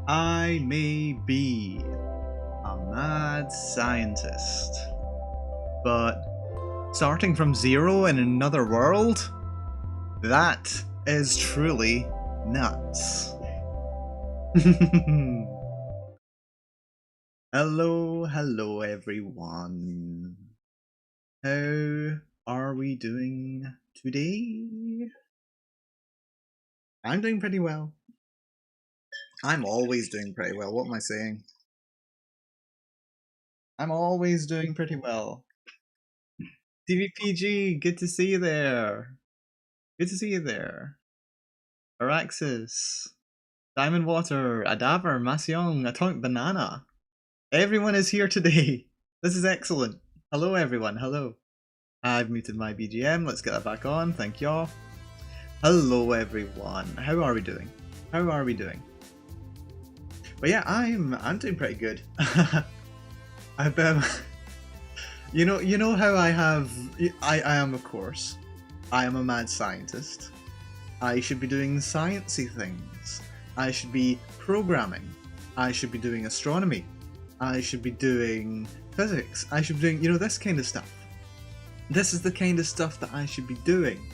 I may be a mad scientist, but starting from zero in another world? That is truly nuts. Hello everyone. How are we doing today? I'm doing pretty well. I'm always doing pretty well. What am I saying? I'm always doing pretty well. TVPG, good to see you there. Good to see you there. Araxis, Diamond Water, Adaver, Masyong, Atomic Banana. Everyone is here today. This is excellent. Hello everyone, hello. I've muted my BGM, let's get that back on, thank y'all. Hello everyone, how are we doing? How are we doing? But yeah, I'm doing pretty good. I've you know how I am, of course. I am a mad scientist. I should be doing sciencey things. I should be programming. I should be doing astronomy. I should be doing physics. I should be doing, this kind of stuff. This is the kind of stuff that I should be doing.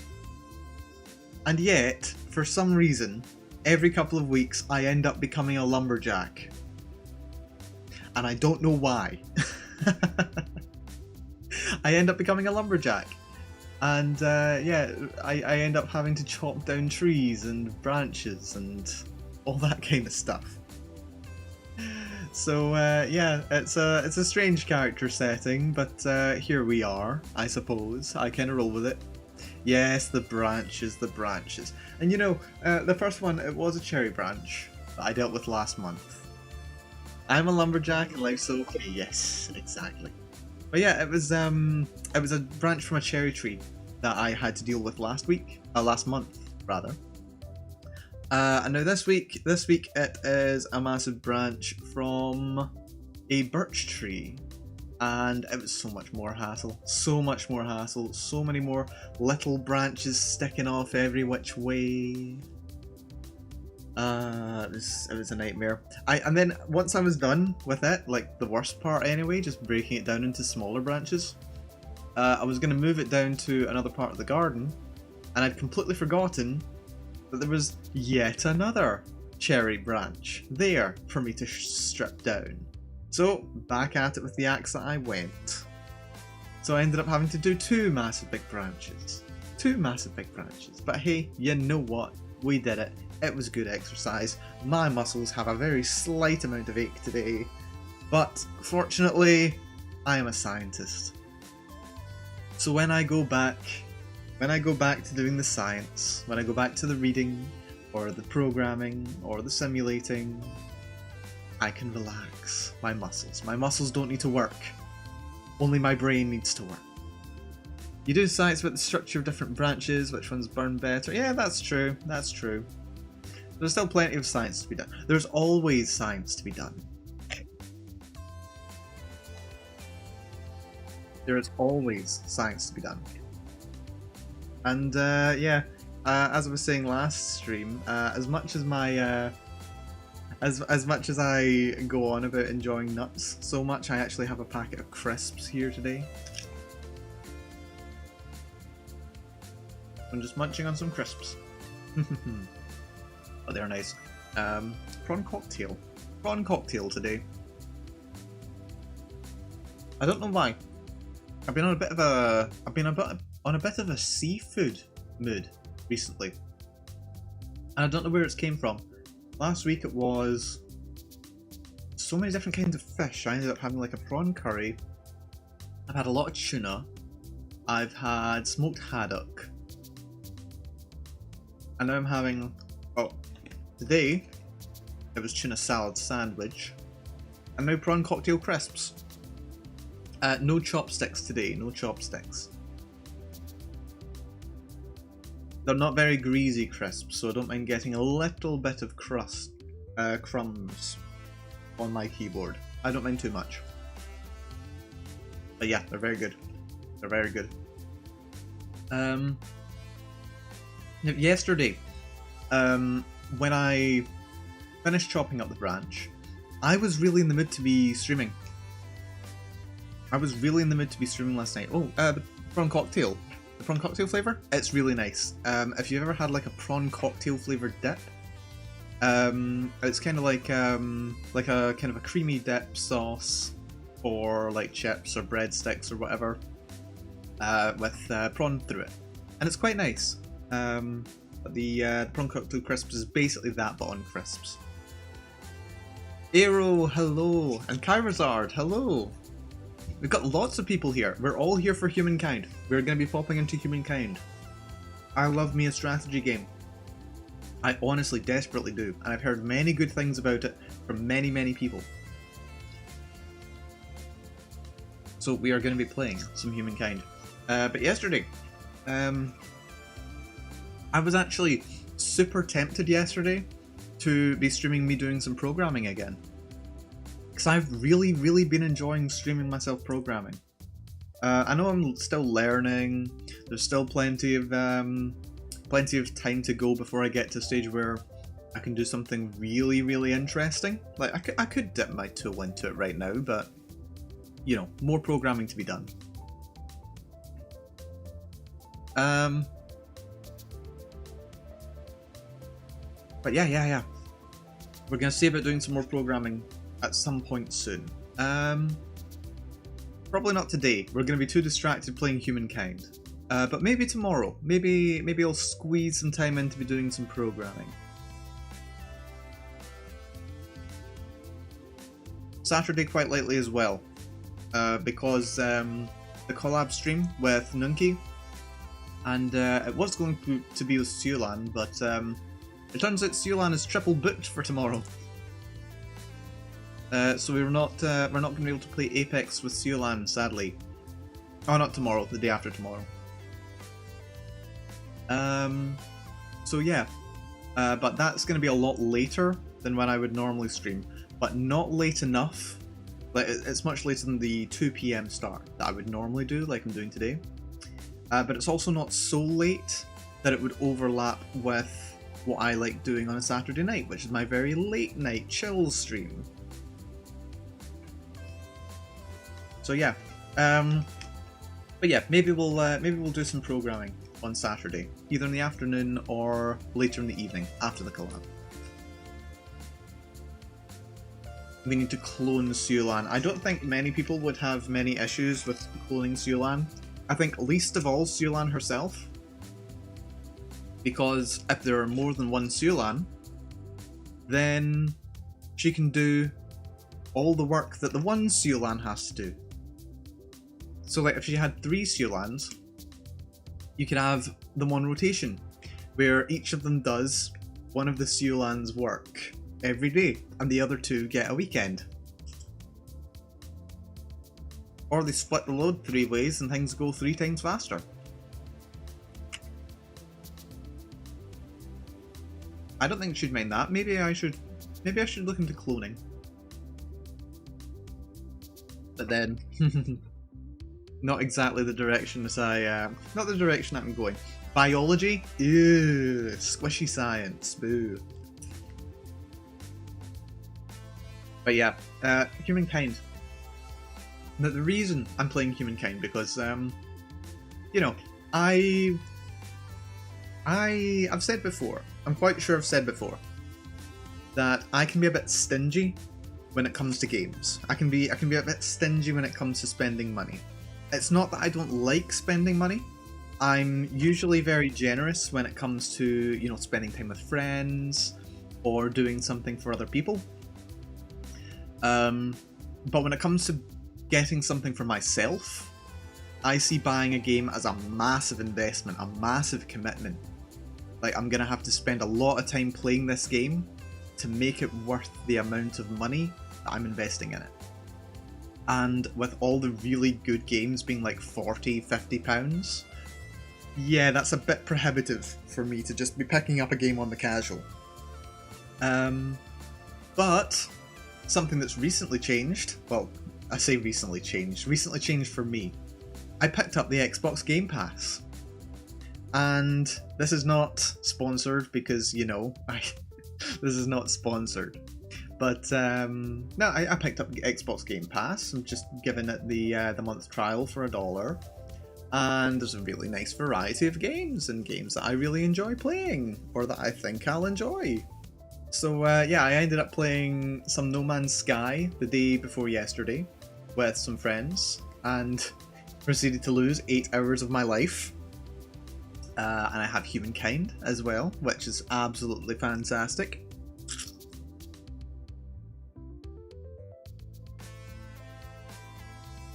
And yet, for some reason, every couple of weeks I end up becoming a lumberjack. And I don't know why. I end up becoming a lumberjack. And I end up having to chop down trees and branches and all that kind of stuff. So it's a strange character setting, but here we are, I suppose. I kind of roll with it. Yes, the branches. And the first one, it was a cherry branch that I dealt with last month. I'm a lumberjack and life's okay. Yes, exactly. But yeah, it was a branch from a cherry tree that I had to deal with last month rather. And now this week it is a massive branch from a birch tree, and it was so much more hassle, so many more little branches sticking off every which way. It was a nightmare. And then once I was done with it, like the worst part anyway, just breaking it down into smaller branches, I was going to move it down to another part of the garden, and I'd completely forgotten that there was yet another cherry branch there for me to strip down. So back at it with the axe that I went. So I ended up having to do two massive big branches. But hey, you know what? We did it. It was good exercise. My muscles have a very slight amount of ache today, but fortunately, I am a scientist. So when I go back to doing the science, when I go back to the reading, or the programming, or the simulating, I can relax my muscles. My muscles don't need to work. Only my brain needs to work. You do science about the structure of different branches, which ones burn better. Yeah, that's true. There's still plenty of science to be done. There's always science to be done. There is always science to be done. And as I was saying last stream, as much as I go on about enjoying nuts so much, I actually have a packet of crisps here today. I'm just munching on some crisps. Oh, they're nice. Prawn cocktail today. I don't know why. I've been on a bit of a seafood mood recently, and I don't know where it's came from. Last week it was so many different kinds of fish. I ended up having like a prawn curry. I've had a lot of tuna. I've had smoked haddock, and now I'm having today it was tuna salad sandwich, and now prawn cocktail crisps. No chopsticks today, no chopsticks. They're not very greasy crisps, so I don't mind getting a little bit of crumbs on my keyboard. I don't mind too much. But yeah, they're very good. Yesterday, when I finished chopping up the branch. I was really in the mood to be streaming. Last night. Oh, the prawn cocktail. The prawn cocktail flavour? It's really nice. If you've ever had like a prawn cocktail flavoured dip, it's kind of like a kind of a creamy dip sauce for like chips or breadsticks or whatever, with prawn through it, and it's quite nice. The prawn cocktail crisps is basically that, but on crisps. Aero, hello, and Kyrazard, hello. We've got lots of people here. We're all here for Humankind. We're going to be popping into Humankind. I love me a strategy game. I honestly desperately do, and I've heard many good things about it from many, many people. So we are going to be playing some Humankind. But yesterday, I was actually super tempted yesterday to be streaming me doing some programming again. Because I've really, really been enjoying streaming myself programming. I know I'm still learning. There's still plenty of time to go before I get to a stage where I can do something really, really interesting. Like I could dip my toe into it right now, but you know, more programming to be done. But yeah. We're gonna see about doing some more programming at some point soon. Probably not today. We're gonna be too distracted playing Humankind. But maybe tomorrow. Maybe I'll squeeze some time in to be doing some programming. Saturday quite lightly as well, because the collab stream with Nunki, and it was going to be with Sulan, but it turns out Sulan is triple booked for tomorrow. So we're not going to be able to play Apex with Sulan, sadly. Oh, not tomorrow. The day after tomorrow. So yeah, but that's going to be a lot later than when I would normally stream, but not late enough. Like it's much later than the 2 PM start that I would normally do, like I'm doing today. But it's also not so late that it would overlap with what I like doing on a Saturday night, which is my very late night chill stream. So yeah, but yeah, maybe we'll do some programming on Saturday, either in the afternoon or later in the evening after the collab. We need to clone Sulan. I don't think many people would have many issues with cloning Sulan. I think least of all Sulan herself, because if there are more than one Sulan, then she can do all the work that the one Sulan has to do. So like if she had 3 Sulans, you could have them on rotation, where each of them does one of the Sulan's work every day, and the other 2 get a weekend. Or they split the load 3 ways and things go 3 times faster. I don't think she'd mind that. Maybe I should look into cloning. But then not exactly the direction that not the direction that I'm going. Biology? Ew, squishy science. Boo. But yeah, Humankind. Now the reason I'm playing Humankind, because you know, I've said before, I'm quite sure I've said before, that I can be a bit stingy when it comes to games. I can be a bit stingy when it comes to spending money. It's not that I don't like spending money. I'm usually very generous when it comes to, you know, spending time with friends or doing something for other people. But when it comes to getting something for myself, I see buying a game as a massive investment, a massive commitment. Like, I'm gonna have to spend a lot of time playing this game to make it worth the amount of money that I'm investing in it. And with all the really good games being like £40, £50, yeah, that's a bit prohibitive for me to just be picking up a game on the casual. But something that's recently changed, well, I say recently changed for me. I picked up the Xbox Game Pass. And this is not sponsored because, you know, This is not sponsored. But no, I picked up Xbox Game Pass. I'm just giving it the month trial for $1. And there's a really nice variety of games, and games that I really enjoy playing, or that I think I'll enjoy. So yeah, I ended up playing some No Man's Sky the day before yesterday with some friends, and proceeded to lose 8 hours of my life. And I have Humankind as well, which is absolutely fantastic.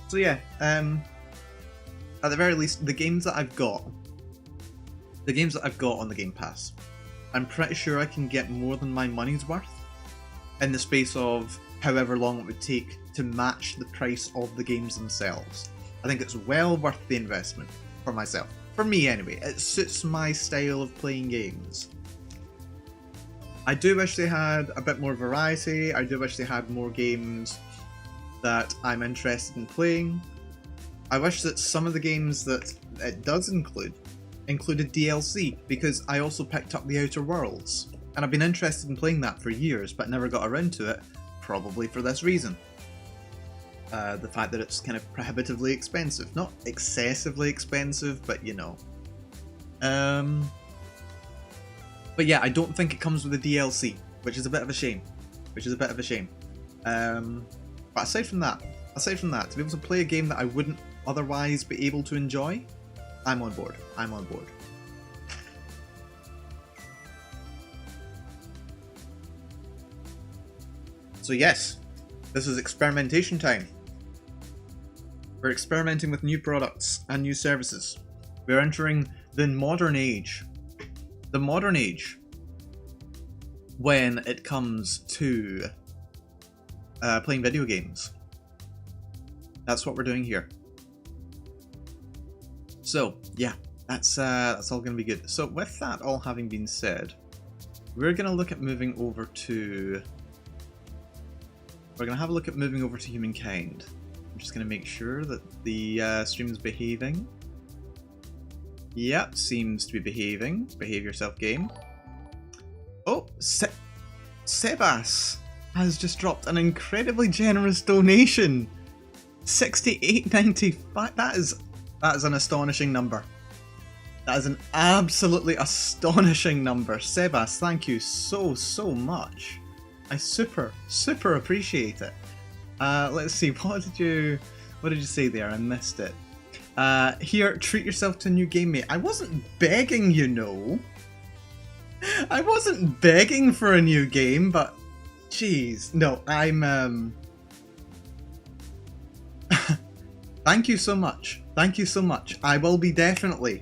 So yeah, at the very least, the games that I've got on the Game Pass, I'm pretty sure I can get more than my money's worth in the space of however long it would take to match the price of the games themselves. I think it's well worth the investment for myself. For me anyway, it suits my style of playing games. I do wish they had a bit more variety, I do wish they had more games that I'm interested in playing. I wish that some of the games that it does included DLC, because I also picked up The Outer Worlds, and I've been interested in playing that for years but never got around to it, probably for this reason. The fact that it's kind of prohibitively expensive. Not excessively expensive, but you know. But yeah, I don't think it comes with a DLC, which is a bit of a shame. But aside from that, to be able to play a game that I wouldn't otherwise be able to enjoy, I'm on board. So yes, this is experimentation time. We're experimenting with new products and new services. We're entering the modern age. The modern age when it comes to playing video games. That's what we're doing here. So yeah, that's all going to be good. So with that all having been said, we're going to look at moving over to. We're going to have a look at moving over to Humankind. I'm just going to make sure that the stream is behaving. Yep, seems to be behaving. Behave yourself, game. Oh, Sebas has just dropped an incredibly generous donation. $68.95. That is an astonishing number. That is an absolutely astonishing number. Sebas, thank you so much. I super appreciate it. Let's see, what did you say there? I missed it. Here, treat yourself to a new game, mate. I wasn't begging, you know. I wasn't begging for a new game, but jeez, no, I'm Thank you so much. I will be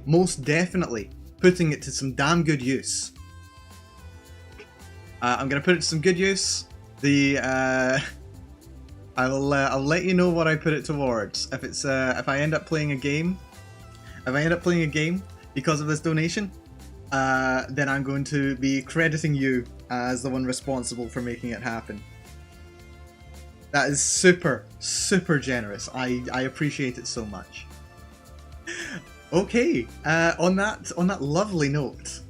most definitely putting it to some damn good use. I'm gonna put it to some good use. I'll let you know what I put it towards. If I end up playing a game, because of this donation, then I'm going to be crediting you as the one responsible for making it happen. That is super generous. I appreciate it so much. Okay, on that lovely note,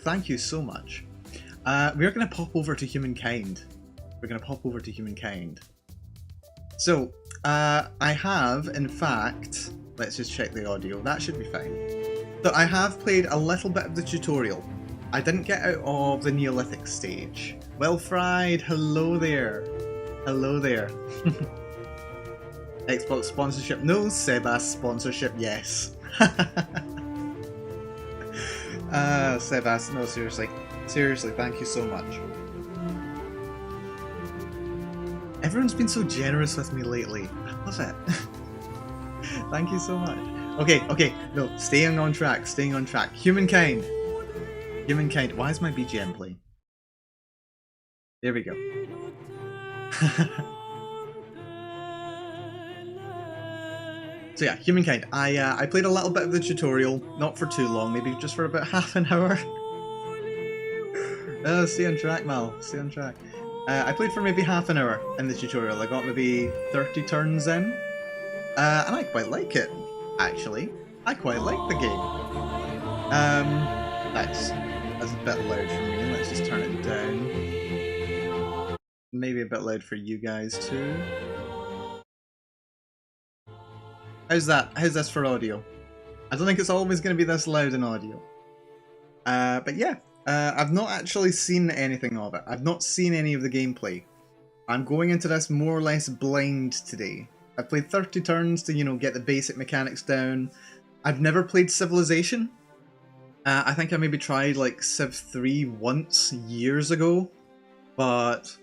thank you so much. We're going to pop over to Humankind. So, I have, in fact, let's just check the audio. That should be fine. So I have played a little bit of the tutorial. I didn't get out of the Neolithic stage. Well fried, hello there. Xbox sponsorship no, Sebas sponsorship yes. Sebas, no, seriously, thank you so much. Everyone's been so generous with me lately. I love it. Thank you so much. Okay, no, staying on track. Humankind. Why is my BGM playing? There we go. So yeah, Humankind. I played a little bit of the tutorial, not for too long, maybe just for about half an hour. Stay on track, Mal. Stay on track. I played for maybe half an hour in the tutorial. I got maybe 30 turns in. And I quite like it, actually. I quite like the game. That's a bit loud for me. maybe a bit loud for you guys too. How's that? How's this for audio? I don't think it's always going to be this loud in audio. But yeah, I've not actually seen anything of it. I've not seen any of the gameplay. I'm going into this more or less blind today. I've played 30 turns to, you know, get the basic mechanics down. I've never played Civilization. I think I maybe tried like Civ 3 once years ago, but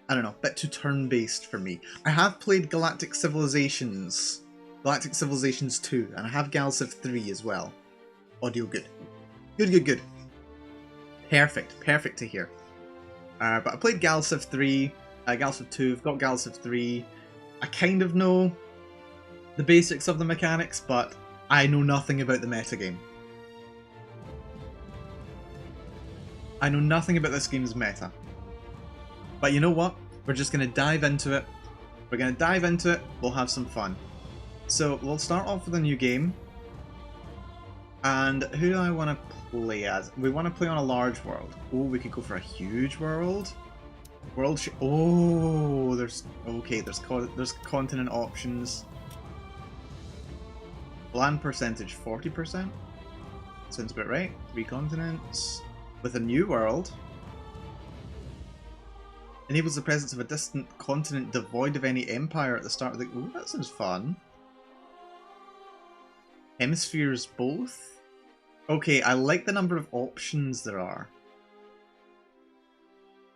I don't know, a bit too turn-based for me. I have played Galactic Civilizations 2, and I have Gal Civ 3 as well. Audio good. Good. Perfect to hear. But I played Gal Civ 3, Gal Civ 2, I've got Gal Civ 3. I kind of know the basics of the mechanics, but I know nothing about the metagame. I know nothing about this game's meta. But you know what? We're just going to dive into it. We're going to dive into it, we'll have some fun. So, we'll start off with a new game. And who do I want to play as? We want to play on a large world. Oh, we could go for a huge world. Oh, there's continent options. Land percentage 40%. Sounds about right. 3 continents. With a new world. Enables the presence of a distant continent devoid of any empire at the start of the... Ooh, that sounds fun. Hemispheres both? Okay, I like the number of options there are.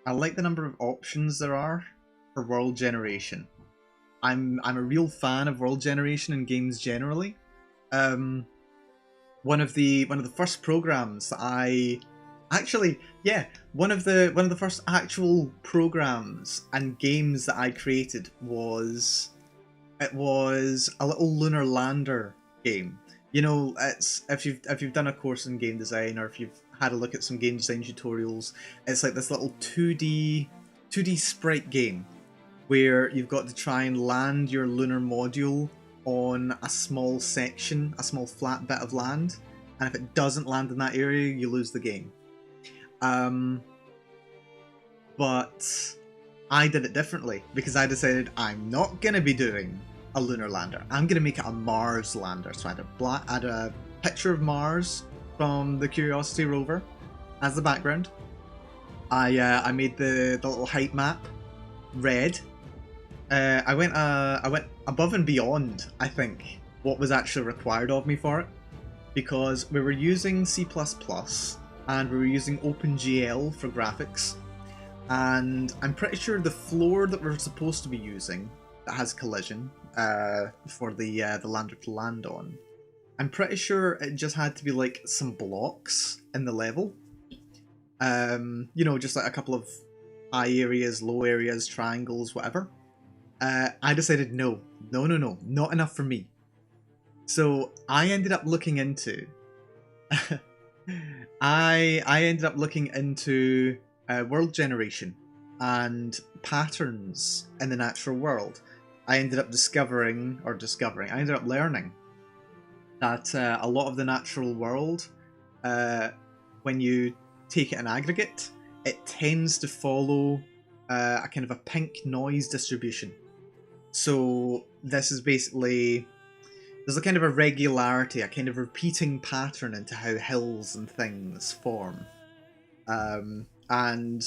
I like the number of options there are for world generation. I'm a real fan of world generation in games generally. One of the first programs that one of the first actual programs and games that I created was a little lunar lander game. You know, it's if you've done a course in game design, or if you've had a look at some game design tutorials, it's like this little 2D sprite game where you've got to try and land your lunar module on a small section, a small flat bit of land, and if it doesn't land in that area, you lose the game. But I did it differently because I decided I'm not going to be doing a lunar lander. I'm going to make it a Mars lander. So I had a picture of Mars from the Curiosity rover as the background. I made the little height map red. I went above and beyond, I think, what was actually required of me for it, because we were using C++ and we were using OpenGL for graphics, and I'm pretty sure the floor that we're supposed to be using that has collision for the lander to land on, I'm pretty sure it just had to be like some blocks in the level. You know, just like a couple of high areas, low areas, triangles, whatever. I decided no, not enough for me. So I ended up looking into I ended up looking into world generation and patterns in the natural world. I ended up I ended up learning that a lot of the natural world, when you take it in aggregate, it tends to follow a kind of a pink noise distribution. So this is basically, there's a kind of a regularity, a kind of repeating pattern into how hills and things form. And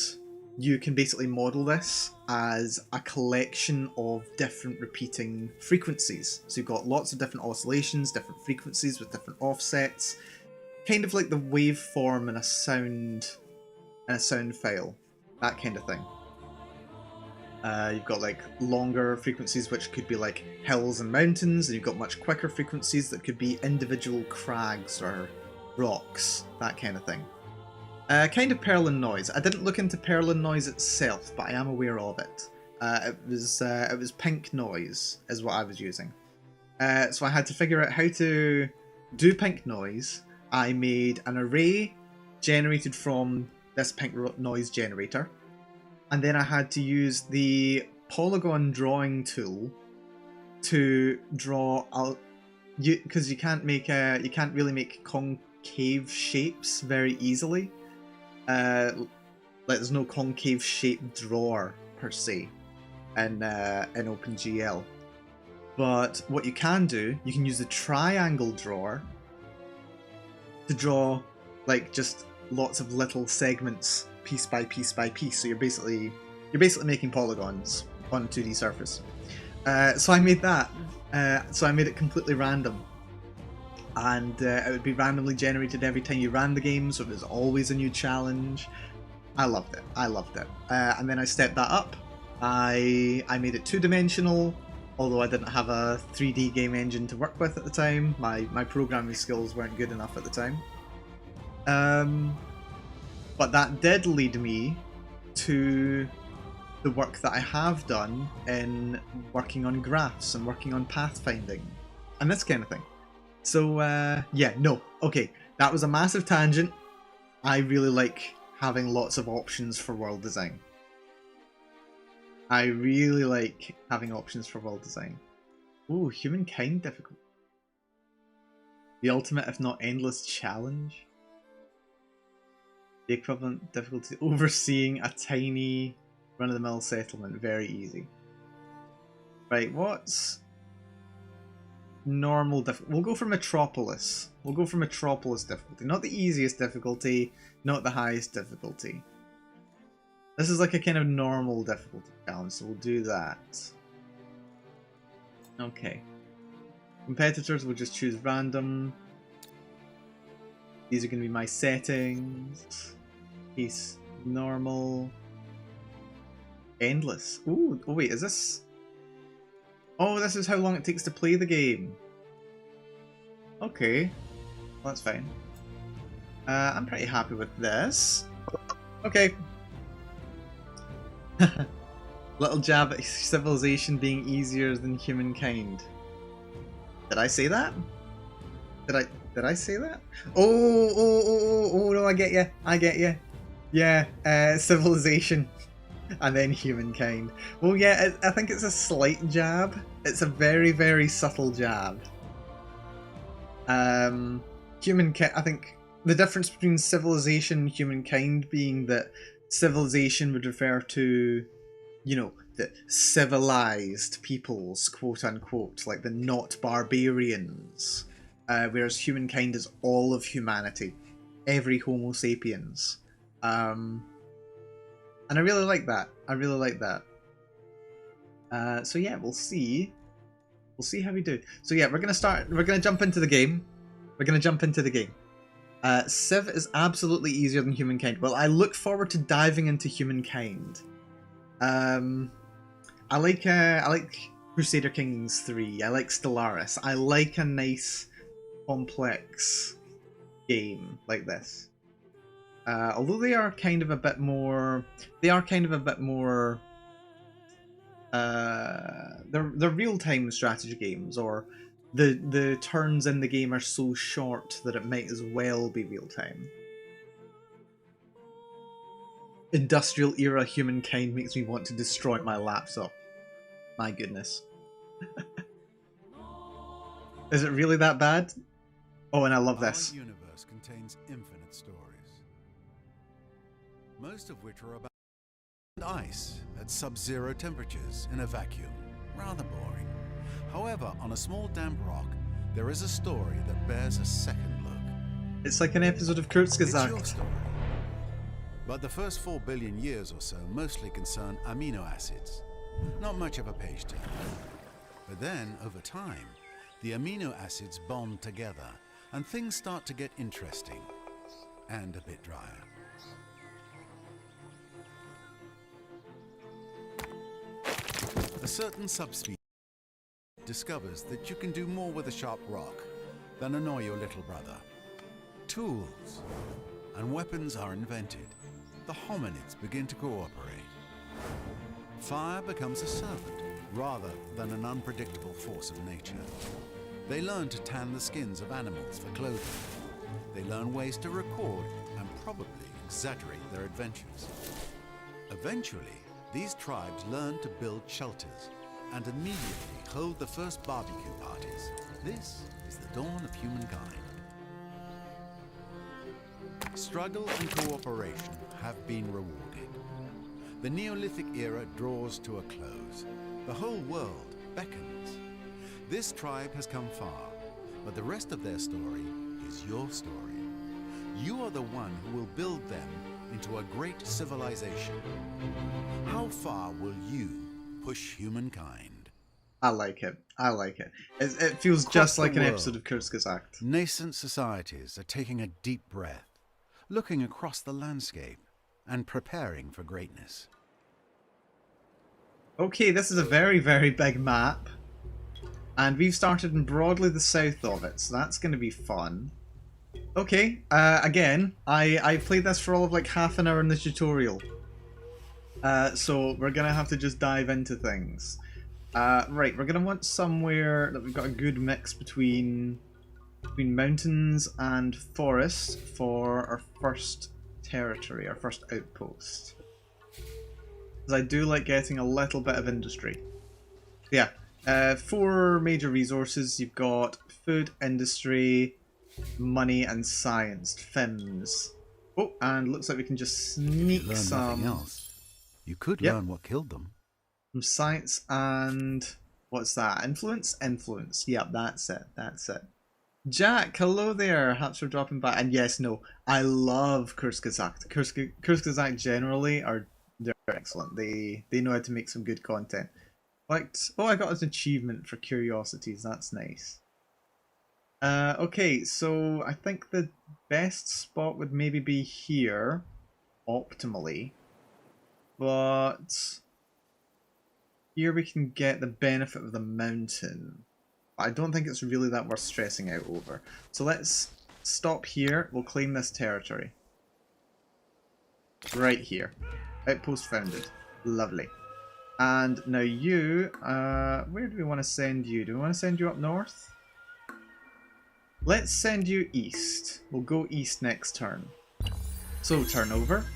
you can basically model this as a collection of different repeating frequencies. So you've got lots of different oscillations, different frequencies with different offsets, kind of like the waveform in a sound file, that kind of thing. You've got like longer frequencies which could be like hills and mountains, and you've got much quicker frequencies that could be individual crags or rocks, that kind of thing. Kind of Perlin noise. I didn't look into Perlin noise itself, but I am aware of it. It was pink noise is what I was using. So I had to figure out how to do pink noise. I made an array generated from this pink noise generator, and then I had to use the polygon drawing tool to draw out, because you can't really make concave shapes very easily. Like there's no concave shape drawer per se in OpenGL. But what you can do, you can use the triangle drawer to draw like just lots of little segments, piece by piece by piece. So you're basically making polygons on a 2D surface. So I made that. So I made it completely random, and it would be randomly generated every time you ran the game. So it was always a new challenge. I loved it. I loved it. And then I stepped that up. I made it 2-dimensional. Although I didn't have a 3D game engine to work with at the time. My programming skills weren't good enough at the time. But that did lead me to the work that I have done in working on graphs and working on pathfinding and this kind of thing. So yeah, no, okay, that was a massive tangent. I really like having lots of options for world design. I really like having options for world design. Ooh, Humankind difficult. The ultimate, if not endless, challenge. The equivalent difficulty, overseeing a tiny run-of-the-mill settlement, very easy. Right, what's normal difficulty? We'll go for Metropolis. We'll go for Metropolis difficulty. Not the easiest difficulty, not the highest difficulty. This is like a kind of normal difficulty challenge, so we'll do that. Okay. Competitors, we'll just choose random. These are going to be my settings. Peace, normal. Endless. Ooh, oh wait, is this... Oh, this is how long it takes to play the game. Okay. Well, that's fine. I'm pretty happy with this. Okay. Little jab at civilization being easier than humankind. Did I say that? Did I say that? Oh no, I get you. I get you. Yeah, civilization and then humankind. Well, yeah, I think it's a slight jab. It's a very, very subtle jab. Humankind, I think the difference between civilization and humankind being that civilization would refer to, you know, the civilized peoples, quote unquote, like the not barbarians. Whereas humankind is all of humanity, every Homo sapiens. And I really like that. I really like that. So yeah, we'll see. We'll see how we do. So yeah, we're gonna jump into the game. We're gonna jump into the game. Civ is absolutely easier than Humankind. Well, I look forward to diving into Humankind. I like Crusader Kings 3. I like Stellaris. I like a nice, complex game like this. Although they are kind of a bit more. They're real-time strategy games, or the turns in the game are so short that it might as well be real-time. Industrial era Humankind makes me want to destroy my laptop. My goodness. Is it really that bad? Oh, and I love this. Our universe contains infinite stories, most of which are about ice at sub-zero temperatures in a vacuum. Rather boring. However, on a small damp rock, there is a story that bears a second look. It's like an episode of Kurzgesagt. It's your story. But the first 4 billion years or so mostly concern amino acids. Not much of a page turn. But then, over time, the amino acids bond together, and things start to get interesting and a bit drier. A certain subspecies discovers that you can do more with a sharp rock than annoy your little brother. Tools and weapons are invented. The hominids begin to cooperate. Fire becomes a servant rather than an unpredictable force of nature. They learn to tan the skins of animals for clothing. They learn ways to record and probably exaggerate their adventures. Eventually, these tribes learn to build shelters and immediately hold the first barbecue parties. This is the dawn of humankind. Struggle and cooperation have been rewarded. The Neolithic era draws to a close. The whole world beckons. This tribe has come far, but the rest of their story is your story. You are the one who will build them into a great civilization. How far will you push humankind? I like it. I like it. It feels just like an episode of Kurzgesagt. Nascent societies are taking a deep breath, looking across the landscape and preparing for greatness. Okay, this is a very, very big map. And we've started in broadly the south of it, so that's going to be fun. Okay, again, I played this for all of like half an hour in the tutorial. So we're going to have to just dive into things. Right, we're going to want somewhere that we've got a good mix between mountains and forest for our first territory, our first outpost. Because I do like getting a little bit of industry. Yeah, 4 major resources. You've got food, industry, money, and science. FIMS. Oh, and looks like we can just sneak Learn some. nothing else. You could learn what killed them. Some science and what's that? Influence? Influence. Yep, that's it. That's it. Jack, hello there. Perhaps for dropping by. And yes, no, I love Kurzgesagt. Kurzgesagt generally they're excellent. They know how to make some good content. Like, oh, I got an achievement for curiosities. That's nice. Okay, so I think the best spot would maybe be here, optimally. But here we can get the benefit of the mountain. I don't think it's really that worth stressing out over. So let's stop here. We'll claim this territory. Right here. Outpost founded. Lovely. And now you, where do we want to send you? Do we want to send you up north? Let's send you east. We'll go east next turn. So turnover.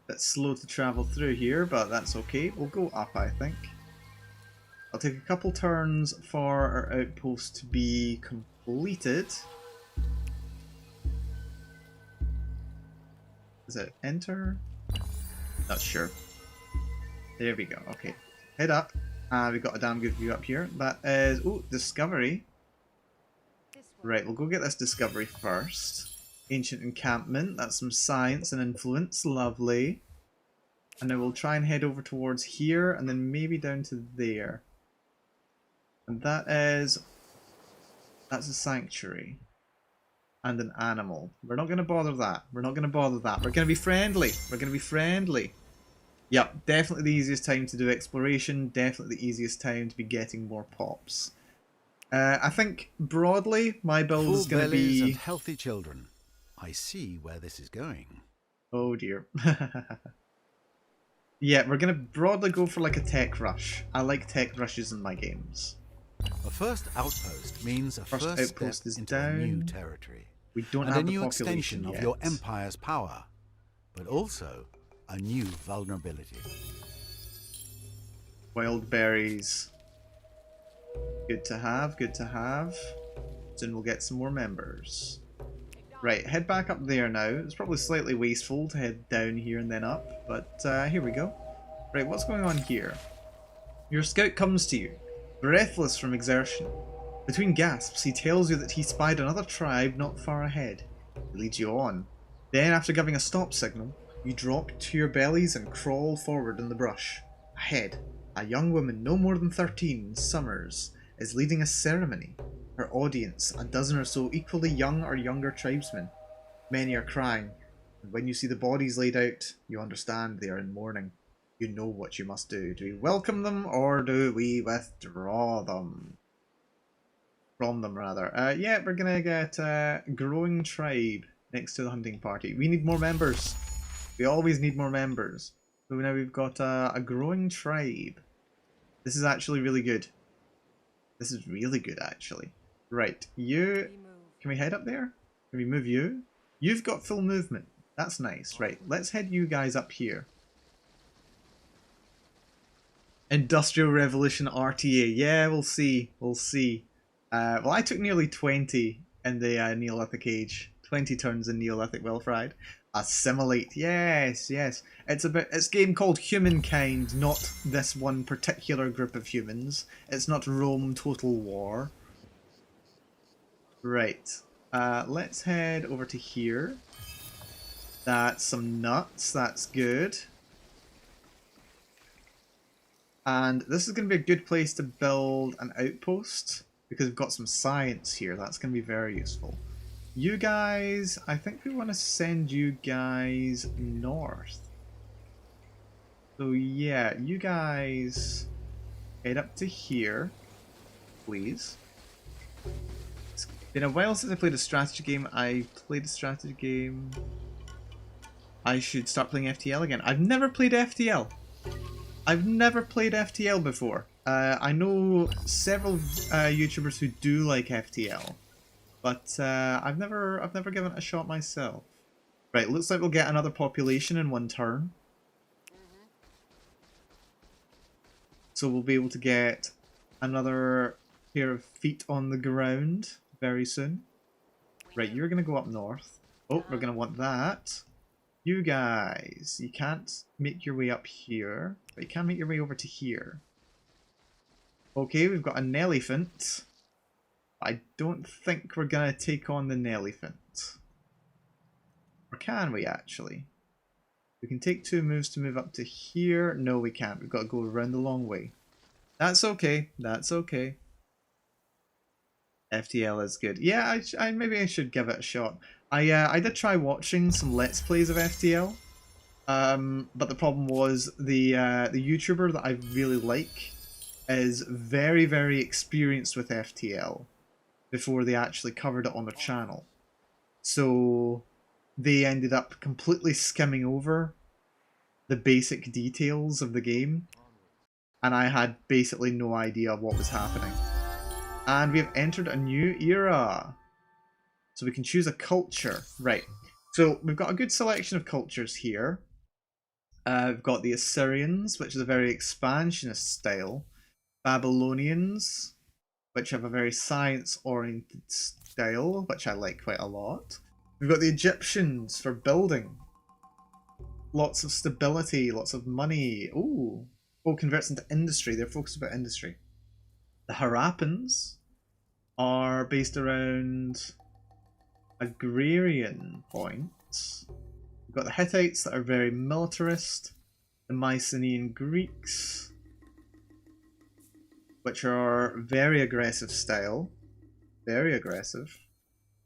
Bit slow to travel through here, but that's okay. We'll go up, I think. I'll take a couple turns for our outpost to be completed. Is it enter? Not sure. There we go. Okay. Head up. We've got a damn good view up here. That is... oh, discovery. Right, we'll go get this discovery first. Ancient encampment. That's some science and influence. Lovely. And then we'll try and head over towards here and then maybe down to there. And that is... that's a sanctuary. And an animal. We're not going to bother that. We're not going to bother that. We're going to be friendly. We're going to be friendly. Yep, definitely the easiest time to do exploration. Definitely the easiest time to be getting more pops. I think broadly my build is going to be... and healthy children. I see where this is going. Oh dear. Yeah, we're going to broadly go for like a tech rush. I like tech rushes in my games. A first outpost means a first outpost step is into down. a new territory. We don't and have a the new population extension yet. of your empire's power, but also a new vulnerability. Wild berries. Good to have, good to have. Soon we'll get some more members. Right, head back up there now. It's probably slightly wasteful to head down here and then up, but here we go. Right, what's going on here? Your scout comes to you, breathless from exertion. Between gasps, he tells you that he spied another tribe not far ahead. He leads you on. Then, after giving a stop signal, you drop to your bellies and crawl forward in the brush. Ahead, a young woman no more than 13, Summers, is leading a ceremony. Her audience, a dozen or so equally young or younger tribesmen. Many are crying, and when you see the bodies laid out, you understand they are in mourning. You know what you must do. Do we welcome them, or do we withdraw them? From them, rather. Yeah, we're gonna get a growing tribe next to the hunting party. We need more members. We always need more members. So now we've got a growing tribe. This is actually really good. This is really good, actually. Right, you... can we head up there? Can we move you? You've got full movement. That's nice. Right, let's head you guys up here. Industrial Revolution RTA. Yeah, we'll see. We'll see. Well, I took nearly 20 in the Neolithic Age. 20 turns in Neolithic Wilfried. Assimilate. Yes, yes. It's a game called Humankind, not this one particular group of humans. It's not Rome Total War. Right. Let's head over to here. That's some nuts. That's good. And this is going to be a good place to build an outpost because we've got some science here. That's going to be very useful. You guys, I think we want to send you guys north. So yeah, you guys head up to here, please. It's been a while since I played a strategy game. I played a strategy game. I should start playing FTL again. I've never played FTL. I've never played FTL before. I know several YouTubers who do like FTL, but I've never given it a shot myself. Right, looks like we'll get another population in one turn. So we'll be able to get another pair of feet on the ground very soon. Right, you're going to go up north. Oh, we're going to want that. You guys, you can't make your way up here, but you can make your way over to here. Okay, we've got an elephant. I don't think we're going to take on the elephant. Or can we, actually? We can take 2 moves to move up to here. No, we can't. We've got to go around the long way. That's okay. That's okay. FTL is good. Yeah, maybe I should give it a shot. I did try watching some Let's Plays of FTL. But the problem was the YouTuber that I really like is very, very experienced with FTL before they actually covered it on their channel. So they ended up completely skimming over the basic details of the game, and I had basically no idea what was happening. And we have entered a new era. So we can choose a culture. Right. So we've got a good selection of cultures here. We've got the Assyrians, which is a very expansionist style. Babylonians, which have a very science-oriented style, which I like quite a lot. We've got the Egyptians for building. Lots of stability, lots of money. Ooh. Oh, converts into industry. They're focused about industry. The Harappans are based around agrarian points. We've got the Hittites that are very militarist. The Mycenaean Greeks, which are very aggressive style. Very aggressive.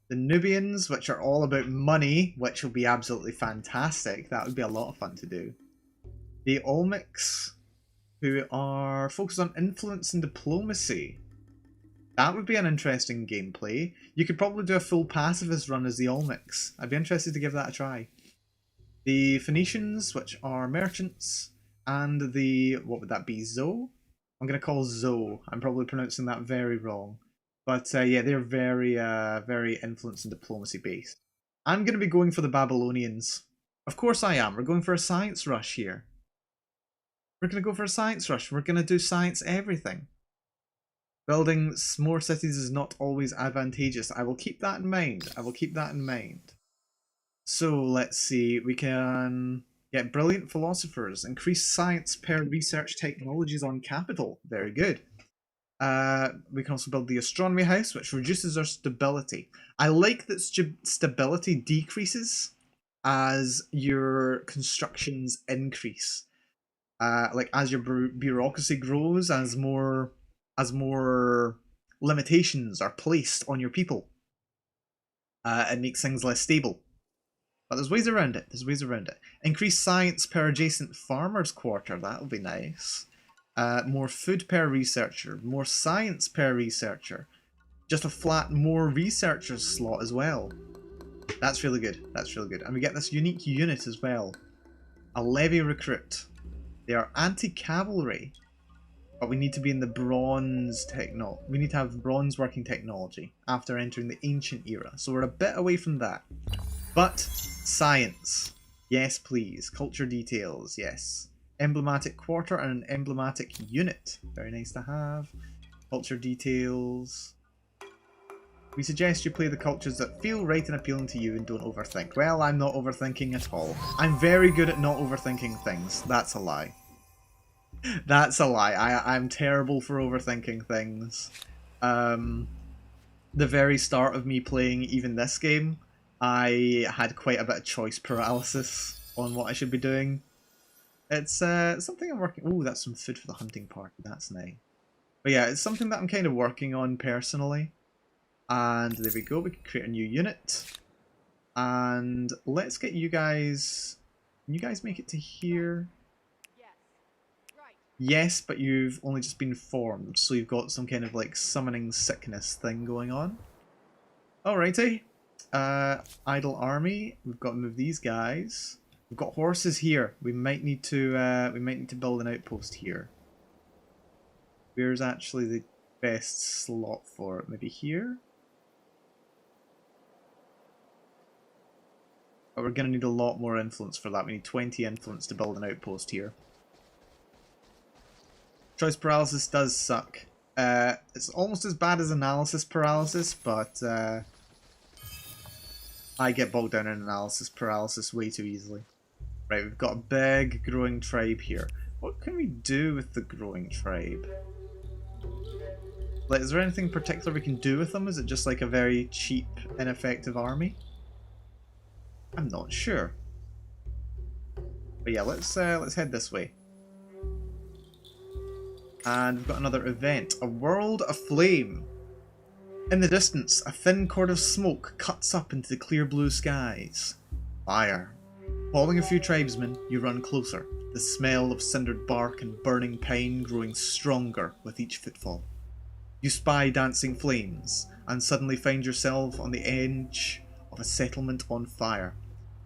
The Nubians, which are all about money, which will be absolutely fantastic. That would be a lot of fun to do. The Olmecs, who are focused on influence and diplomacy. That would be an interesting gameplay. You could probably do a full pacifist run as the Olmecs. I'd be interested to give that a try. The Phoenicians, which are merchants, and the, what would that be, Zo? I'm going to call Zo. I'm probably pronouncing that very wrong. But yeah, they're very, very influence and diplomacy based. I'm going to be going for the Babylonians. Of course I am. We're going for a science rush here. We're going to go for a science rush. We're going to do science everything. Building more cities is not always advantageous. I will keep that in mind. I will keep that in mind. So let's see. We can get brilliant philosophers. Increase science per research technologies on capital. Very good. We can also build the astronomy house, which reduces our stability. I like that stability decreases as your constructions increase. Like as your bureaucracy grows, as more limitations are placed on your people, it makes things less stable. But there's ways around it. There's ways around it. Increase science per adjacent farmer's quarter. That'll be nice. More food per researcher. More science per researcher. Just a flat more researchers slot as well. That's really good. That's really good. And we get this unique unit as well. A levy recruit. They are anti-cavalry. But we need to be in the bronze we need to have bronze working technology after entering the ancient era. So we're a bit away from that. But science. Yes, please. Culture details. Yes. Emblematic quarter and an emblematic unit. Very nice to have. Culture details. We suggest you play the cultures that feel right and appealing to you and don't overthink. Well, I'm not overthinking at all. I'm very good at not overthinking things. That's a lie. That's a lie. I'm terrible for overthinking things. The very start of me playing even this game, I had quite a bit of choice paralysis on what I should be doing. It's something I'm working... Ooh, that's some food for the hunting party. That's nice. But yeah, it's something that I'm kind of working on personally. And there we go, we can create a new unit. And let's get you guys... Can you guys make it to here? Yes, but you've only just been formed, so you've got some kind of like summoning sickness thing going on. Alrighty. Idle army. We've got to move these guys. We've got horses here. We might need to build an outpost here. Where's actually the best slot for it? Maybe here? But we're going to need a lot more influence for that. We need 20 influence to build an outpost here. Choice paralysis does suck. It's almost as bad as analysis paralysis, but I get bogged down in analysis paralysis way too easily. Right, we've got a big growing tribe here. What can we do with the growing tribe? Like, is there anything particular we can do with them? Is it just like a very cheap, ineffective army? I'm not sure. But yeah, let's head this way. And we've got another event. A world aflame. In the distance, a thin cord of smoke cuts up into the clear blue skies. Fire. Following a few tribesmen, you run closer, the smell of cindered bark and burning pine growing stronger with each footfall. You spy dancing flames, and suddenly find yourself on the edge of a settlement on fire.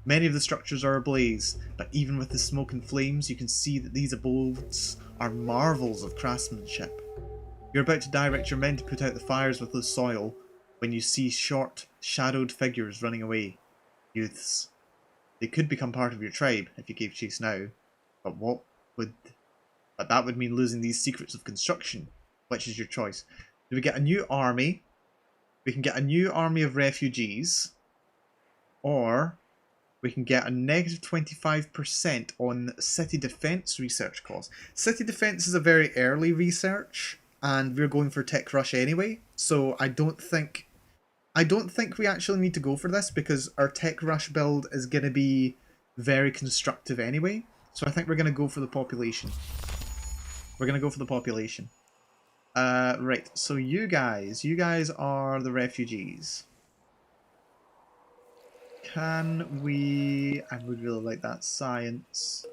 Many of the structures are ablaze, but even with the smoke and flames, you can see that these abodes are marvels of craftsmanship. You're about to direct your men to put out the fires with the soil when you see short, shadowed figures running away. Youths. They could become part of your tribe if you gave chase now, but that would mean losing these secrets of construction. Which is your choice? Do we get a new army? We can get a new army of refugees, or we can get a negative 25% on city defense research costs. City defense is a very early research, and we're going for tech rush anyway. So I don't think we actually need to go for this because our tech rush build is going to be very constructive anyway. So I think we're going to go for the population. We're going to go for the population. Right. So you guys are the refugees. Can we... I would really like that science.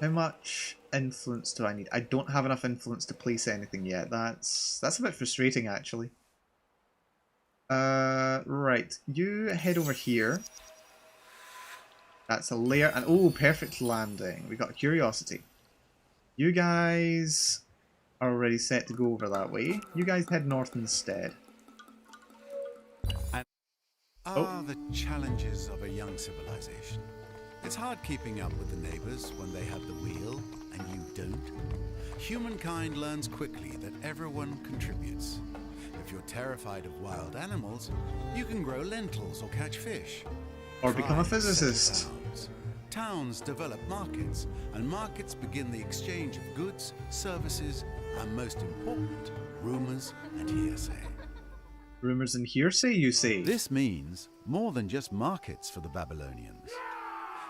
How much influence do I need? I don't have enough influence to place anything yet. That's a bit frustrating, actually. Right. You head over here. That's a layer. And oh, perfect landing. We got a curiosity. You guys are already set to go over that way. You guys head north instead. The challenges of a young civilization. It's hard keeping up with the neighbors when they have the wheel and you don't. Humankind learns quickly that everyone contributes. If you're terrified of wild animals, you can grow lentils or catch fish. Or become a physicist. Towns develop markets, and markets begin the exchange of goods, services, and most important, rumors and hearsay. Rumors and hearsay, you say? This means more than just markets for the Babylonians.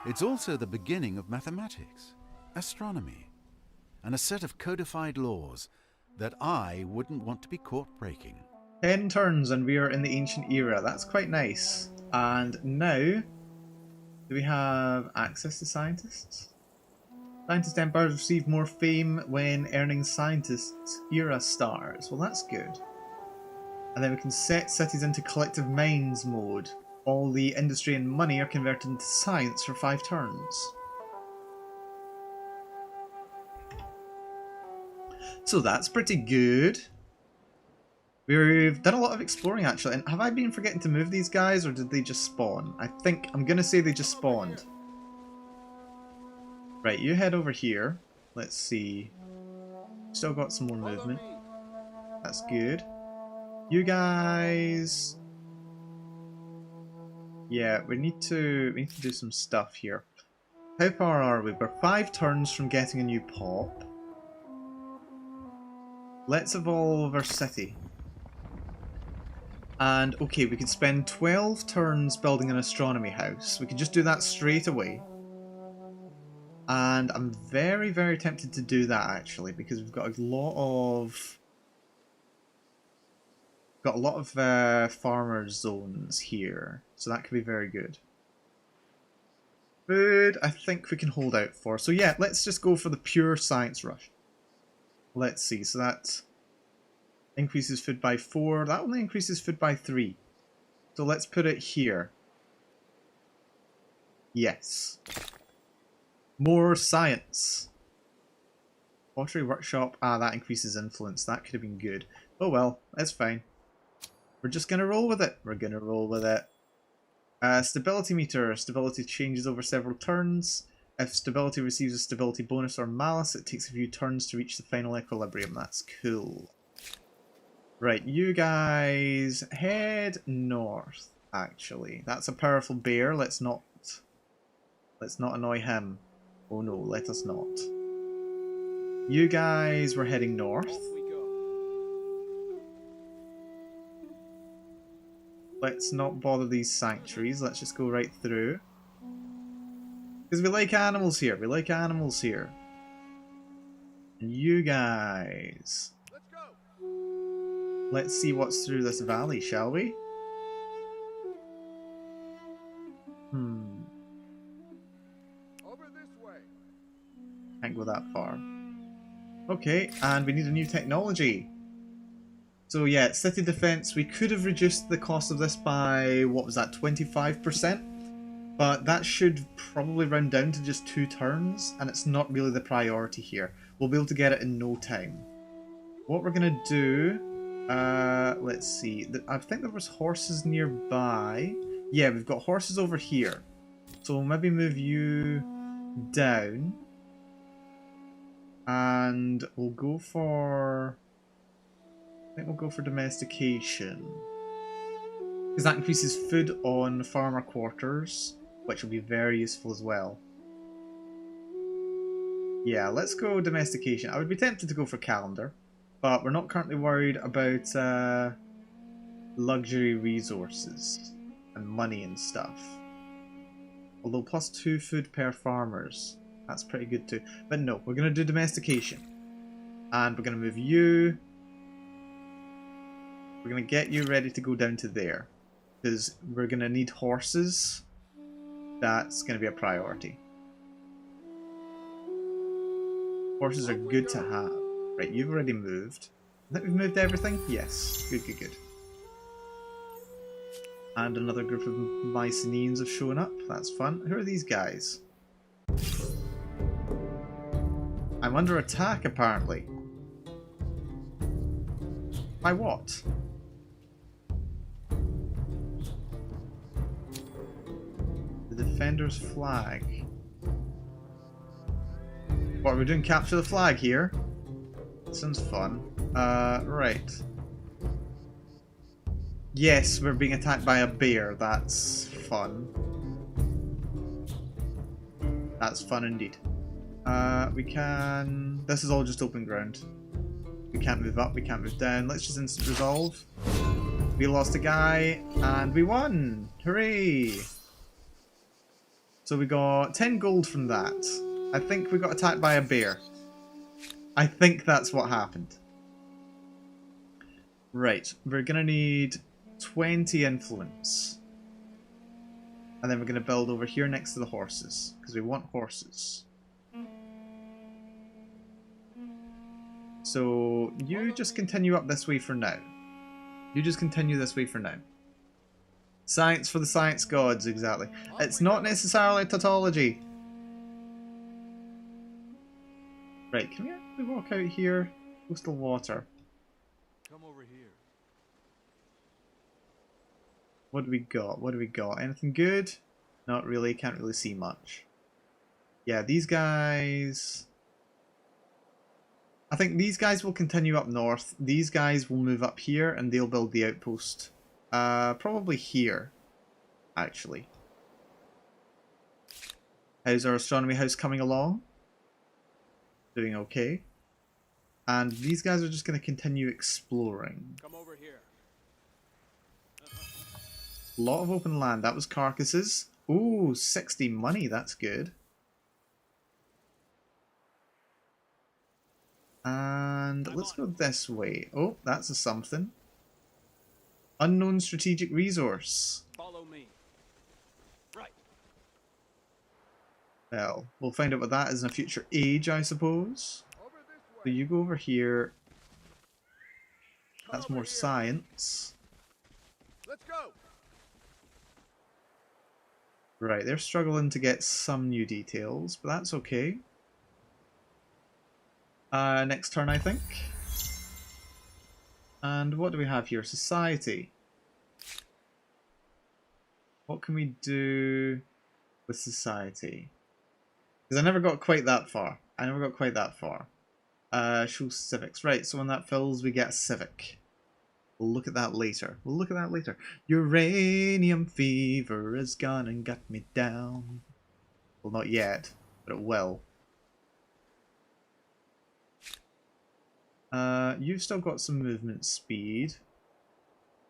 It's also the beginning of mathematics, astronomy, and a set of codified laws that I wouldn't want to be caught breaking. 10 turns and we are in the ancient era. That's quite nice. And now, do we have access to scientists? Scientist empires receive more fame when earning scientist era stars. Well, that's good. And then we can set cities into collective minds mode. All the industry and money are converted into science for 5 turns. So that's pretty good. We've done a lot of exploring actually. And have I been forgetting to move these guys or did they just spawn? I'm going to say they just spawned. Right, you head over here. Let's see. Still got some more movement. That's good. You guys... Yeah, we need to do some stuff here. How far are we? We're 5 turns from getting a new pop. Let's evolve our city. And, okay, we could spend 12 turns building an astronomy house. We could just do that straight away. And I'm very, very tempted to do that, actually, because we've got a lot of... farmer zones here. So that could be very good. Food, I think we can hold out for. So yeah, let's just go for the pure science rush. Let's see, so that increases food by 4. That only increases food by 3. So let's put it here. Yes. More science. Pottery workshop. Ah, that increases influence. That could have been good. Oh well, that's fine. We're just going to roll with it. We're going to roll with it. Stability meter. Stability changes over several turns. If stability receives a stability bonus or malus, it takes a few turns to reach the final equilibrium. That's cool. Right, you guys head north, actually. That's a powerful bear. Let's not annoy him. Oh no, let us not. You guys were heading north. Let's not bother these sanctuaries. Let's just go right through. Because we like animals here. We like animals here. And you guys... Let's see what's through this valley, shall we? Over this way. Can't go that far. Okay, and we need a new technology. So yeah, city defense, we could have reduced the cost of this by, what was that, 25%? But that should probably round down to just 2 turns, and it's not really the priority here. We'll be able to get it in no time. What we're going to do... let's see. I think there was horses nearby. Yeah, we've got horses over here. So we'll maybe move you down. And we'll go for... I think we'll go for domestication. Because that increases food on farmer quarters, which will be very useful as well. Yeah, let's go domestication. I would be tempted to go for calendar, but we're not currently worried about luxury resources and money and stuff. Although plus 2 food per farmers. That's pretty good too. But no, we're going to do domestication. And we're going to move you. We're going to get you ready to go down to there. Because we're going to need horses. That's going to be a priority. Horses are good to have. Right, you've already moved. I think we've moved everything? Yes. Good, good, good. And another group of Mycenaeans have shown up. That's fun. Who are these guys? I'm under attack, apparently. By what? The defender's flag. What, are we doing capture the flag here? Sounds fun. Right. Yes, we're being attacked by a bear. That's fun. That's fun indeed. We can... This is all just open ground. We can't move up, we can't move down. Let's just instant resolve. We lost a guy, and we won! Hooray! So we got 10 gold from that. I think we got attacked by a bear. I think that's what happened. Right, we're gonna need 20 influence. And then we're gonna build over here next to the horses, because we want horses. So, you just continue up this way for now. You just continue this way for now. Science for the science gods, exactly. It's not necessarily tautology. Right, can we actually walk out here? Coastal water. Come over here. What do we got? What do we got? Anything good? Not really, can't really see much. Yeah, these guys... I think these guys will continue up north. These guys will move up here and they'll build the outpost. Probably here, actually. How's our astronomy house coming along? Doing okay. And these guys are just going to continue exploring. Come over here. A lot of open land. That was carcasses. Ooh, 60 money. That's good. And let's go this way. Oh, that's a something. Unknown strategic resource. Follow me. Right. Well, we'll find out what that is in a future age, I suppose. Over this So way. you go over here. That's Come more over here. science. Let's go. Right, they're struggling to get some new details, but that's okay. Next turn, I think. And what do we have here? Society. What can we do with society? Because I never got quite that far. Show civics. Right, so when that fills, we get a civic. We'll look at that later. Uranium fever has gone and got me down. Well, not yet, but it will. You've still got some movement speed.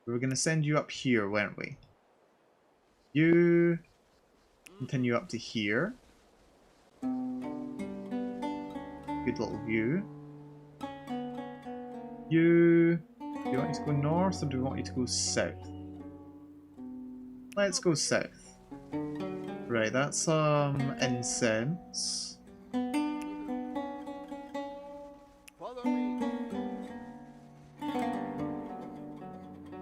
We were going to send you up here, weren't we? You continue up to here. Good little view. Do you want you to go north or do we want you to go south? Let's go south. Right, that's incense. Follow me.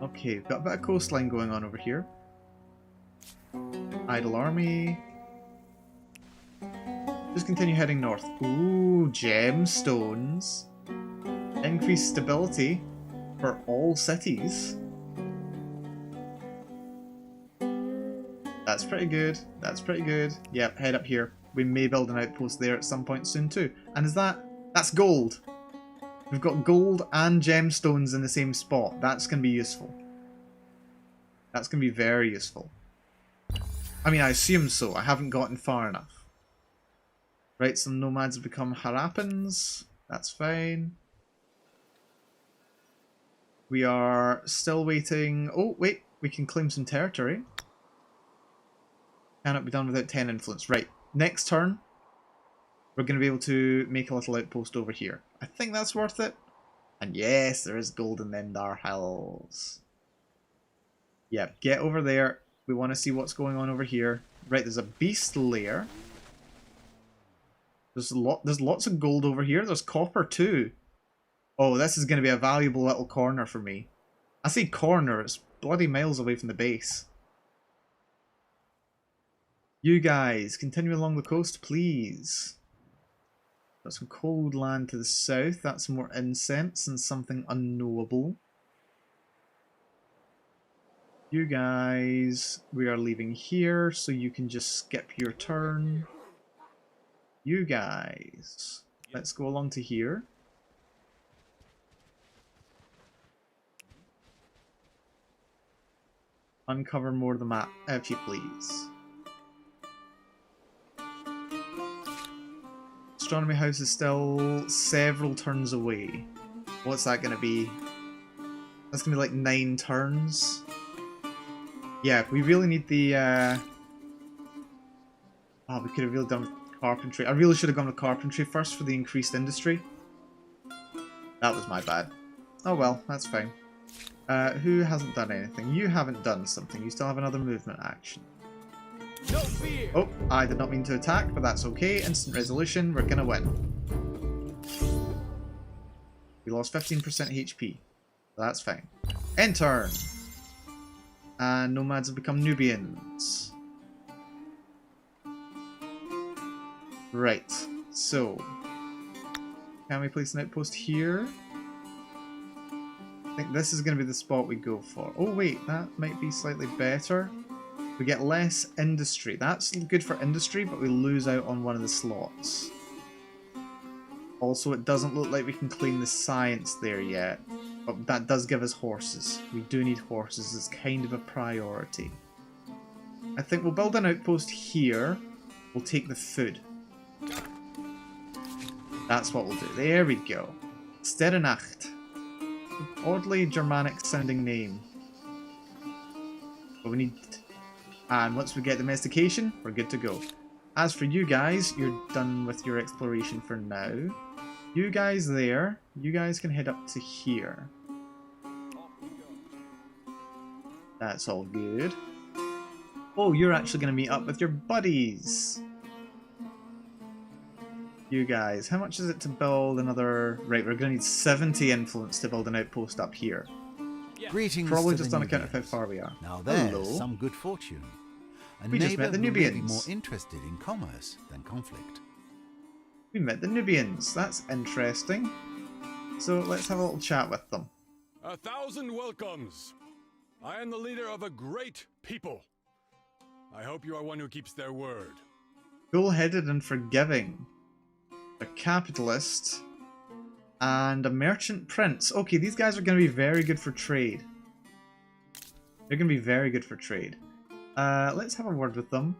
Okay, we've got a bit of coastline going on over here. Idle army. Just continue heading north. Ooh, gemstones. Increased stability for all cities. That's pretty good. Yep, head up here. We may build an outpost there at some point soon too. And that's gold. We've got gold and gemstones in the same spot. That's going to be useful. That's going to be very useful. I mean, I assume so. I haven't gotten far enough. Right, some nomads have become Harappans. That's fine. We are still waiting. Oh, wait. We can claim some territory. Cannot be done without 10 influence. Right. Next turn, we're going to be able to make a little outpost over here. I think that's worth it. And yes, there is gold in them dar hills. Yep, get over there. We want to see what's going on over here. Right, there's a beast lair. There's lots of gold over here. There's copper too. Oh, this is going to be a valuable little corner for me. I say corner, it's bloody miles away from the base. You guys, continue along the coast, please. Got some cold land to the south. That's more incense and something unknowable. You guys, we are leaving here, so you can just skip your turn. You guys, let's go along to here. Uncover more of the map, if you please. Astronomy house is still several turns away. What's that going to be? That's going to be like 9 turns. Yeah, we really need the... Oh, we could have really done with carpentry. I really should have gone with carpentry first for the increased industry. That was my bad. Oh well, that's fine. Who hasn't done anything? You haven't done something. You still have another movement action. No fear. Oh, I did not mean to attack, but that's okay. Instant resolution, we're gonna win. We lost 15% HP. That's fine. End turn! And nomads have become Nubians. Right, so... Can we place an outpost here? I think this is going to be the spot we go for. Oh wait, that might be slightly better. We get less industry. That's good for industry, but we lose out on one of the slots. Also, it doesn't look like we can claim the science there yet. But that does give us horses. We do need horses. It's kind of a priority. I think we'll build an outpost here. We'll take the food. That's what we'll do. There we go. Sterenacht. Oddly Germanic sounding name. But we need... And once we get domestication, we're good to go. As for you guys, you're done with your exploration for now. You guys there, you guys can head up to here. That's all good. Oh, you're actually going to meet up with your buddies. You guys, how much is it to build another... Right, we're going to need 70 influence to build an outpost up here. Greetings. Probably to just the on account of how Nubians. far we are. Now there's Hello. some good fortune. A We just neighbor met the who may be Nubians. more interested in commerce than conflict. We met the Nubians. That's interesting. So let's have a little chat with them. 1,000 welcomes. I am the leader of a great people. I hope you are one who keeps their word. Cool-headed and forgiving. A capitalist. And a merchant prince. Okay, these guys are going to be very good for trade. They're going to be very good for trade. Let's have a word with them.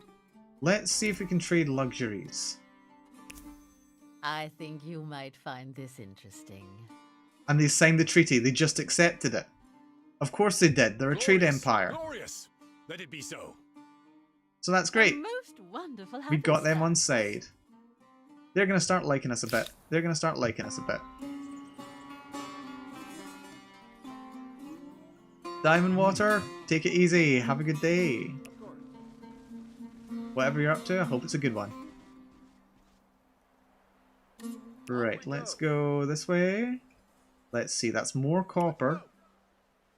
Let's see if we can trade luxuries. I think you might find this interesting. And they signed the treaty. They just accepted it. Of course they did. They're a trade Glorious, empire. Glorious. Let it be so. So that's great. A most wonderful We got them on happenstance. side. They're going to start liking us a bit. They're going to start liking us a bit. Diamond Water, take it easy. Have a good day. Whatever you're up to, I hope it's a good one. Right, let's go this way. Let's see, that's more copper.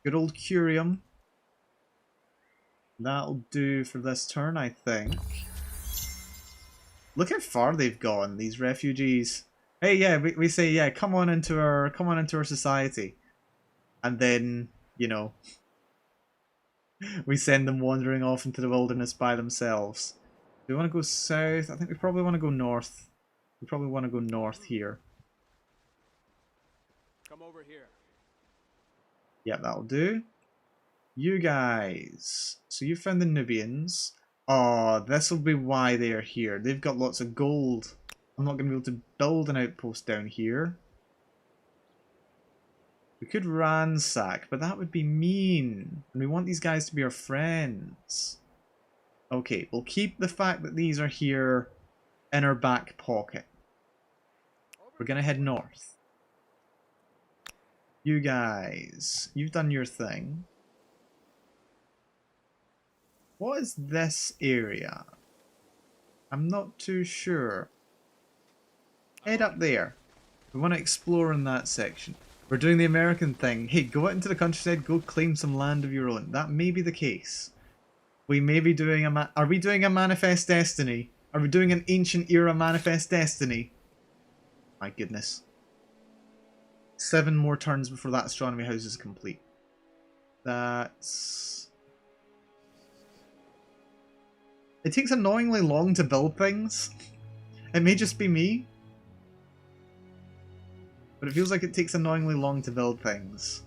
Good old curium. That'll do for this turn, I think. Look how far they've gone, these refugees. Hey, yeah, we say, yeah, come on into our society. And then, you know, we send them wandering off into the wilderness by themselves. Do we want to go south? I think we probably want to go north. We probably want to go north here. Come over here. Yeah, that'll do. You guys. So you found the Nubians. Oh, this will be why they are here. They've got lots of gold. I'm not going to be able to build an outpost down here. We could ransack, but that would be mean. And we want these guys to be our friends. Okay, we'll keep the fact that these are here in our back pocket. We're going to head north. You guys, you've done your thing. What is this area? I'm not too sure. Head up there. We want to explore in that section. We're doing the American thing. Hey, go out into the countryside, go claim some land of your own. That may be the case. We may be doing a are we doing a Manifest Destiny? Are we doing an ancient era Manifest Destiny? My goodness. 7 more turns before that astronomy house is complete. That's... It takes annoyingly long to build things. It may just be me. But it feels like it takes annoyingly long to build things.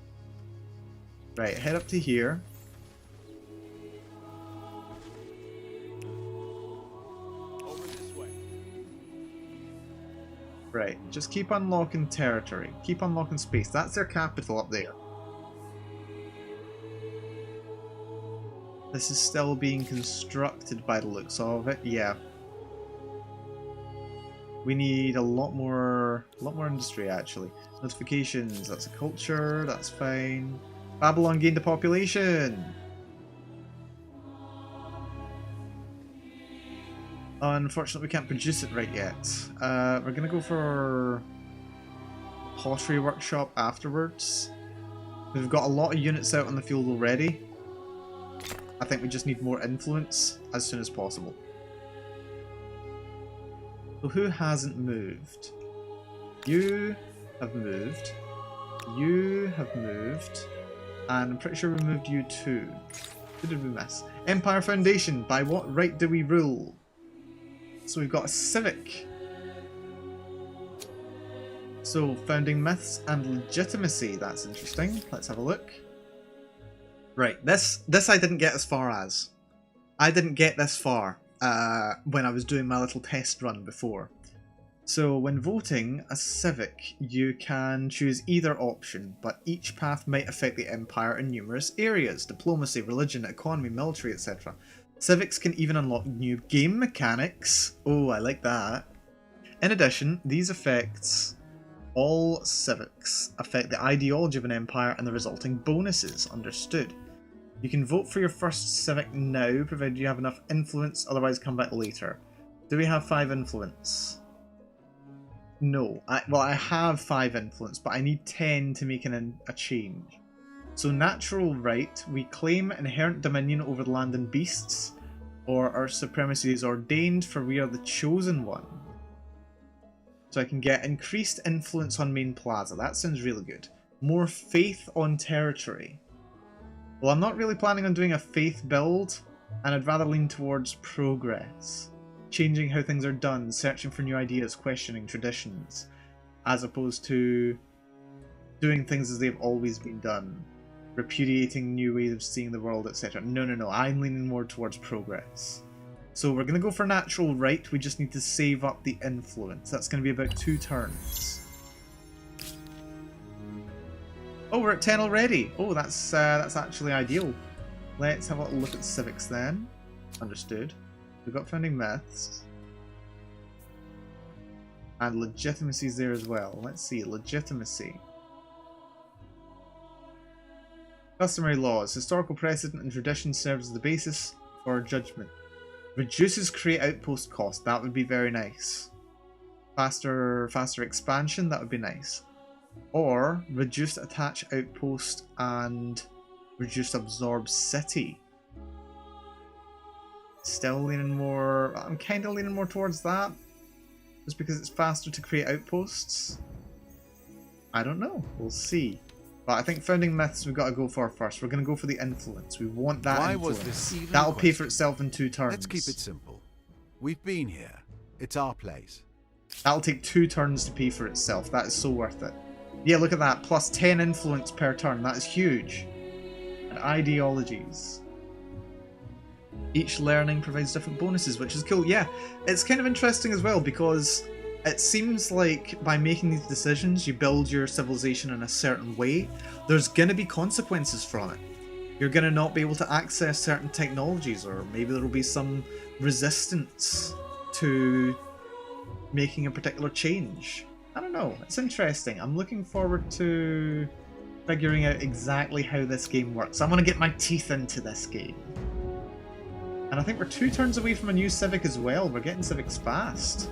Right, head up to here. Over this way. Right, just keep unlocking territory. Keep unlocking space. That's their capital up there. This is still being constructed by the looks of it. Yeah. We need a lot more industry actually. Notifications, that's a culture, that's fine. Babylon gained a population. Unfortunately, we can't produce it right yet. We're gonna go for pottery workshop afterwards. We've got a lot of units out on the field already. I think we just need more influence as soon as possible. So who hasn't moved? You have moved. You have moved. And I'm pretty sure we moved you too. Who did we miss? Empire Foundation. By what right do we rule? So we've got a civic. So, founding myths and legitimacy. That's interesting. Let's have a look. Right, this I didn't get as far as. I didn't get this far when I was doing my little test run before. So when voting a civic, you can choose either option, but each path might affect the empire in numerous areas: diplomacy, religion, economy, military, etc. Civics can even unlock new game mechanics. Oh, I like that. In addition, these effects, all civics, affect the ideology of an empire and the resulting bonuses. Understood. You can vote for your first civic now, provided you have enough influence, otherwise come back later. Do we have 5 influence? No. I have 5 influence, but I need 10 to make a change. So natural right, we claim inherent dominion over the land and beasts, or our supremacy is ordained, for we are the chosen one. So I can get increased influence on main plaza. That sounds really good. More faith on territory. Well, I'm not really planning on doing a faith build, and I'd rather lean towards progress. Changing how things are done, searching for new ideas, questioning traditions, as opposed to doing things as they've always been done, repudiating new ways of seeing the world, etc. No, I'm leaning more towards progress. So we're going to go for natural right, we just need to save up the influence. That's going to be about 2 turns. Oh, we're at 10 already! Oh, that's actually ideal. Let's have a little look at civics then. Understood. We've got founding myths. And legitimacy's there as well. Let's see, legitimacy. Customary laws. Historical precedent and tradition serves as the basis for judgment. Reduces create outpost cost. That would be very nice. Faster expansion. That would be nice. Or reduced attach outpost and reduced absorb city. Still leaning more... I'm kind of leaning more towards that. Just because it's faster to create outposts. I don't know. We'll see. But I think founding myths we've got to go for first. We're going to go for the influence. We want that Why influence. was this even That'll a pay for question? itself in 2 turns. Let's keep it simple. We've been here. It's our place. That'll take 2 turns to pay for itself. That is so worth it. Yeah, look at that. Plus 10 influence per turn. That is huge. And ideologies. Each learning provides different bonuses, which is cool. Yeah, it's kind of interesting as well because it seems like by making these decisions, you build your civilization in a certain way. There's going to be consequences from it. You're going to not be able to access certain technologies, or maybe there will be some resistance to making a particular change. I don't know. It's interesting. I'm looking forward to figuring out exactly how this game works. I want to get my teeth into this game. And I think we're 2 turns away from a new civic as well. We're getting civics fast.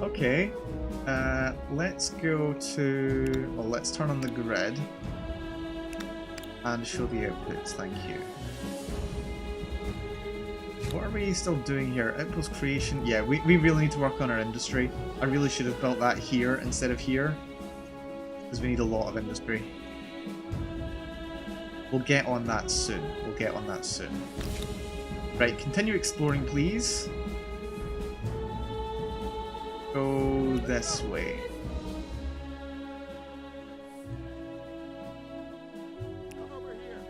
Okay. Let's go to... Well, let's turn on the grid. And show the outputs, thank you. What are we still doing here? Outpost creation? Yeah, we really need to work on our industry. I really should have built that here instead of here. Because we need a lot of industry. We'll get on that soon. We'll get on that soon. Right, continue exploring, please. Go this way. Come over here.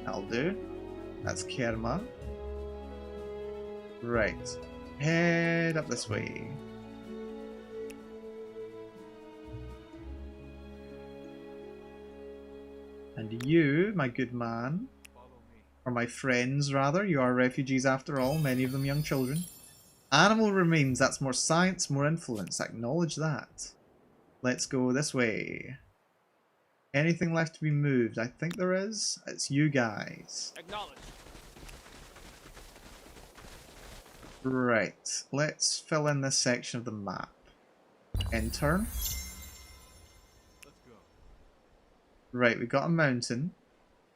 That'll do. That's Kerma. Right. Head up this way. And you, my good man, or my friends rather, you are refugees after all, many of them young children. Animal remains, that's more science, more influence, acknowledge that. Let's go this way. Anything left to be moved? I think there is. It's you guys. Acknowledge. Right, let's fill in this section of the map. Enter. Let's go. Right, we got a mountain.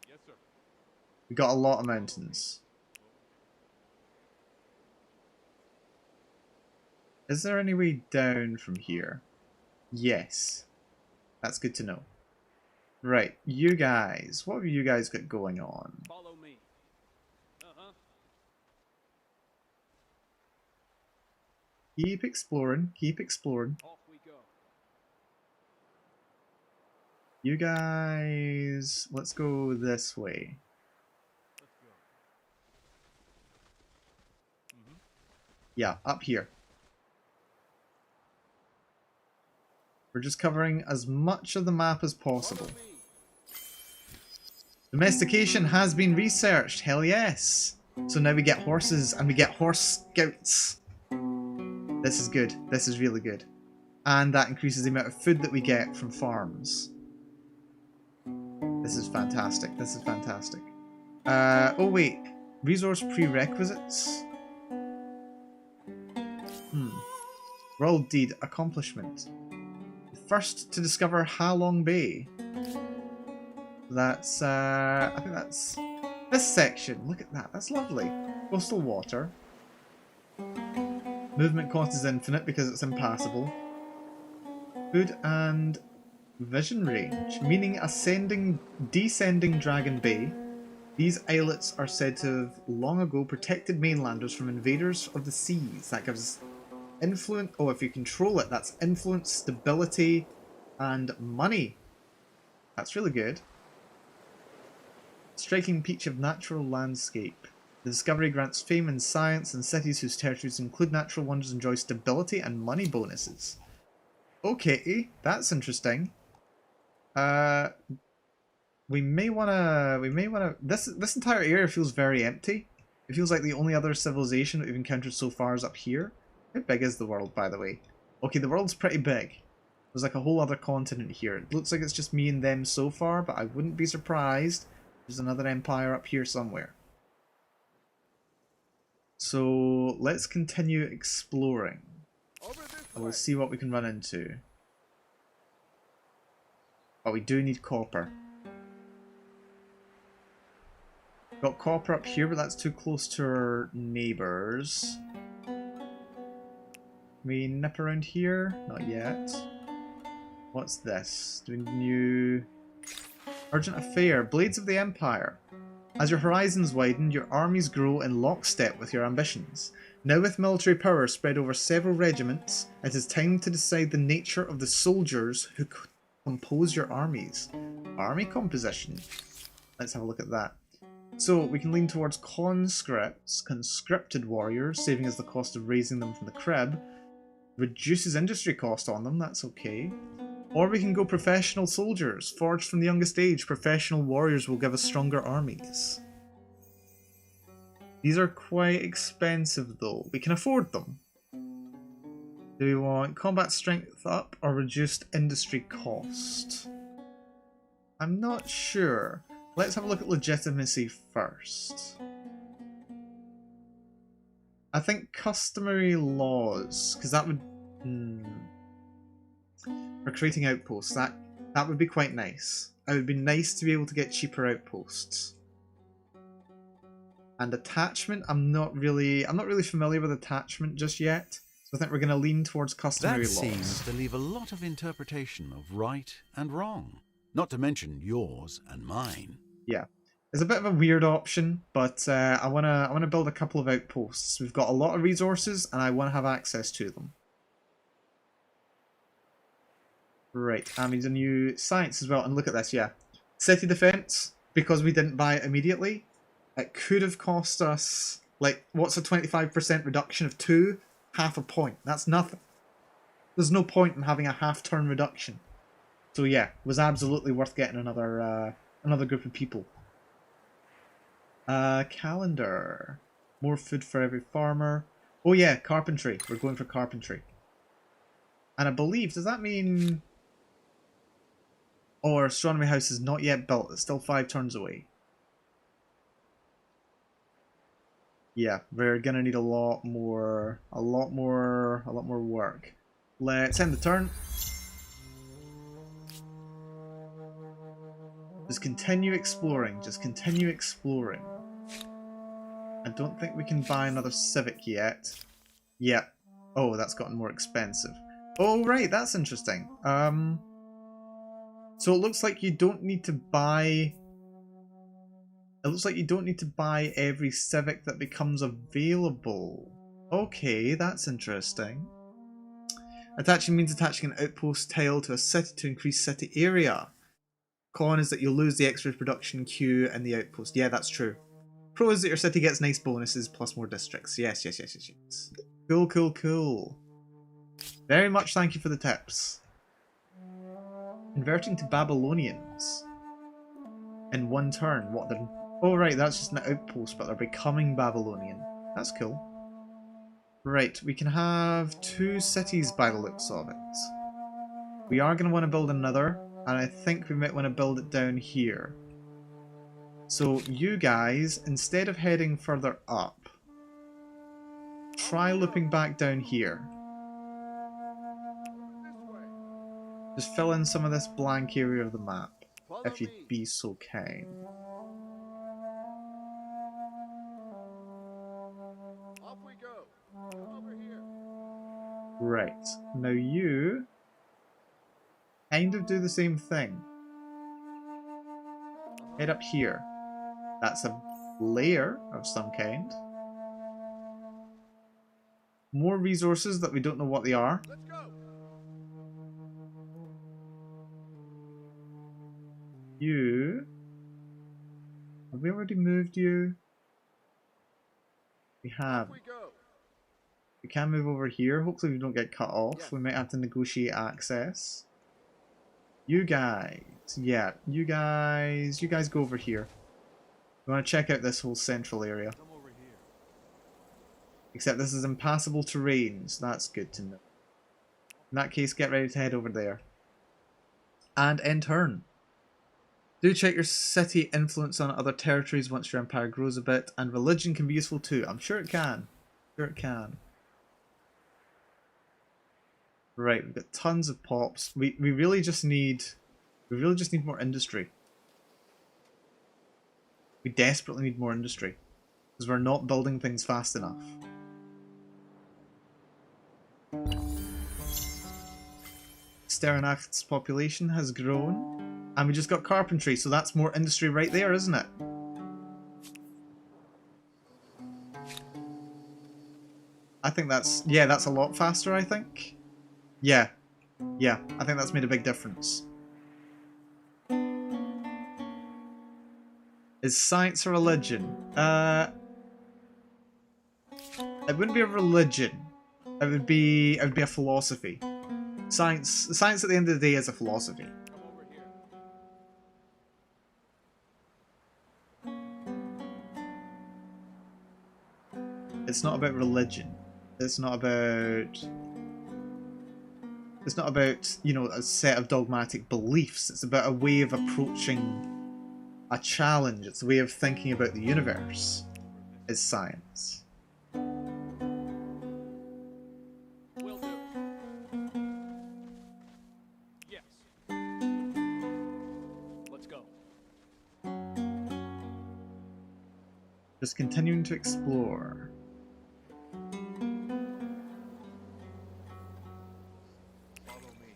Yes, sir. We got a lot of mountains. Is there any way down from here? Yes. That's good to know. Right, you guys. What have you guys got going on? Follow me. Uh-huh. Keep exploring. Keep exploring. Off we go. You guys, let's go this way. Let's go. Yeah, up here. We're just covering as much of the map as possible. Follow me. Domestication has been researched. Hell yes. So now we get horses and we get horse scouts. This is good. This is really good. And that increases the amount of food that we get from farms. This is fantastic. This is fantastic. Oh wait. Resource prerequisites? World deed accomplishment. First to discover Halong Bay. That's, I think that's this section. Look at that. That's lovely. Coastal water. Movement cost is infinite because it's impassable. Food and vision range, meaning descending Dragon Bay. These islets are said to have long ago protected mainlanders from invaders of the seas. That gives influence. Oh, if you control it, that's influence, stability, and money. That's really good. Striking peach of natural landscape. The discovery grants fame in science, and cities whose territories include natural wonders enjoy stability and money bonuses. Okay, that's interesting. We may wanna. This entire area feels very empty. It feels like the only other civilization that we've encountered so far is up here. How big is the world, by the way? Okay, the world's pretty big. There's like a whole other continent here. It looks like it's just me and them so far, but I wouldn't be surprised. There's another empire up here somewhere. So let's continue exploring. Over this And we'll way. see what we can run into. Oh, we do need copper. Got copper up here, but that's too close to our neighbours. Can we nip around here? Not yet. What's this? Doing new... Urgent affair. Blades of the Empire. As your horizons widen, your armies grow in lockstep with your ambitions. Now with military power spread over several regiments, it is time to decide the nature of the soldiers who compose your armies. Army composition. Let's have a look at that. So we can lean towards conscripts, conscripted warriors, saving us the cost of raising them from the crib. Reduces industry cost on them, that's okay. Or we can go professional soldiers, forged from the youngest age. Professional warriors will give us stronger armies. These are quite expensive though. We can afford them. Do we want combat strength up or reduced industry cost? I'm not sure. Let's have a look at legitimacy first. I think customary laws, because that would... For creating outposts, that would be quite nice. It would be nice to be able to get cheaper outposts. And attachment, I'm not really familiar with attachment just yet. So I think we're going to lean towards customary That laws. seems to leave a lot of interpretation of right and wrong. Not to mention yours and mine. Yeah, it's a bit of a weird option, but I wanna build a couple of outposts. We've got a lot of resources, and I want to have access to them. Right, and we need a new science as well. And look at this, yeah, city defense, because we didn't buy it immediately. It could have cost us like, what's a 25% reduction of 2? Half a point. That's nothing. There's no point in having a half-turn reduction. So yeah, it was absolutely worth getting another group of people. Calendar. More food for every farmer. Oh yeah, carpentry. We're going for carpentry. And I believe, does that mean... Oh, our astronomy house is not yet built. It's still 5 turns away. Yeah, we're gonna need a lot more work. Let's end the turn. Just continue exploring. Just continue exploring. I don't think we can buy another Civic yet. Yep. Oh, that's gotten more expensive. Oh, right, that's interesting. So it looks like you don't need to buy... It looks like you don't need to buy every Civic that becomes available. Okay, that's interesting. Attaching means attaching an outpost tile to a city to increase city area. Con is that you'll lose the extra production queue and the outpost. Yeah, that's true. Pro is that your city gets nice bonuses plus more districts. Yes, yes, yes, yes, yes. Cool, cool, cool. Very much thank you for the tips. Converting to Babylonians in one turn. What they're... Oh right, that's just an outpost, but they're becoming Babylonian. That's cool. Right, we can have 2 cities by the looks of it. We are going to want to build another, and I think we might want to build it down here. So you guys, instead of heading further up, try looping back down here. This way. Just fill in some of this blank area of the map, Follow if you'd me. be so kind. Off we go. Come over here. Right, now you kind of do the same thing. Head up here. That's a layer of some kind. More resources that we don't know what they are. Let's go. You... Have we already moved you? We have. Off we go. We can move over here. Hopefully we don't get cut off. Yes. We might have to negotiate access. You guys. Yeah, you guys go over here. We want to check out this whole central area. Come over here. Except this is impassable terrain, so that's good to know. In that case, get ready to head over there. And end turn. Do check your city influence on other territories once your empire grows a bit, and religion can be useful too. I'm sure it can. Sure it can. Right, we've got tons of pops. We really just need more industry. We desperately need more industry. Because we're not building things fast enough. Sterenacht's population has grown. And we just got carpentry, so that's more industry right there, isn't it? I think that's... Yeah, that's a lot faster, I think. Yeah. Yeah, I think that's made a big difference. Is science a religion? It wouldn't be a religion. It would be a philosophy. Science at the end of the day is a philosophy. Come over here. It's not about religion. It's not about, you know, a set of dogmatic beliefs. It's about a way of approaching a challenge. It's a way of thinking about the universe. Is science. Will do. Yes. Let's go. Just continuing to explore. Follow me.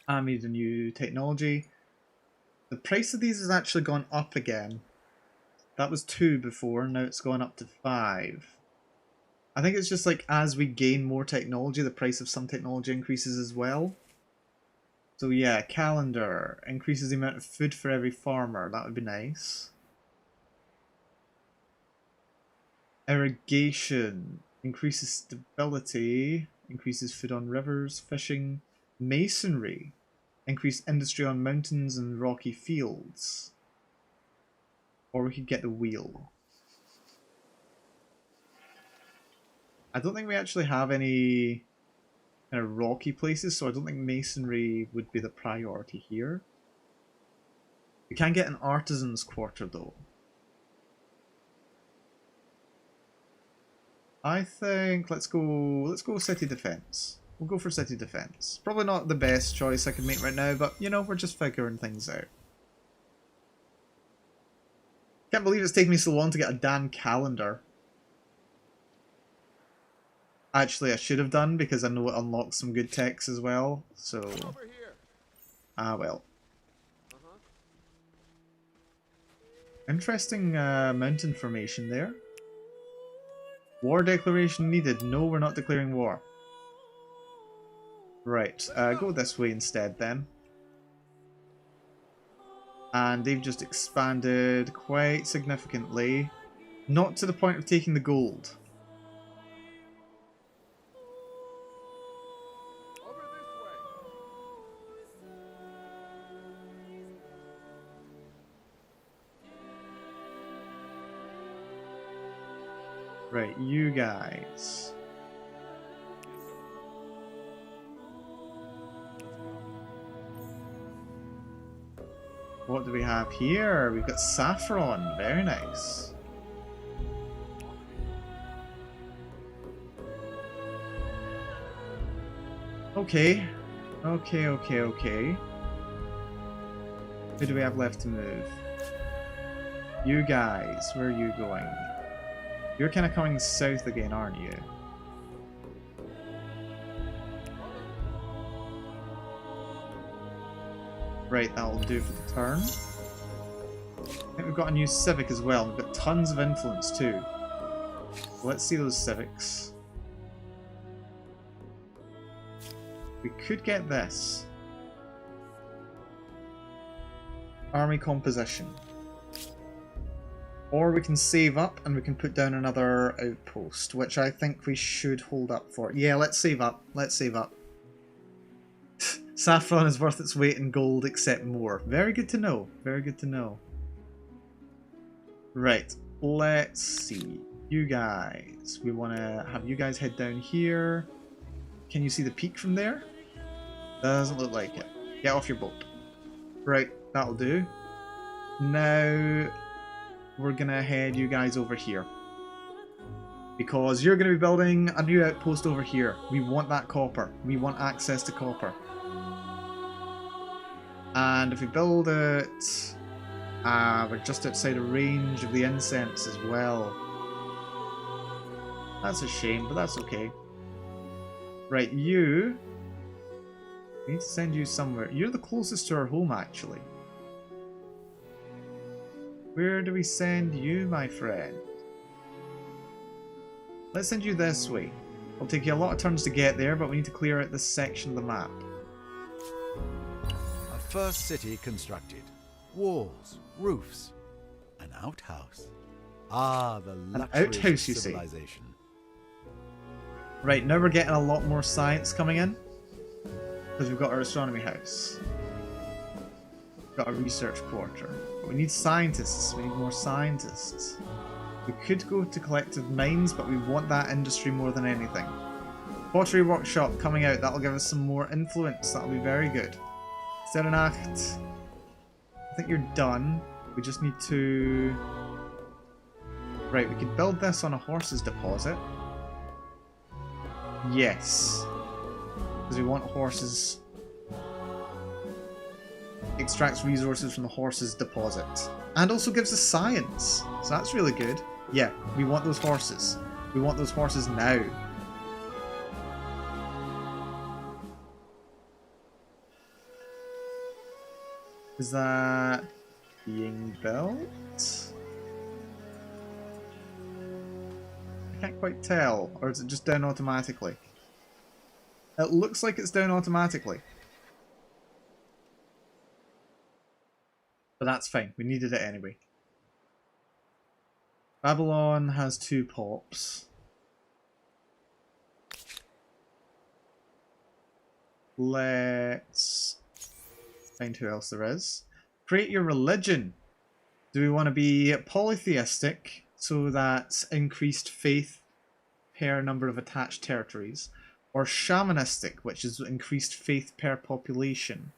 I made a new technology. The price of these has actually gone up again. That was 2 before, now it's gone up to 5. I think it's just like as we gain more technology, the price of some technology increases as well. So yeah, calendar increases the amount of food for every farmer. That would be nice. Irrigation increases stability, increases food on rivers, fishing. Masonry increase industry on mountains and rocky fields. Or we could get the wheel. I don't think we actually have any kind of rocky places, so I don't think masonry would be the priority here. We can get an artisan's quarter though. I think let's go city defense. We'll go for city defense. Probably not the best choice I could make right now, but you know, we're just figuring things out. Can't believe it's taken me so long to get a damn calendar. Actually, I should have done because I know it unlocks some good techs as well. So, Over here. ah well. Uh-huh. Interesting mountain formation there. War declaration needed. No, we're not declaring war. Right, go this way instead then. And they've just expanded quite significantly. Not to the point of taking the gold. Over this way. Right, you guys. What do we have here? We've got saffron. Very nice. Okay. Okay. Who do we have left to move? You guys, where are you going? You're kind of coming south again, aren't you? Right, that'll do for the turn. I think we've got a new civic as well. We've got tons of influence too. Let's see those civics. We could get this. Army composition. Or we can save up and we can put down another outpost, which I think we should hold up for. Yeah, let's save up. Let's save up. Saffron is worth its weight in gold, except more. Very good to know. Very good to know. Right, let's see. You guys. We want to have you guys head down here. Can you see the peak from there? Doesn't look like it. Get off your boat. Right, that'll do. Now, we're going to head you guys over here. Because you're going to be building a new outpost over here. We want that copper. We want access to copper. And if we build it, we're just outside of range of the incense as well. That's a shame, but that's okay. Right, you... We need to send you somewhere. You're the closest to our home, actually. Where do we send you, my friend? Let's send you this way. It'll take you a lot of turns to get there, but we need to clear out this section of the map. A first city constructed. Walls, roofs, an outhouse. Ah, the luxuries of outhouse, you see. civilization. Right, now we're getting a lot more science coming in. Because we've got our astronomy house. We've got a research quarter. But we need scientists. We need more scientists. We could go to collective minds, but we want that industry more than anything. Pottery workshop coming out. That'll give us some more influence. That'll be very good. Serenacht. I think you're done. We just need to... Right, we could build this on a horse's deposit. Yes. Because we want horses. Extracts resources from the horse's deposit. And also gives us science. So that's really good. Yeah, we want those horses. We want those horses now. Is that being built? I can't quite tell. Or is it just down automatically? It looks like it's down automatically. But that's fine. We needed it anyway. Babylon has 2 pops. Let's find who else there is. Create your religion. Do we want to be polytheistic, so that's increased faith per number of attached territories, or shamanistic, which is increased faith per population?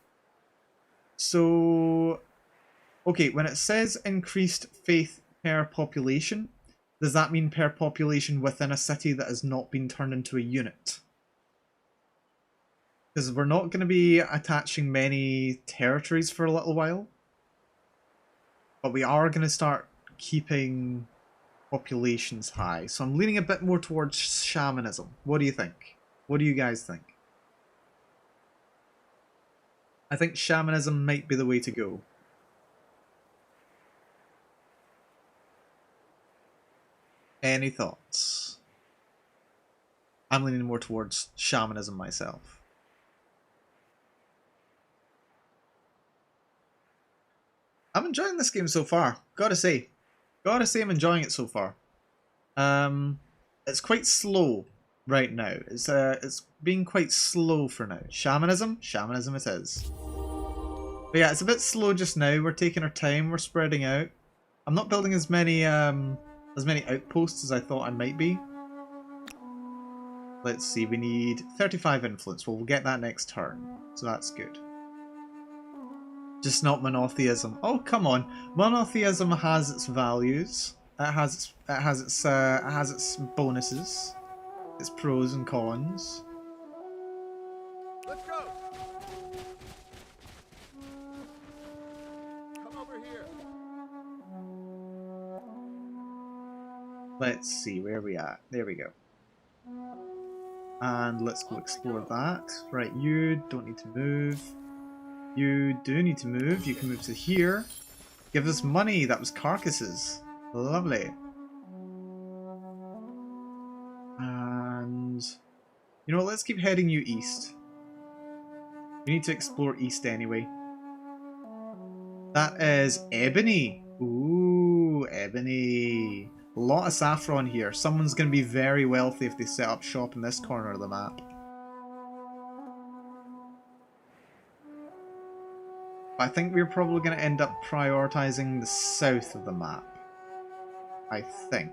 So, okay, when it says increased faith per population, does that mean per population within a city that has not been turned into a unit? Because we're not going to be attaching many territories for a little while. But we are going to start keeping populations high. So I'm leaning a bit more towards shamanism. What do you think? What do you guys think? I think shamanism might be the way to go. Any thoughts? I'm leaning more towards shamanism myself. I'm enjoying this game so far, gotta say. Gotta say I'm enjoying it so far. It's quite slow right now. It's being quite slow for now. Shamanism? Shamanism it is. But yeah, it's a bit slow just now. We're taking our time, we're spreading out. I'm not building as many outposts as I thought I might be. Let's see, we need 35 influence. Well, we'll get that next turn, so that's good. Just not monotheism. Oh, come on. Monotheism has its values. It has its bonuses, its pros and cons. Let's go. Come over here. Let's see, where are we at? There we go. And let's go explore that. Right, you don't need to move. You do need to move. You can move to here. Give us money. That was carcasses. Lovely. And you know what? Let's keep heading you east. We need to explore east anyway. That is ebony. Ooh, ebony. A lot of saffron here. Someone's going to be very wealthy if they set up shop in this corner of the map. I think we're probably going to end up prioritizing the south of the map. I think.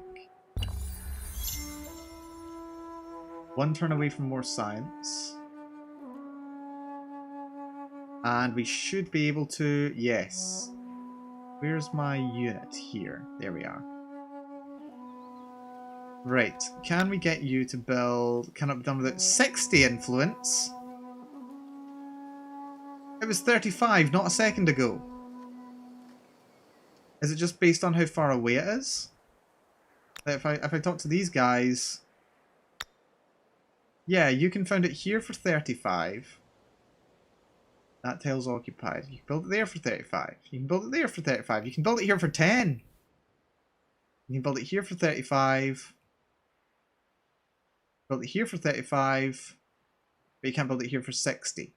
One turn away from more science. And we should be able to... Yes. Where's my unit? Here. There we are. Right. Can we get you to build... Can it be done without 60 influence? It was 35 not a second ago. Is it just based on how far away it is? If I talk to these guys... Yeah, you can find it here for 35. That tail's occupied. You can build it there for 35. You can build it there for 35. You can build it here for 10. You can build it here for 35. Build it here for 35. But you can't build it here for 60.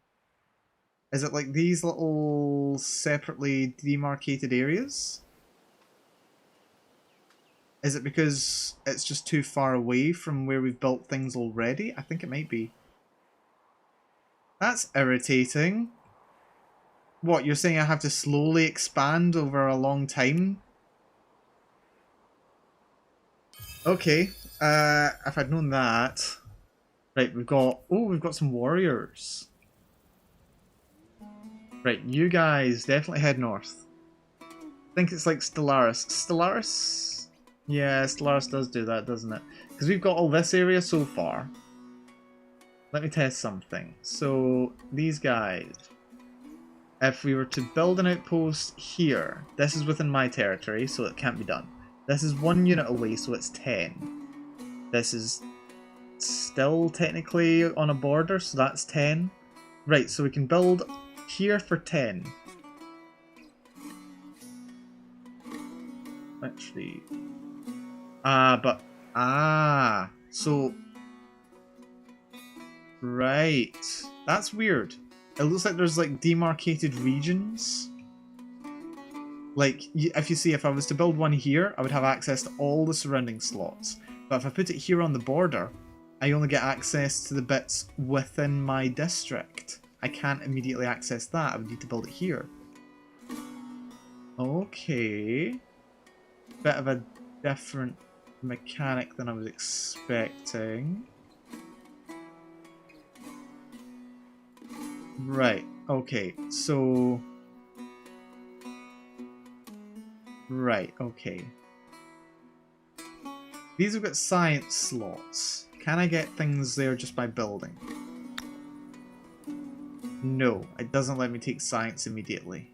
Is it like these little separately demarcated areas? Is it because it's just too far away from where we've built things already? I think it might be. That's irritating. What, you're saying I have to slowly expand over a long time? Okay, if I'd known that... Right, we've got... Oh, we've got some warriors. Right, you guys definitely head north. I think it's like Stellaris. Stellaris? Yeah, Stellaris does do that, doesn't it? Because we've got all this area so far. Let me test something. So, these guys. If we were to build an outpost here, this is within my territory, so it can't be done. This is 1 unit away, so it's 10. This is still technically on a border, so that's 10. Right, so we can build here for 10. Actually... so... Right. That's weird. It looks like there's like demarcated regions. Like, if you see, if I was to build one here, I would have access to all the surrounding slots. But if I put it here on the border, I only get access to the bits within my district. I can't immediately access that. I would need to build it here. Okay. Bit of a different mechanic than I was expecting. Right, okay, so... Right, okay. These have got science slots. Can I get things there just by building? No, it doesn't let me take science immediately.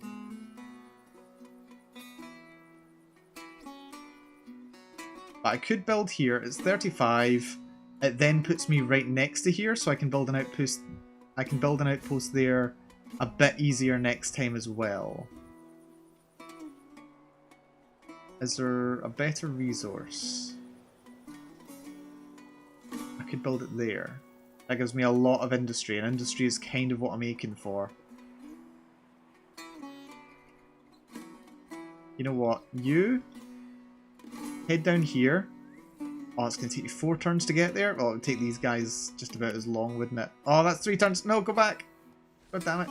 But I could build here, it's 35. It then puts me right next to here, so I can build an outpost. I can build an outpost there a bit easier next time as well. Is there a better resource? could build it there. That gives me a lot of industry, and industry is kind of what I'm aching for. You know what? You head down here. Oh, it's going to take you 4 turns to get there? Oh, it would take these guys just about as long, wouldn't it? Oh, that's 3 turns. No, go back. God damn it.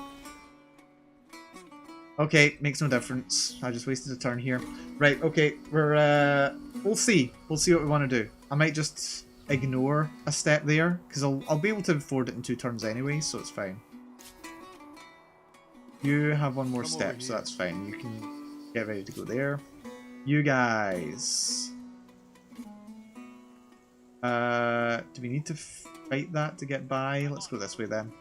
Okay, makes no difference. I just wasted a turn here. Right, okay, we'll see. We'll see what we want to do. I might just ignore a step there, because I'll be able to afford it in 2 turns anyway, so it's fine. You have 1 more step, so that's fine. You can get ready to go there. You guys... do we need to fight that to get by? Let's go this way then.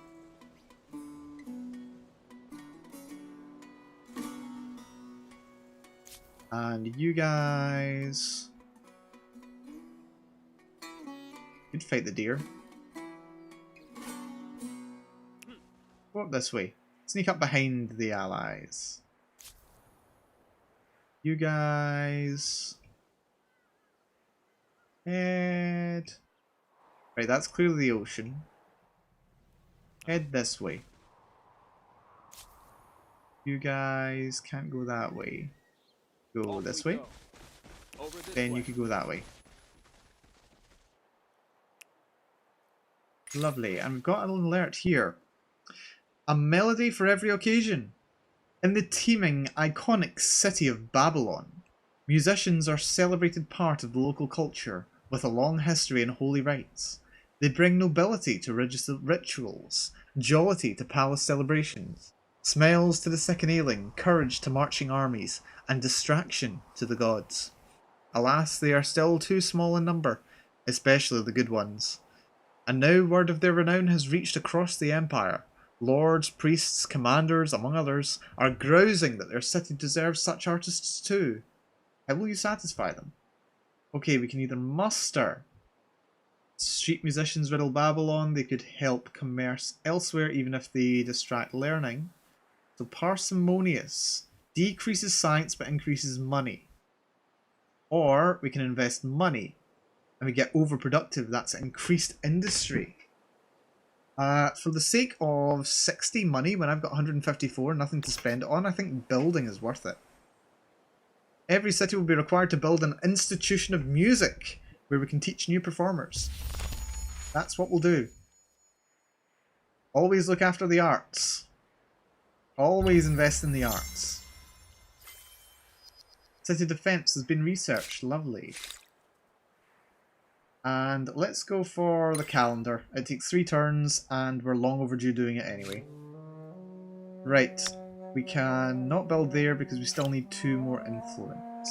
And you guys... You'd fight the deer. Go up this way. Sneak up behind the allies. You guys... Head... Right, that's clearly the ocean. Head this way. You guys can't go that way. Go this way. Then you could go that way. Lovely. And we've got an alert here. A melody for every occasion. In the teeming, iconic city of Babylon, musicians are a celebrated part of the local culture with a long history and holy rites. They bring nobility to religious rituals, jollity to palace celebrations, smiles to the sick and ailing, courage to marching armies, and distraction to the gods. Alas, they are still too small in number, especially the good ones. And now word of their renown has reached across the empire. Lords, priests, commanders, among others, are grousing that their city deserves such artists too. How will you satisfy them? Okay, we can either muster street musicians riddle Babylon, they could help commerce elsewhere even if they distract learning. So parsimonious decreases science but increases money. Or we can invest money and we get overproductive, that's increased industry. For the sake of 60 money when I've got 154, nothing to spend on, I think building is worth it. Every city will be required to build an institution of music where we can teach new performers. That's what we'll do. Always look after the arts. Always invest in the arts. City defense has been researched. Lovely. And let's go for the calendar. It takes 3 turns and we're long overdue doing it anyway. Right. We can not build there because we still need 2 more influence.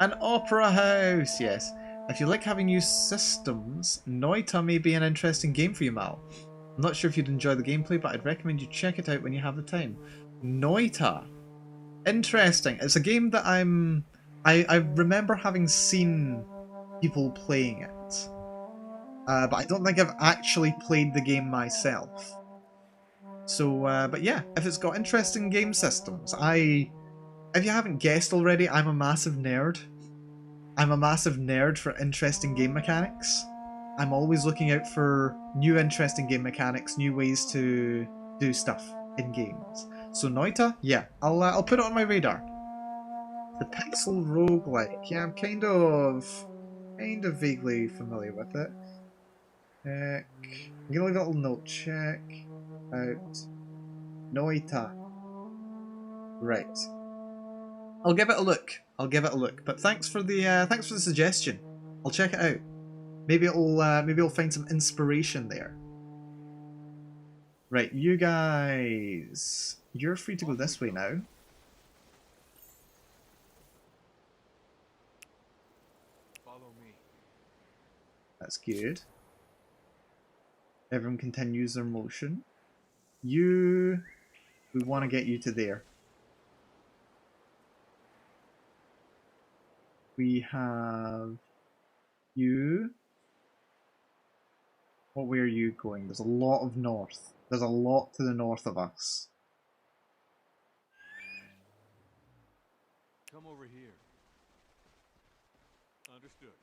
An opera house, yes. If you like having new systems, Noita may be an interesting game for you, Mal. I'm not sure if you'd enjoy the gameplay, but I'd recommend you check it out when you have the time. Noita. Interesting. It's a game that I remember having seen people playing it. But I don't think I've actually played the game myself. So, but yeah, if it's got interesting game systems, if you haven't guessed already, I'm a massive nerd. I'm a massive nerd for interesting game mechanics. I'm always looking out for new interesting game mechanics, new ways to do stuff in games. So Noita, yeah, I'll put it on my radar. The pixel roguelike, yeah, I'm kind of vaguely familiar with it. I'm gonna leave a little note. Check out Noita. Right. I'll give it a look. But thanks for the suggestion. I'll check it out. Maybe I'll find some inspiration there. Right, you guys, you're free to go this way now. Follow me. That's good. Everyone continues their motion. We want to get you to there. We have you. What way are you going? There's a lot of north. There's a lot to the north of us. Come over here. Understood.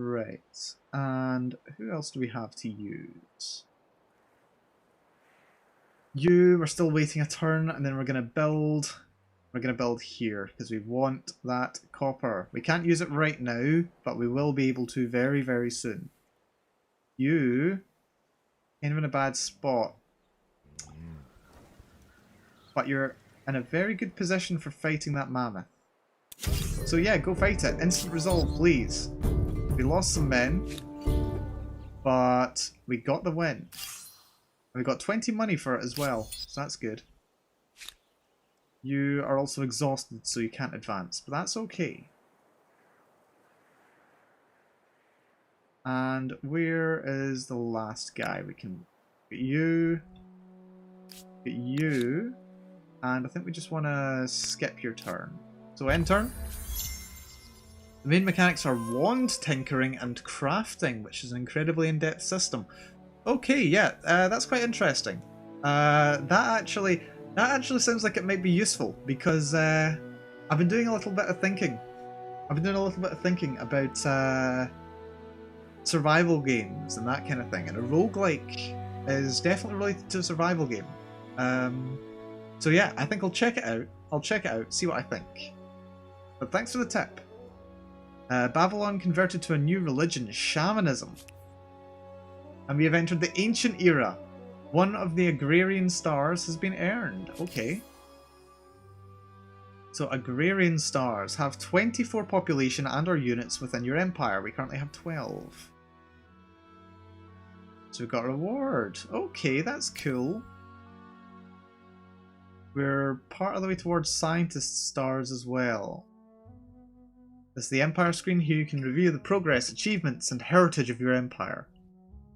Right. And who else do we have to use? We're still waiting a turn, and then we're going to build. We're going to build here, because we want that copper. We can't use it right now, but we will be able to very, very soon. You, kind of in a bad spot. But you're in a very good position for fighting that mammoth. So yeah, go fight it. Instant resolve, please. We lost some men, but we got the win. We got 20 money for it as well, so that's good. You are also exhausted, so you can't advance, but that's okay. And where is the last guy we can... Get you. Get you. And I think we just want to skip your turn. So end turn. The main mechanics are wand tinkering and crafting, which is an incredibly in-depth system. Okay, yeah, that's quite interesting. That actually sounds like it might be useful, because I've been doing a little bit of thinking. About survival games and that kind of thing, and a roguelike is definitely related to a survival game. So yeah, I think I'll check it out. See what I think. But thanks for the tip. Babylon converted to a new religion, shamanism. And we have entered the ancient era. One of the agrarian stars has been earned. Okay. So agrarian stars have 24 population and or units within your empire. We currently have 12. So we've got a reward. Okay, that's cool. We're part of the way towards scientist stars as well. This is the Empire screen. Here you can review the progress, achievements, and heritage of your empire.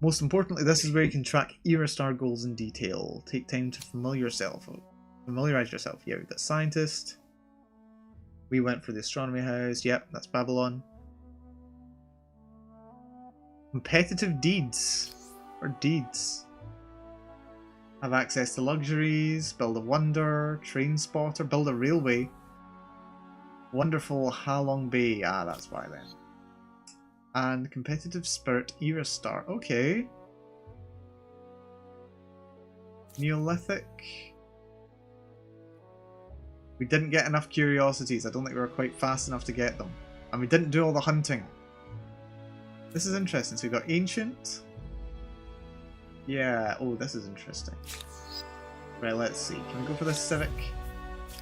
Most importantly, this is where you can track era star goals in detail. Take time to familiarize yourself. Yeah, we've got scientist. We went for the astronomy house. Yep, that's Babylon. Competitive deeds. Or deeds. Have access to luxuries. Build a wonder. Train spotter. Build a railway. Wonderful Halong Bay. Ah, that's why then. And competitive spirit era star. Okay. Neolithic. We didn't get enough curiosities. I don't think we were quite fast enough to get them. And we didn't do all the hunting. This is interesting. So we've got ancient. Yeah. Oh, this is interesting. Right, let's see. Can we go for this civic?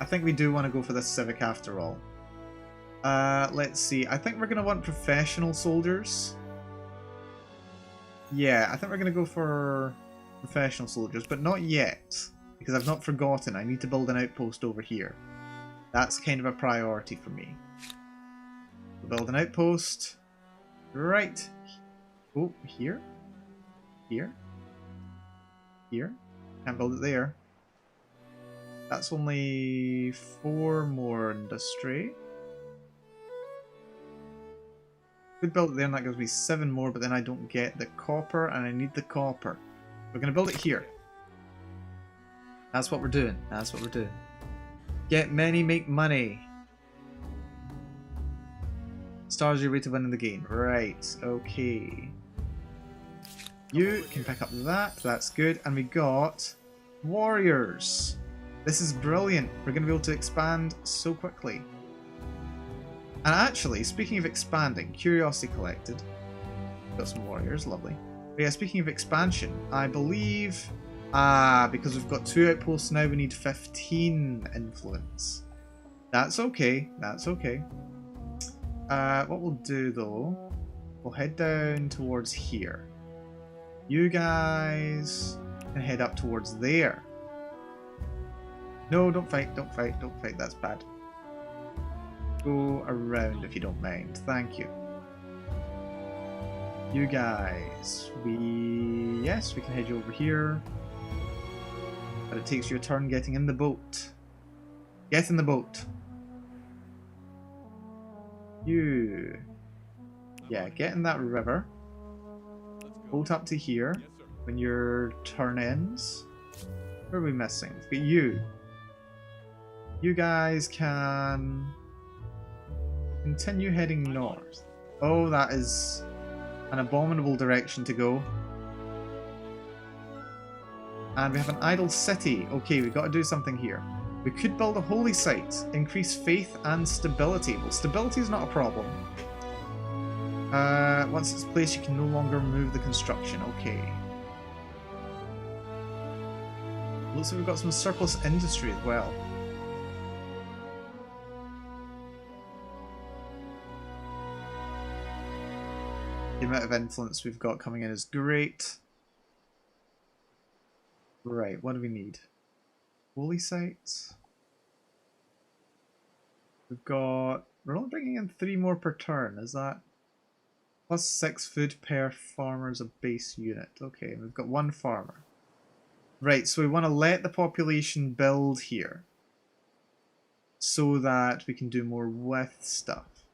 I think we do want to go for this civic after all. Let's see. I think we're going to want professional soldiers. Yeah, I think we're going to go for professional soldiers, but not yet. Because I've not forgotten, I need to build an outpost over here. That's kind of a priority for me. We'll build an outpost. Right. Oh, here? Here? Here? Can't build it there. That's only 4 more industry. Could build it there and that gives me 7 more, but then I don't get the copper and I need the copper. We're going to build it here. That's what we're doing. That's what we're doing. Get many, make money. Stars your way to winning the game. Right, okay. You can pick up that. That's good. And we got warriors. This is brilliant. We're going to be able to expand so quickly. And actually, speaking of expanding, curiosity collected. Got some warriors, lovely. But yeah, speaking of expansion, I believe... because we've got 2 outposts now, we need 15 influence. That's okay, that's okay. What we'll do though, we'll head down towards here. You guys can head up towards there. No, don't fight, don't fight, don't fight, that's bad. Go around if you don't mind, thank you. You guys, yes, we can head you over here. But it takes your turn getting in the boat. Get in the boat. You. Yeah, get in that river. Boat up to here. When your turn ends. Where are we missing? We've got you. You guys can continue heading north. Oh, that is An abominable direction to go. And we have an idle city. Okay, we've got to do something here. We could build a holy site. Increase faith and stability. Well, stability is not a problem. Once it's placed, you can no longer move the construction. Okay. Looks like we've got some surplus industry as well. The amount of influence we've got coming in is great. Right, what do we need? Holy sites. We're only bringing in 3 more per turn, is that? Plus 6 food per farmer as a base unit. Okay, we've got 1 farmer. Right, so we want to let the population build here. So that we can do more with stuff.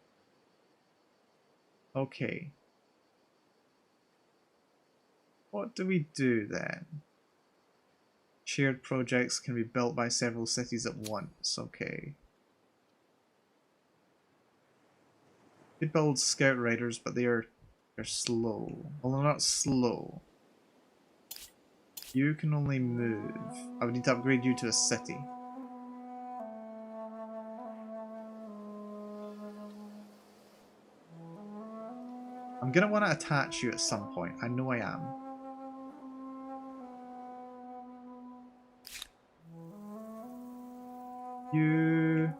Okay. What do we do then? Shared projects can be built by several cities at once. Okay. Could build scout riders, but they're slow. Well, they're not slow. You can only move. I would need to upgrade you to a city. I'm gonna want to attach you at some point. I know I am. You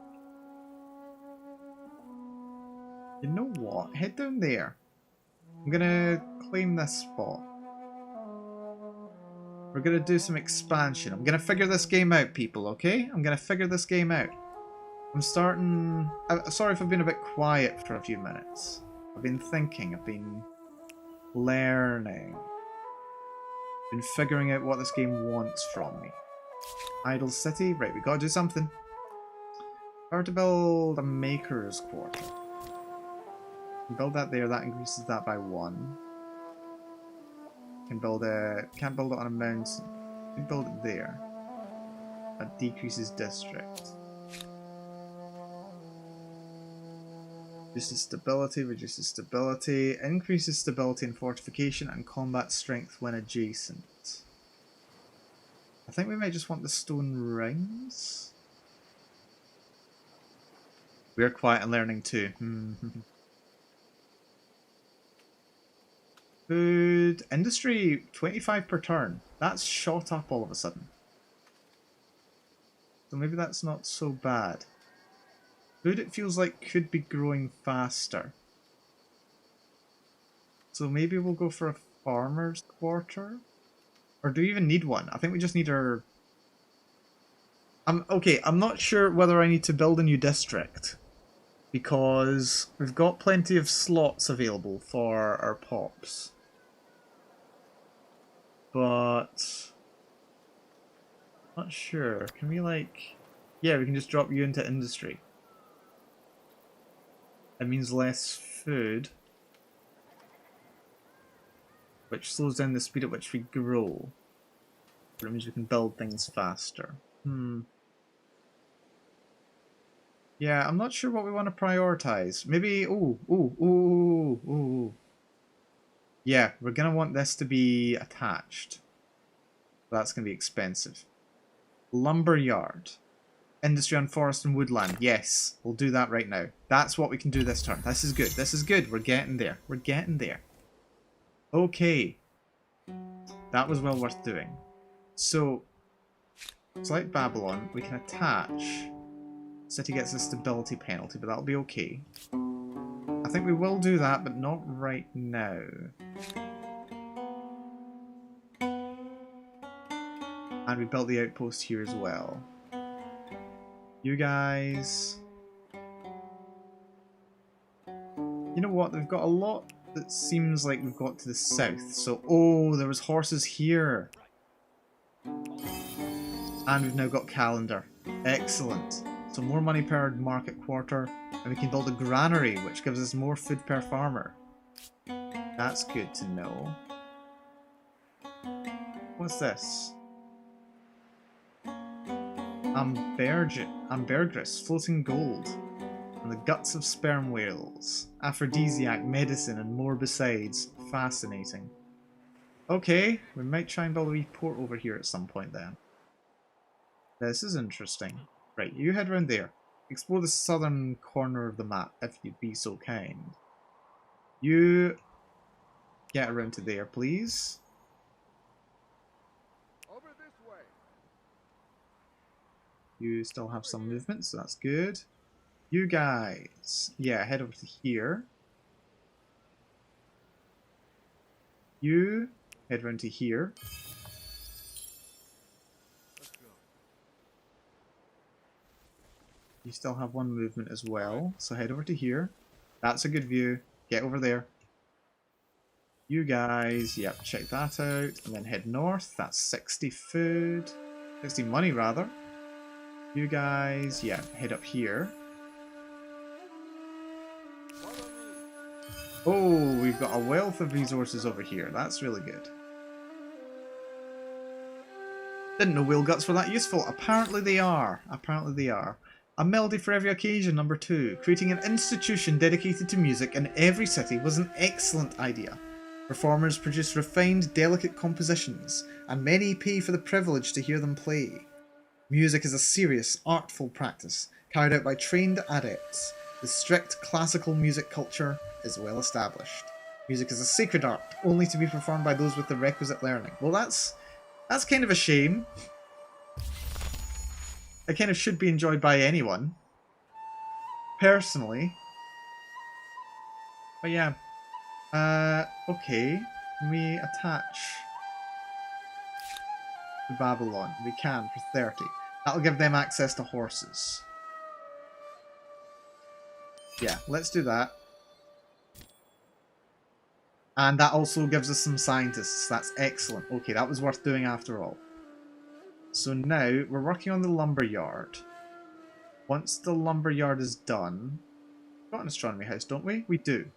know what? Head down there. I'm gonna claim this spot. We're gonna do some expansion. I'm gonna figure this game out, people, okay? I'm gonna figure this game out. I'm starting... sorry if I've been a bit quiet for a few minutes. I've been thinking, I've been learning. Been figuring out what this game wants from me. Idle city? Right, we gotta do something. Hard to build a maker's quarter. Build that there, that increases that by 1. Can't build it on a mountain. Can build it there. That decreases district. Reduces stability, increases stability and fortification and combat strength when adjacent. I think we might just want the stone rings. We're quiet and learning too. Food industry 25 per turn. That's shot up all of a sudden. So maybe that's not so bad. Food, it feels like, could be growing faster. So maybe we'll go for a farmer's quarter? Or do we even need one? I think we just need our... okay, I'm not sure whether I need to build a new district. Because we've got plenty of slots available for our pops. But... not sure. Can we, like... yeah, we can just drop you into industry. That means less food. Which slows down the speed at which we grow. But it means we can build things faster. Yeah, I'm not sure what we want to prioritize. Maybe... ooh. Yeah, we're going to want this to be attached. That's going to be expensive. Lumberyard. Industry on forest and woodland. Yes, we'll do that right now. That's what we can do this turn. This is good. This is good. We're getting there. We're getting there. Okay. That was well worth doing. So, select Babylon. We can attach. City gets a stability penalty, but that'll be okay. I think we will do that, but not right now. And we built the outpost here as well. You guys... you know what? They've got a lot that seems like we've got to the south. So, oh, there was horses here. And we've now got calendar. Excellent. So more money per market quarter. And we can build a granary, which gives us more food per farmer. That's good to know. What's this? Ambergris, floating gold. And the guts of sperm whales. Aphrodisiac, medicine, and more besides. Fascinating. Okay, we might try and build a wee port over here at some point then. This is interesting. Right, you head round there. Explore the southern corner of the map, if you'd be so kind. You get around to there, please. Over this way. You still have some movement, so that's good. You guys, yeah, head over to here. You head round to here. Let's go. You still have one movement as well, so head over to here. That's a good view. Get over there. You guys, yep, check that out, and then head north. That's 60 food. 60 money, rather. You guys, yeah, head up here. Oh, we've got a wealth of resources over here. That's really good. Didn't know whale guts were that useful. Apparently they are. Apparently they are. A melody for every occasion, number 2. Creating an institution dedicated to music in every city was an excellent idea. Performers produce refined, delicate compositions, and many pay for the privilege to hear them play. Music is a serious, artful practice, carried out by trained adepts. The strict classical music culture is well established. Music is a sacred art, only to be performed by those with the requisite learning. Well, that's kind of a shame. It kind of should be enjoyed by anyone. Personally. But yeah. Okay. Can we attach to Babylon? We can, for 30. That'll give them access to horses. Yeah, let's do that. And that also gives us some scientists. That's excellent. Okay, that was worth doing after all. So now, we're working on the lumberyard. Once the lumberyard is done... We've got an astronomy house, don't we? We do.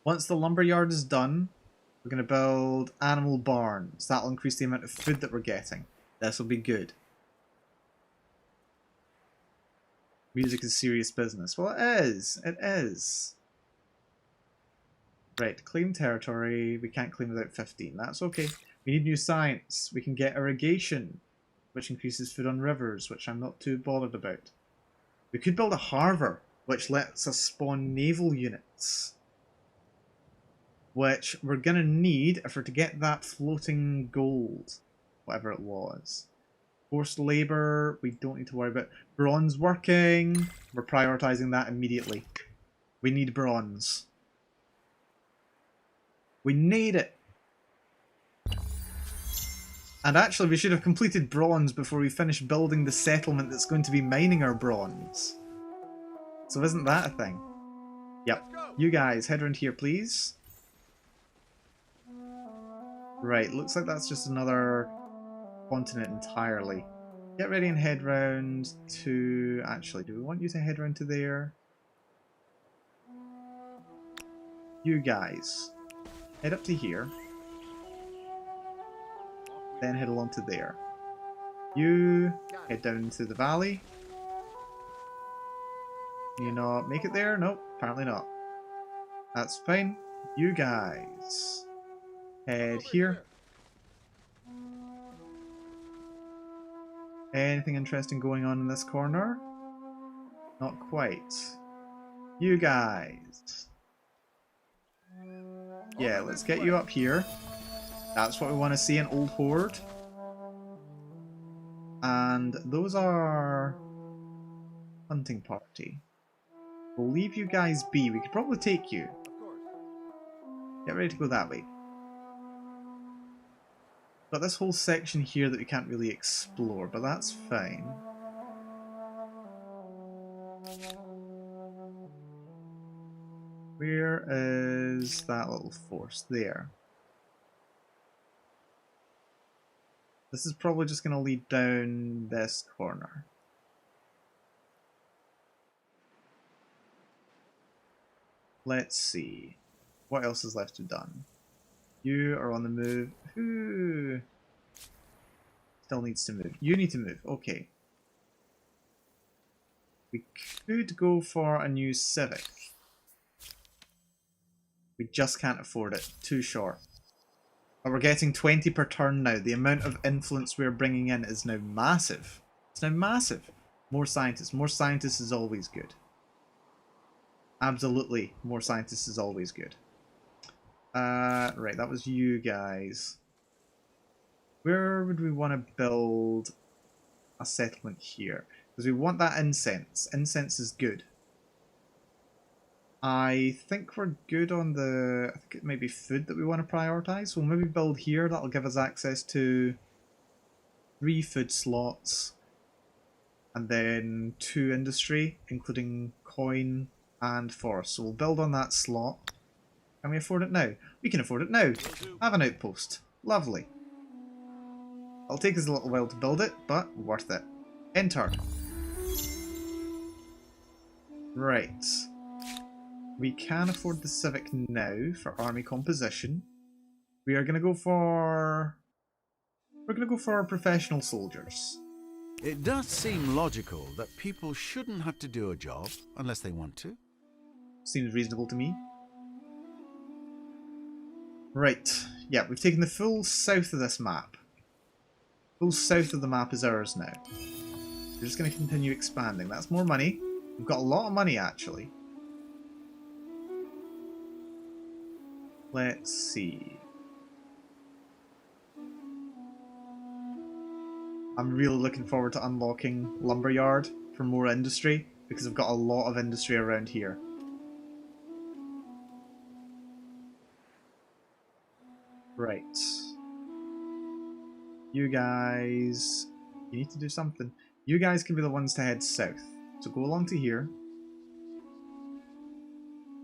Once the lumberyard is done, we're going to build animal barns. That'll increase the amount of food that we're getting. This will be good. Music is serious business. Well, it is. It is. Right, claim territory. We can't claim without 15. That's okay. We need new science. We can get irrigation, which increases food on rivers, which I'm not too bothered about. We could build a harbour, which lets us spawn naval units. Which we're going to need if we're to get that floating gold, whatever it was. Forced labour, we don't need to worry about. Bronze working, we're prioritising that immediately. We need bronze. We need it! And actually we should have completed bronze before we finish building the settlement that's going to be mining our bronze. So isn't that a thing? Yep. You guys, head around here please. Right, looks like that's just another continent entirely. Get ready and head round to... Actually, do we want you to head round to there? You guys, head up to here. Then head along to there. You head down into the valley. Can you not make it there? Nope, apparently not. That's fine. You guys head here. Anything interesting going on in this corner? Not quite. You guys. Yeah, let's get you up here. That's what we want to see, an old horde. And those are... hunting party. We'll leave you guys be. We could probably take you. Get ready to go that way. Got this whole section here that we can't really explore, but that's fine. Where is that little force? There. This is probably just going to lead down this corner. Let's see. What else is left to be done? You are on the move. Who still needs to move? You need to move. Okay. We could go for a new civic. We just can't afford it. Too short. But we're getting 20 per turn now. The amount of influence we're bringing in is now massive. It's now massive. More scientists. More scientists is always good. Absolutely. More scientists is always good. Right, that was you guys. Where would we want to build a settlement here? Because we want that incense. Incense is good. I think we're good on the... I think it may be food that we want to prioritise. We'll maybe build here. That'll give us access to 3 food slots. And then 2 industry, including coin and forest. So we'll build on that slot. Can we afford it now? We can afford it now. Have an outpost. Lovely. It'll take us a little while to build it, but worth it. Enter. Right. We can afford the civic now for army composition. We are going to go for... We're going to go for our professional soldiers. It does seem logical that people shouldn't have to do a job unless they want to. Seems reasonable to me. Right. Yeah, we've taken the full south of this map. Full south of the map is ours now. We're just going to continue expanding. That's more money. We've got a lot of money, actually. Let's see. I'm really looking forward to unlocking Lumberyard for more industry, because I've got a lot of industry around here. Right. You guys... You need to do something. You guys can be the ones to head south. So go along to here.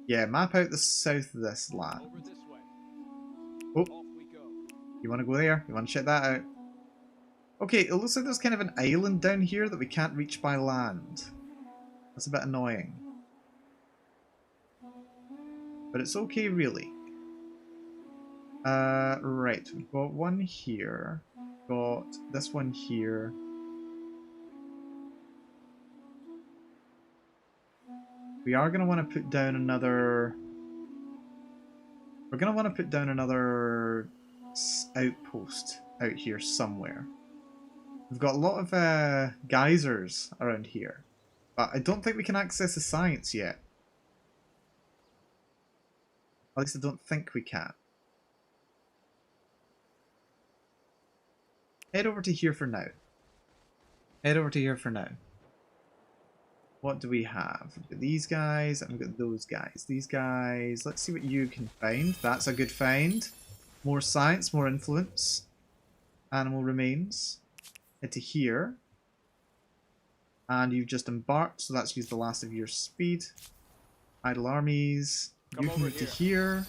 Yeah, map out the south of this land. Over this way. Oh, Off we go. you want to go there? You want to check that out? Okay, it looks like there's kind of an island down here that we can't reach by land. That's a bit annoying. But it's okay, really. Right, we've got one here. Got this one here. We are going to want to put down another... We're going to want to put down another outpost out here somewhere. We've got a lot of geysers around here. But I don't think we can access the science yet. At least I don't think we can. Head over to here for now. Head over to here for now. What do we have? We've got these guys and we've got those guys. These guys, let's see what you can find. That's a good find. More science, more influence. Animal remains. Head to here. And you've just embarked, so that's used the last of your speed. Idle armies. You can move to here.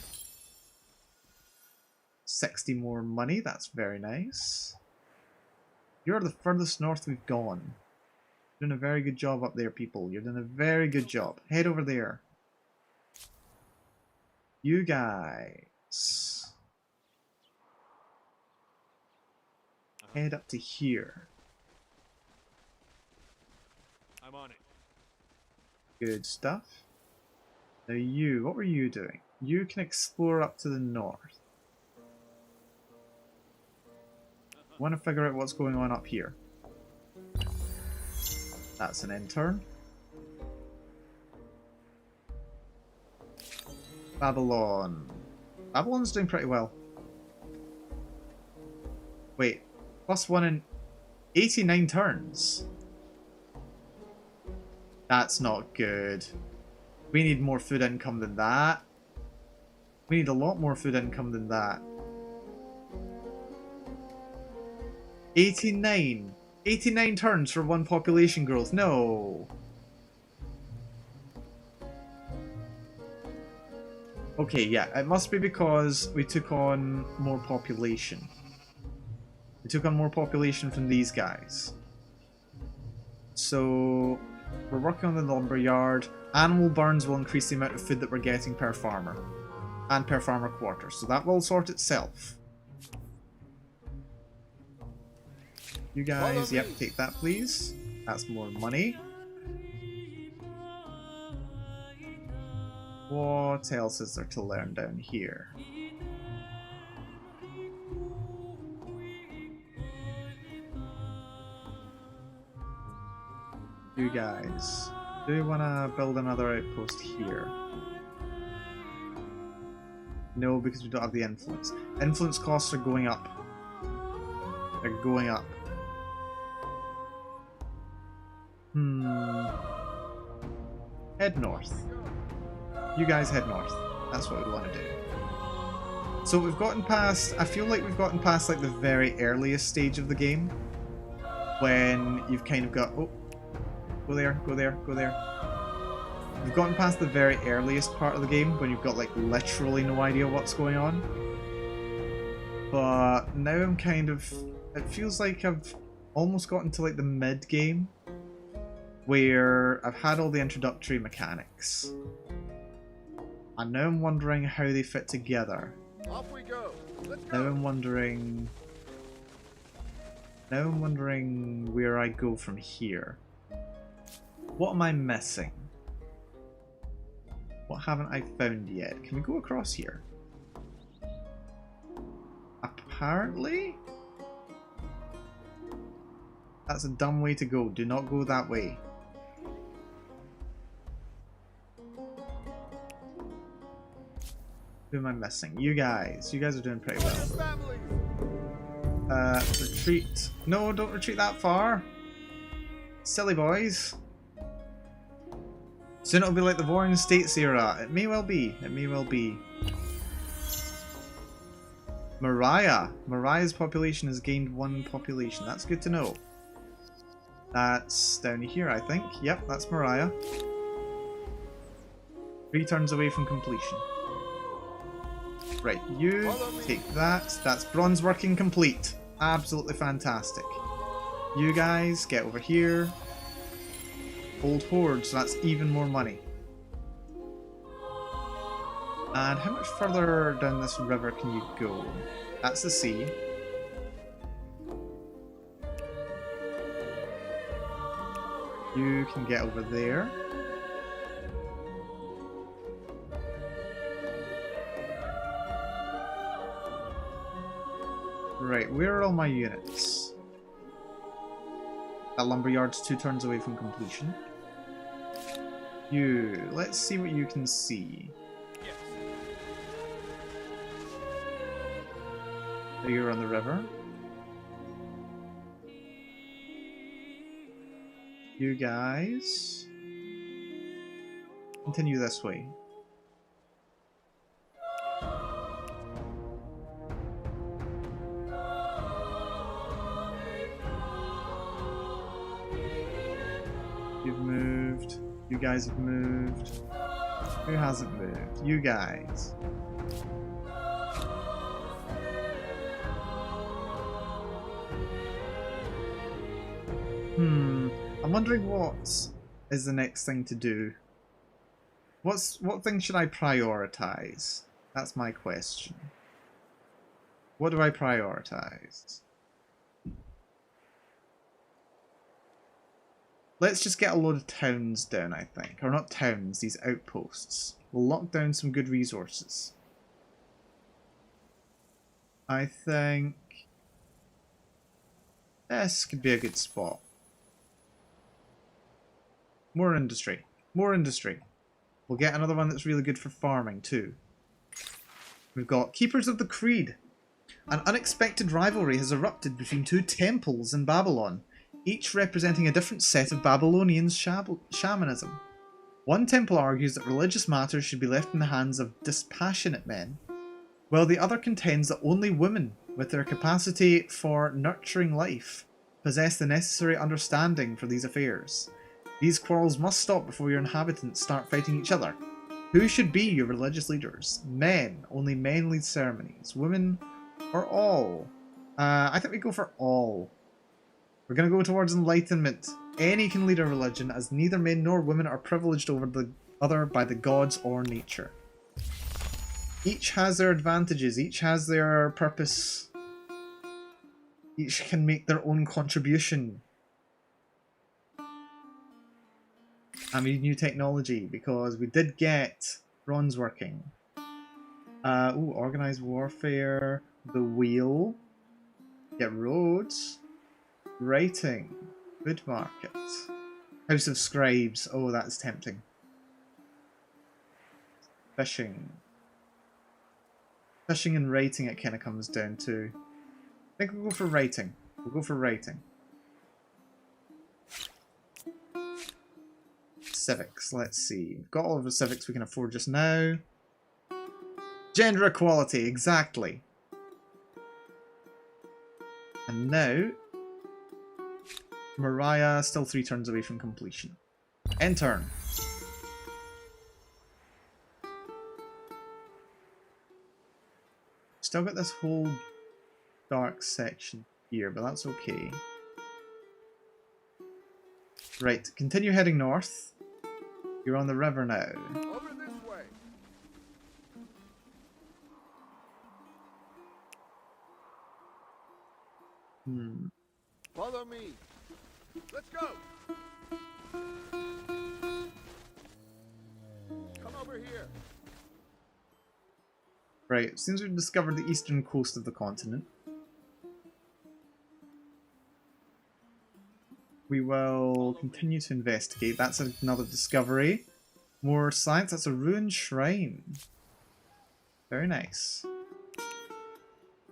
60 more money, that's very nice. You're the furthest north we've gone. You're doing a very good job up there, people. You're doing a very good job. Head over there. You guys. Head up to here. I'm on it. Good stuff. Now you, what were you doing? You can explore up to the north. Want to figure out what's going on up here. That's an intern. Babylon. Babylon's doing pretty well. Wait, +1 in 89 turns. That's not good. We need more food income than that. We need a lot more food income than that. 89. 89 turns for 1 population growth. No. Okay, yeah, it must be because we took on more population. We took on more population from these guys. So, we're working on the lumber yard. Animal burns will increase the amount of food that we're getting per farmer. And per farmer quarter. So that will sort itself. You guys, yep, take that please. That's more money. What else is there to learn down here? You guys, do we want to build another outpost here? No, because we don't have the influence. Influence costs are going up. They're going up. Head north. You guys head north. That's what we want to do. So we've gotten past, I feel like we've gotten past like the very earliest stage of the game. When you've kind of got, oh, go there, go there, go there. We've gotten past the very earliest part of the game when you've got like literally no idea what's going on. But now I'm kind of, it feels like I've almost gotten to like the mid-game where I've had all the introductory mechanics. And now I'm wondering how they fit together. Off we go. Let's Now go. I'm wondering where I go from here. What am I missing? What haven't I found yet? Can we go across here? Apparently? That's a dumb way to go. Do not go that way. Who am I missing? You guys. You guys are doing pretty well. Family. Retreat. No, don't retreat that far. Silly boys. Soon it'll be like the Warring States era. It may well be. It may well be. Mariah's population has gained 1 population. That's good to know. That's down here, I think. Yep, that's Mariah. 3 turns away from completion. Right, you take that. That's bronze working complete. Absolutely fantastic. You guys get over here. Old Horde, so that's even more money. And how much further down this river can you go? That's the sea. You can get over there. Right, where are all my units? That lumberyard's 2 turns away from completion. You, let's see what you can see. Yes. So you're on the river. You guys continue this way. You've moved. You guys have moved. Who hasn't moved? You guys. I'm wondering what is the next thing to do. What thing should I prioritize? That's my question. What do I prioritize? Let's just get a load of towns down, I think. Or not towns, these outposts. We'll lock down some good resources. I think this could be a good spot. More industry. More industry. We'll get another one that's really good for farming too. We've got Keepers of the Creed. An unexpected rivalry has erupted between 2 temples in Babylon, each representing a different set of Babylonian shamanism. One temple argues that religious matters should be left in the hands of dispassionate men, while the other contends that only women, with their capacity for nurturing life, possess the necessary understanding for these affairs. These quarrels must stop before your inhabitants start fighting each other. Who should be your religious leaders? Men. Only men lead ceremonies. Women or all? I think we go for all. We're going to go towards enlightenment. Any can lead a religion, as neither men nor women are privileged over the other by the gods or nature. Each has their advantages. Each has their purpose. Each can make their own contribution. I mean, new technology, because we did get Bronze working. Ooh, organized warfare. The wheel. Get roads. Writing. Food market. House of Scribes. Oh, that's tempting. Fishing. Fishing and writing it kind of comes down to. I think we'll go for writing. We'll go for writing. Civics, let's see. We've got all of the civics we can afford just now. Gender equality, exactly. And now, Mariah still 3 turns away from completion. End turn. Still got this whole dark section here, but that's okay. Right, continue heading north. You're on the river now. Over this way. Follow me. Let's go. Come over here. Right, seems we've discovered the eastern coast of the continent. We will continue to investigate. That's another discovery. More science. That's a ruined shrine. Very nice.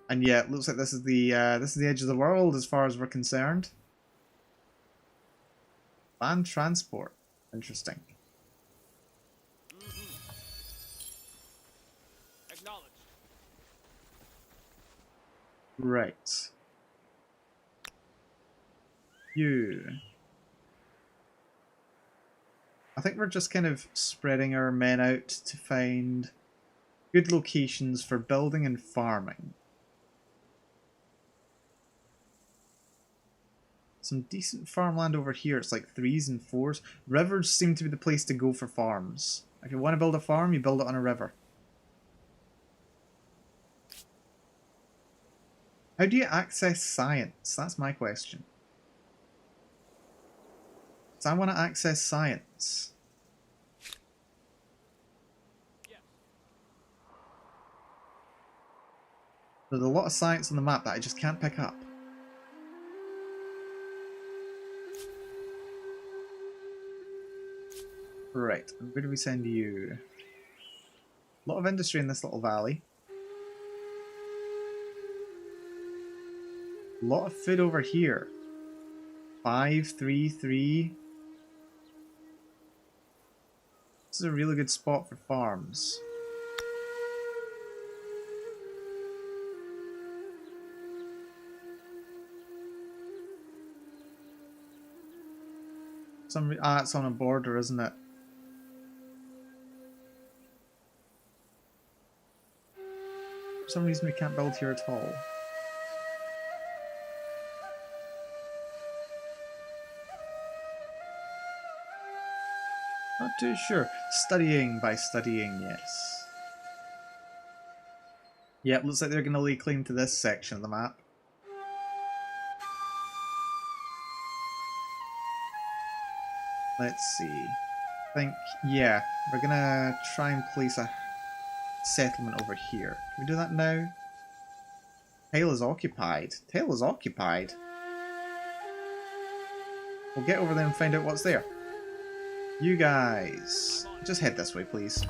And yeah, it looks like this is the edge of the world as far as we're concerned. Land transport. Interesting. Acknowledged. Right. You. I think we're just kind of spreading our men out to find good locations for building and farming. Some decent farmland over here. It's like 3s and 4s. Rivers seem to be the place to go for farms. If you want to build a farm, you build it on a river. How do you access science? That's my question. So I want to access science. Yes. There's a lot of science on the map that I just can't pick up. Right, and where do we send you? A lot of industry in this little valley. A lot of food over here. 5, 3, 3. This is a really good spot for farms. It's on a border, isn't it? For some reason we can't build here at all. Not too sure. Studying by studying, yes. Yep, looks like they're going to lay claim to this section of the map. Let's see. I think, yeah, we're going to try and place a settlement over here. Can we do that now? Tail is occupied. Tail is occupied. We'll get over there and find out what's there. You guys, just head this way, please.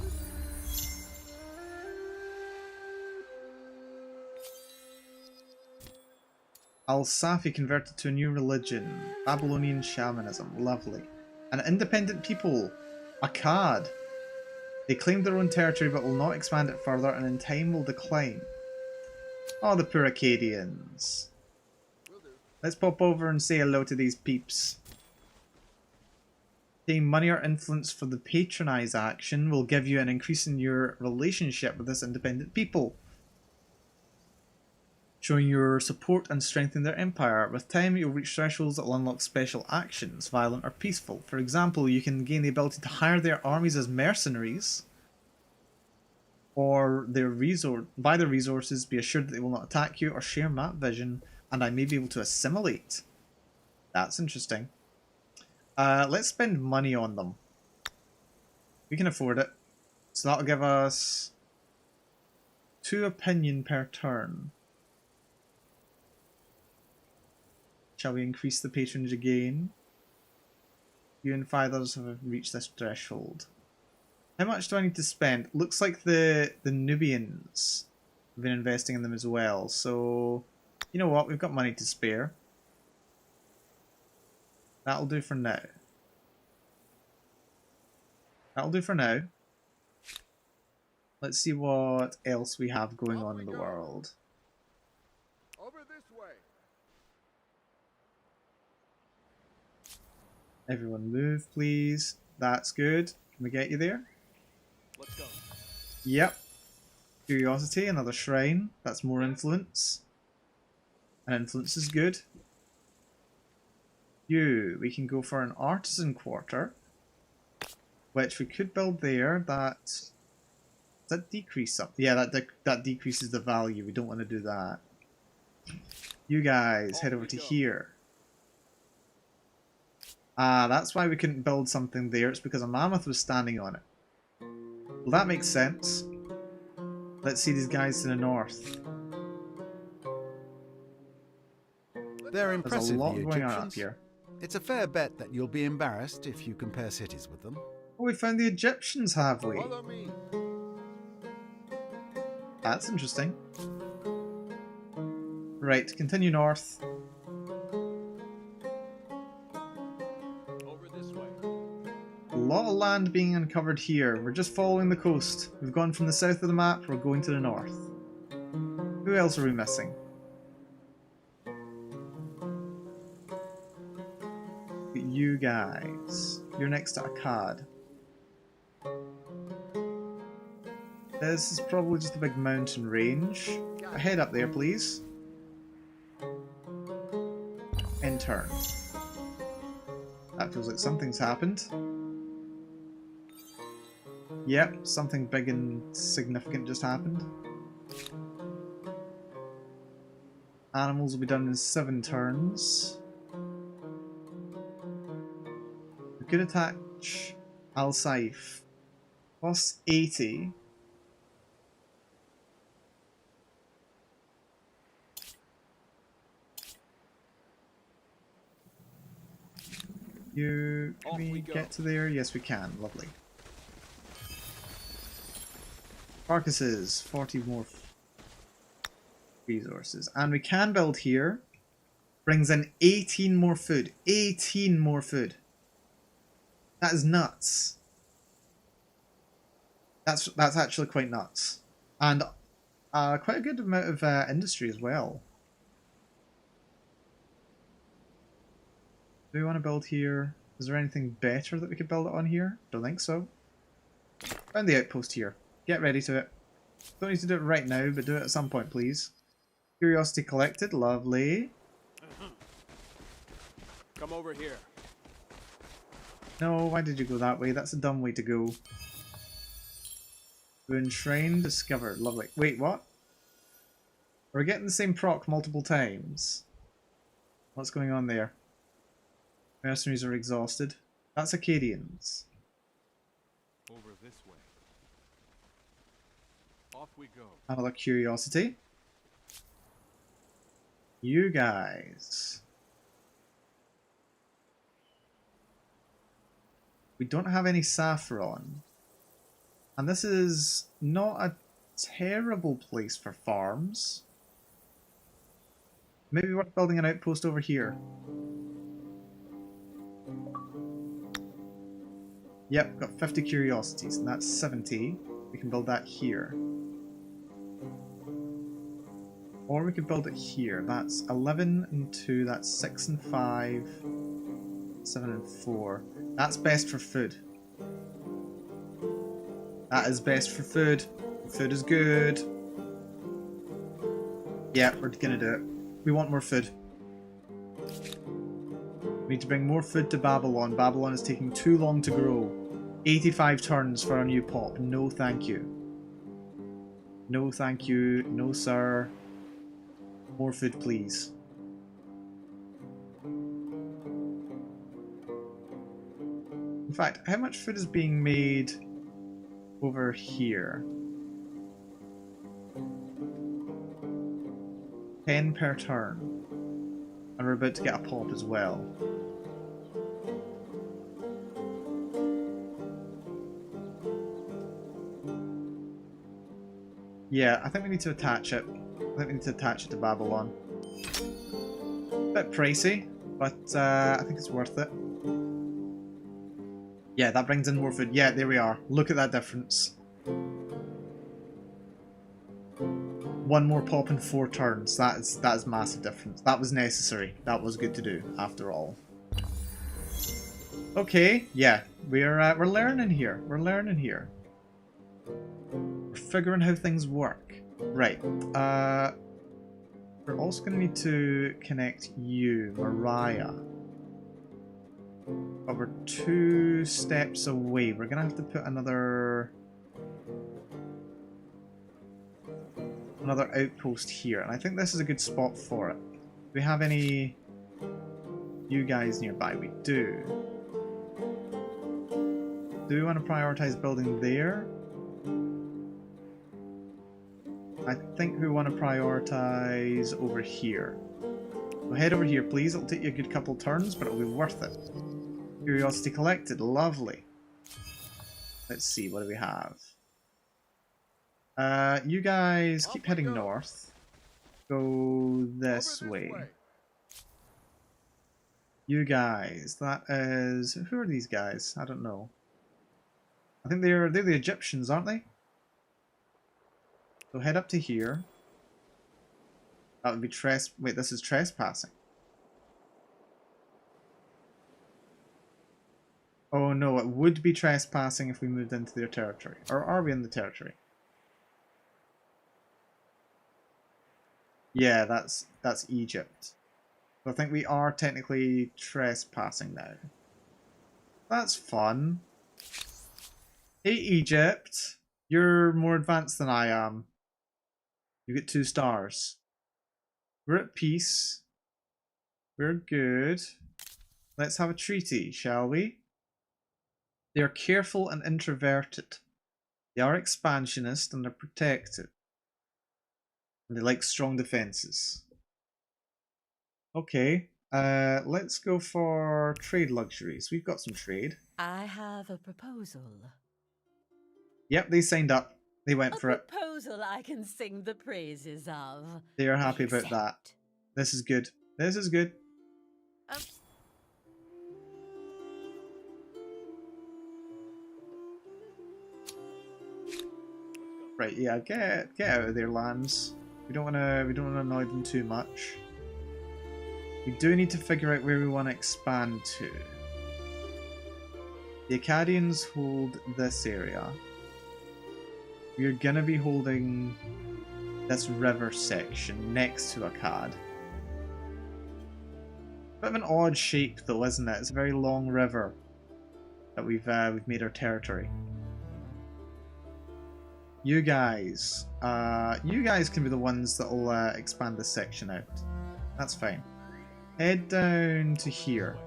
Al-Safi converted to a new religion. Babylonian shamanism. Lovely. An independent people. Akkad. They claim their own territory but will not expand it further and in time will decline. Oh, the poor Akkadians. Let's pop over and say hello to these peeps. Paying money or influence for the patronize action will give you an increase in your relationship with this independent people, showing your support and strengthening their empire. With time, you'll reach thresholds that will unlock special actions, violent or peaceful. For example, you can gain the ability to hire their armies as mercenaries, or buy their resources, be assured that they will not attack you or share map vision, and I may be able to assimilate. That's interesting. Let's spend money on them. We can afford it. So that'll give us 2 opinion per turn. Shall we increase the patronage again? You and 5 others have reached this threshold. How much do I need to spend? Looks like the Nubians have been investing in them as well. So, you know what? We've got money to spare. That'll do for now. That'll do for now. Let's see what else we have going on in the world. Over this way. Everyone move, please. That's good. Can we get you there? Let's go. Yep. Curiosity, another shrine. That's more influence. And influence is good. We can go for an artisan quarter, which we could build there. Does that decrease something? Yeah, that decreases the value. We don't want to do that. You guys head over to here. That's why we couldn't build something there. It's because a mammoth was standing on it. Well, that makes sense. Let's see these guys to the north. They're There's a impressive, lot the going on up Egyptians. here. It's a fair bet that you'll be embarrassed if you compare cities with them. Oh, we found the Egyptians, have we? Follow me. That's interesting. Right, continue north. Over this way. A lot of land being uncovered here. We're just following the coast. We've gone from the south of the map, we're going to the north. Who else are we missing? You guys. You're next to Akkad. This is probably just a big mountain range. Head up there, please. In turn. That feels like something's happened. Yep, something big and significant just happened. Animals will be done in 7 turns. We could attach Al Saif. Costs 80. Can we get to there? Yes, we can. Lovely. Carcasses, 40 more resources. And we can build here. Brings in 18 more food. 18 more food. That is nuts. That's actually quite nuts. And quite a good amount of industry as well. Do we want to build here? Is there anything better that we could build it on here? Don't think so. Found the outpost here. Get ready to it. Don't need to do it right now, but do it at some point, please. Curiosity collected. Lovely. Come over here. No, why did you go that way? That's a dumb way to go. Boon Shrine discovered. Lovely. Wait, what? We're getting the same proc multiple times. What's going on there? Mercenaries are exhausted. That's Acadians. Over this way. Off we go. Another curiosity. You guys. We don't have any saffron. And this is not a terrible place for farms. Maybe worth building an outpost over here. Yep, got 50 curiosities, and that's 70. We can build that here. Or we could build it here. That's 11 and 2, that's 6 and 5, 7 and 4. That's best for food. That is best for food. Food is good. Yeah, we're gonna do it. We want more food. We need to bring more food to Babylon. Babylon is taking too long to grow. 85 turns for a new pop. No thank you. No thank you. No sir. More food, please. In fact, how much food is being made over here. 10 per turn. And we're about to get a pop as well. Yeah, I think we need to attach it. I think we need to attach it to Babylon. Bit pricey, but I think it's worth it. Yeah, that brings in more food. Yeah, there we are. Look at that difference. 1 more pop in 4 turns. That is massive difference. That was necessary. That was good to do, after all. Okay, yeah, we're learning here. We're learning here. We're figuring how things work. Right. We're also going to need to connect you, Mariah. But we're 2 steps away. We're going to have to put another outpost here. And I think this is a good spot for it. Do we have any you guys nearby? We do. Do we want to prioritize building there? I think we want to prioritize over here. So head over here, please. It'll take you a good couple turns, but it'll be worth it. Curiosity collected. Lovely. Let's see, what do we have? You guys keep heading north. Go this way. You guys, that is... Who are these guys? I don't know. I think they're the Egyptians, aren't they? So head up to here. That would be wait, this is trespassing. Oh no, it would be trespassing if we moved into their territory. Or are we in the territory? Yeah, that's Egypt. So I think we are technically trespassing now. That's fun. Hey Egypt, you're more advanced than I am. You get 2 stars. We're at peace. We're good. Let's have a treaty, shall we? They are careful and introverted. They are expansionist and are protective. And they like strong defenses. Okay, let's go for trade luxuries. We've got some trade. I have a proposal. Yep, they signed up. They went for it. A proposal I can sing the praises of. They are happy about that. This is good. This is good. Right, yeah, get out of their lands. We don't wanna annoy them too much. We do need to figure out where we want to expand to. The Akkadians hold this area. We're gonna be holding this river section next to Akkad. Bit of an odd shape though, isn't it? It's a very long river that we've made our territory. You guys can be the ones that will expand this section out. That's fine. Head down to here.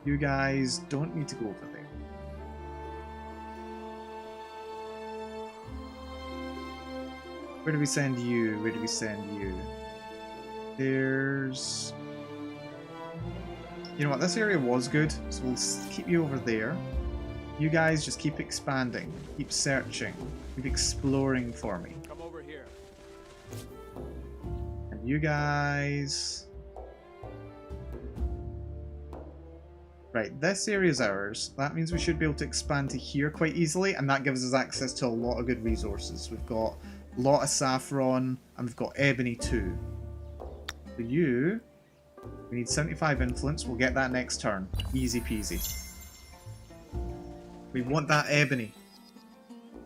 You guys don't need to go over there. Where do we send you? Where do we send you? There's... You know what, this area was good, so we'll keep you over there. You guys just keep expanding, keep searching, keep exploring for me. Come over here. And you guys... Right, this area is ours. That means we should be able to expand to here quite easily, and that gives us access to a lot of good resources. We've got a lot of saffron, and we've got ebony too. For you, we need 75 influence. We'll get that next turn. Easy peasy. We want that ebony.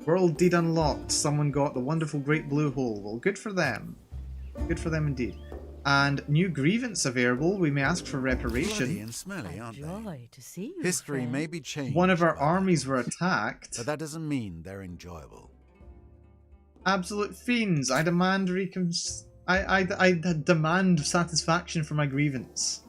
World deed unlocked. Someone got the wonderful great blue hole. Well, good for them. Good for them indeed. And new grievance available. We may ask for reparation. Bloody and smelly, aren't they? Joy to see you, History friend. may be changed. One of our by armies them, were attacked. but that doesn't mean they're enjoyable. Absolute fiends. I demand I demand satisfaction for my grievance.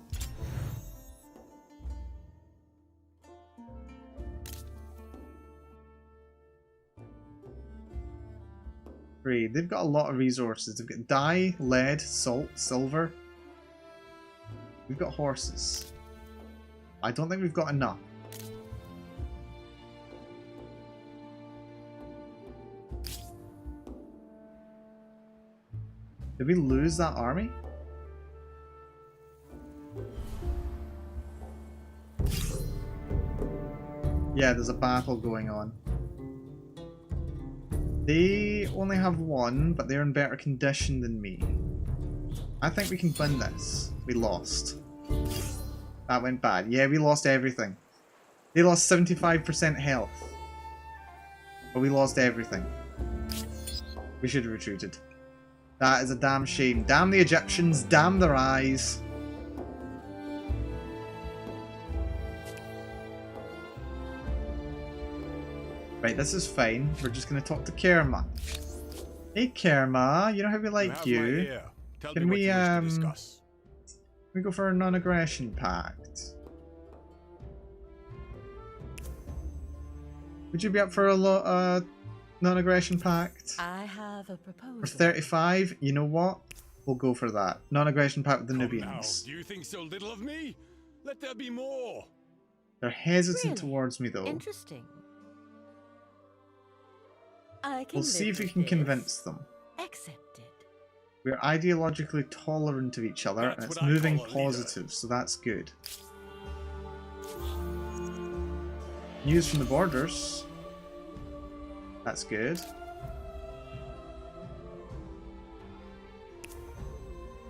Great. They've got a lot of resources. They've got dye, lead, salt, silver. We've got horses. I don't think we've got enough. Did we lose that army? Yeah, there's a battle going on. They only have one, but they're in better condition than me. I think we can win this. We lost. That went bad. Yeah, we lost everything. They lost 75% health. But we lost everything. We should have retreated. That is a damn shame. Damn the Egyptians. Damn their eyes. Right, this is fine. We're just going to talk to Kerma. Hey Kerma, you know how we like you. Can we go for a non-aggression pact? Would you be up for a non-aggression pact? I have a proposal. For 35? You know what? We'll go for that. Non-aggression pact with the Nubians. Now, do you think so little of me? Let there be more. They're hesitant Really? towards me though. Interesting. I can We'll see if we live can with convince this. them. Accepted. We're ideologically tolerant of each other, That's and it's what I moving call a leader. positive, so that's good. News from the borders. That's good.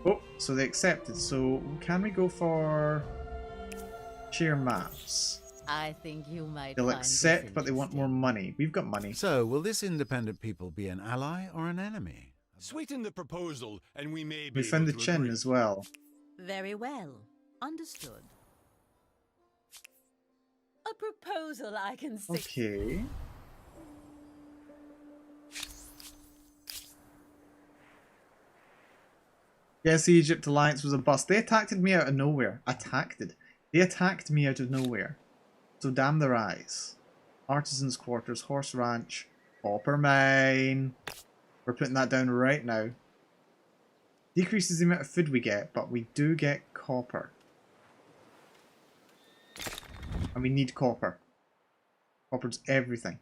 Oh, so they accepted. So can we go for share maps? I think you might They'll find this accept, but they want more interesting. money. We've got money. So, will this independent people be an ally or an enemy? Sweeten the proposal, and we may be We found the able to chin agree. as well. Very well. Understood. A proposal I can see. Okay. Yes, the Egypt alliance was a bust. They attacked me out of nowhere. They attacked me out of nowhere. So damn their eyes. Artisans' quarters, horse ranch, copper mine. We're putting that down right now. Decreases the amount of food we get, but we do get copper. And we need copper. Copper's everything.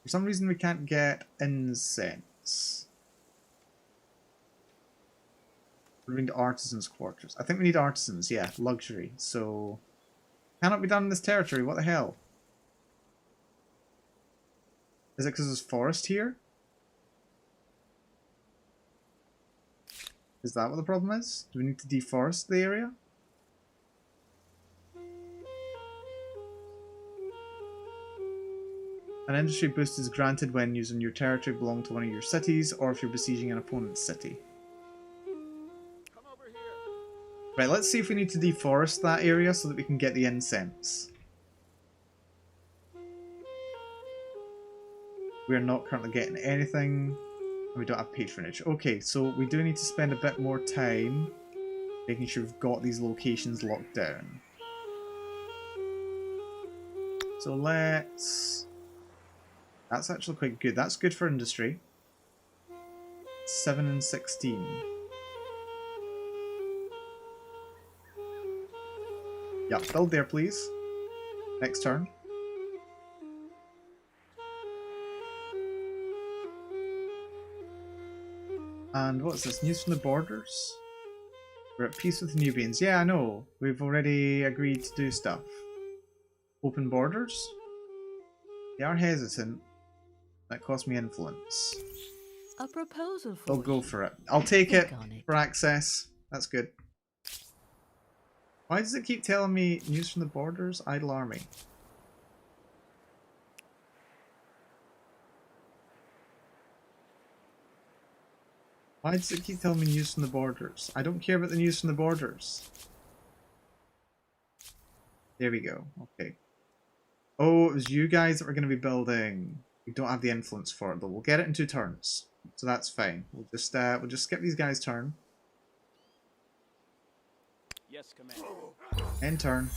For some reason we can't get incense. We're going to artisans' quarters. I think we need artisans, yeah, luxury. So, cannot be done in this territory, what the hell? Is it because there's forest here? Is that what the problem is? Do we need to deforest the area? An industry boost is granted when using your territory belong to one of your cities, or if you're besieging an opponent's city. Come over here. Right, let's see if we need to deforest that area so that we can get the incense. We are not currently getting anything, and we don't have patronage. Okay, so we do need to spend a bit more time making sure we've got these locations locked down. So let's... That's actually quite good. That's good for industry. 7 and 16. Yeah, build there, please. Next turn. And what's this? News from the borders? We're at peace with the Nubians. Yeah, I know. We've already agreed to do stuff. Open borders? They are hesitant. That cost me influence. A proposal for They'll go you. for it. I'll take Think it on it. for access. That's good. Why does it keep telling me news from the borders? Idle army. Why does it keep telling me news from the borders? I don't care about the news from the borders. There we go. Okay. Oh, it was you guys that were going to be building. We don't have the influence for it though. We'll get it in 2 turns, so that's fine. We'll just skip these guys' turn. Yes, Commander. End turn.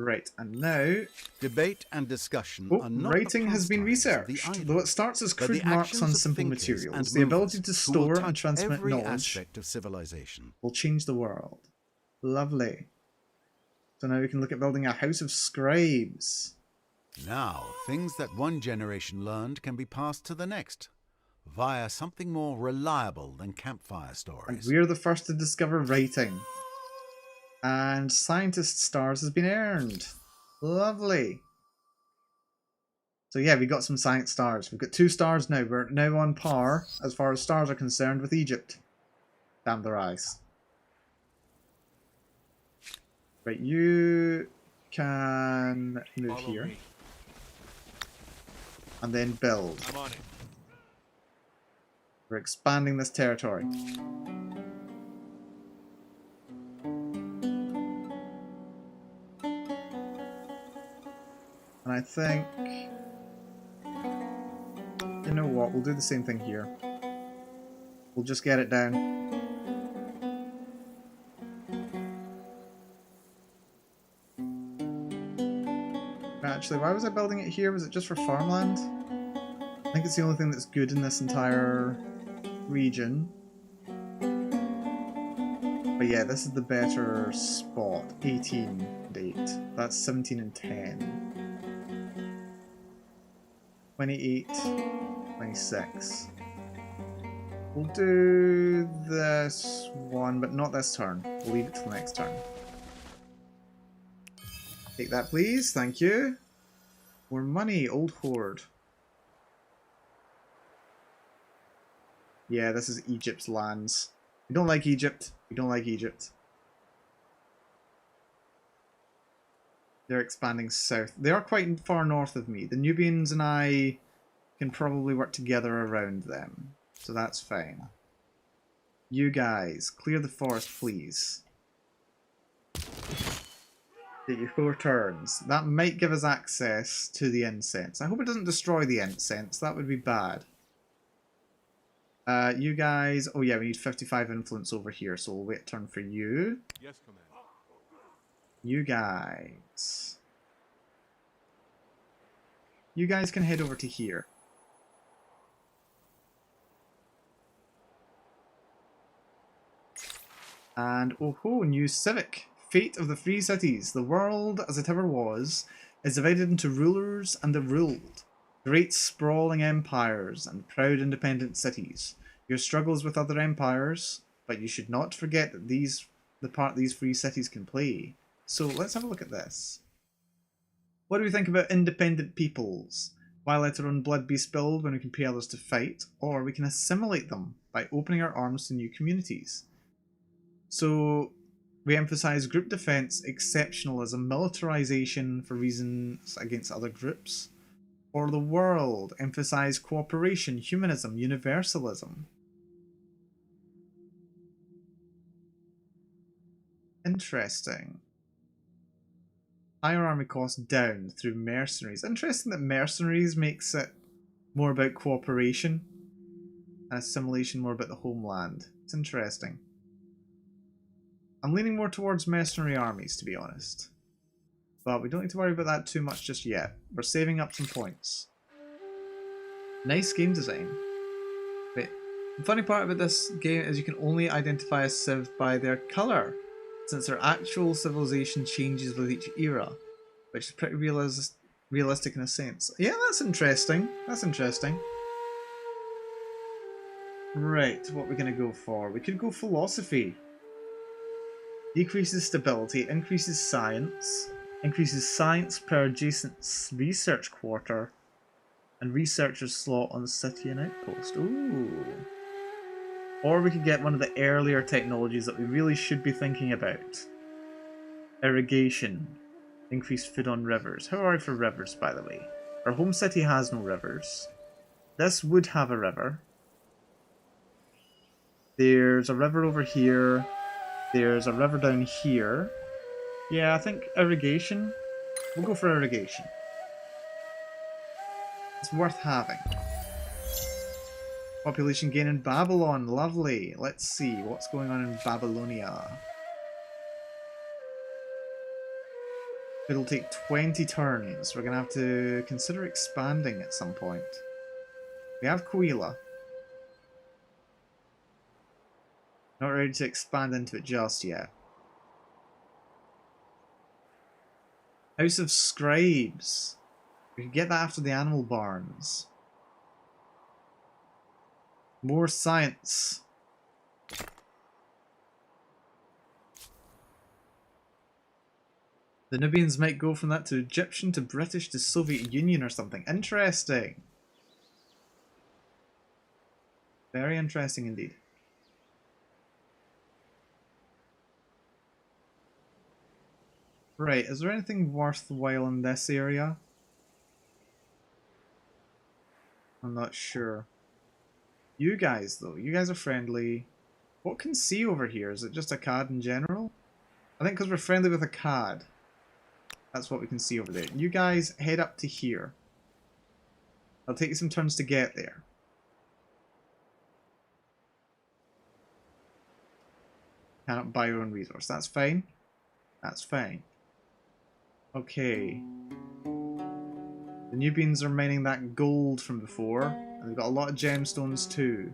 Right, and now... Debate and discussion Oh, are not writing the has been pastimes of the researched. idle, Though it starts as but crude the marks actions on of simple thinkers materials, and the ability movers to who will store and touch transmit every knowledge aspect of civilization. will change the world. Lovely. So now we can look at building a house of scribes. Now, things that one generation learned can be passed to the next, via something more reliable than campfire And stories. we're the first to discover writing. And Scientist Stars has been earned. Lovely. So yeah, we got some Science Stars. We've got 2 stars now. We're now on par, as far as stars are concerned, with Egypt. Damn their eyes. Right, you can move Follow here. me. And then build. I'm on it. We're expanding this territory. And I think... You know what, we'll do the same thing here. We'll just get it down. Actually, why was I building it here? Was it just for farmland? I think it's the only thing that's good in this entire region. But yeah, this is the better spot. 18 and 8. That's 17 and 10. 28, 26. We'll do this one, but not this turn. We'll leave it till next turn. Take that, please. Thank you. More money, old hoard. Yeah, this is Egypt's lands. We don't like Egypt. We don't like Egypt. They're expanding south. They are quite far north of me. The Nubians and I can probably work together around them. So that's fine. You guys, clear the forest, please. Get you 4 turns. That might give us access to the incense. I hope it doesn't destroy the incense. That would be bad. You guys... Oh yeah, we need 55 influence over here, so we'll wait a turn for you. Yes, Commander. You guys... You guys can head over to here. And, oh ho, new civic. Fate of the Free Cities. The world, as it ever was, is divided into rulers and the ruled. Great sprawling empires and proud independent cities. Your struggles with other empires, but you should not forget that the part these free cities can play. So let's have a look at this. What do we think about independent peoples? Why let our own blood be spilled when we can pay others to fight? Or we can assimilate them by opening our arms to new communities. So we emphasize group defense, exceptionalism, militarization for reasons against other groups. Or the world, emphasize cooperation, humanism, universalism. Interesting. Higher army cost down through mercenaries. Interesting that mercenaries makes it more about cooperation and assimilation more about the homeland. It's interesting. I'm leaning more towards mercenary armies, to be honest. But we don't need to worry about that too much just yet. We're saving up some points. Nice game design. Wait, the funny part about this game is you can only identify a civ by their colour, since their actual civilization changes with each era, which is pretty realistic in a sense. Yeah, that's interesting. That's interesting. Right, what are we going to go for? We could go philosophy. Decreases stability, increases science per adjacent research quarter, and researcher's slot on the city and outpost. Ooh. Or we could get one of the earlier technologies that we really should be thinking about. Irrigation. Increased food on rivers. How are we for rivers, by the way? Our home city has no rivers. This would have a river. There's a river over here. There's a river down here. Yeah, I think irrigation. We'll go for irrigation. It's worth having. Population gain in Babylon. Lovely. Let's see what's going on in Babylonia. It'll take 20 turns. We're going to have to consider expanding at some point. We have Coila. Not ready to expand into it just yet. House of Scribes. We could get that after the animal barns. More science. The Nubians might go from that to Egyptian to British to Soviet Union or something. Interesting. Very interesting indeed. Right, is there anything worthwhile in this area? I'm not sure. You guys, though. You guys are friendly. What can see over here? Is it just a cad in general? I think because we're friendly with a cad. That's what we can see over there. You guys head up to here. It'll take you some turns to get there. Cannot buy your own resource. That's fine. That's fine. Okay. The Nubians are mining that gold from before. And they've got a lot of gemstones too.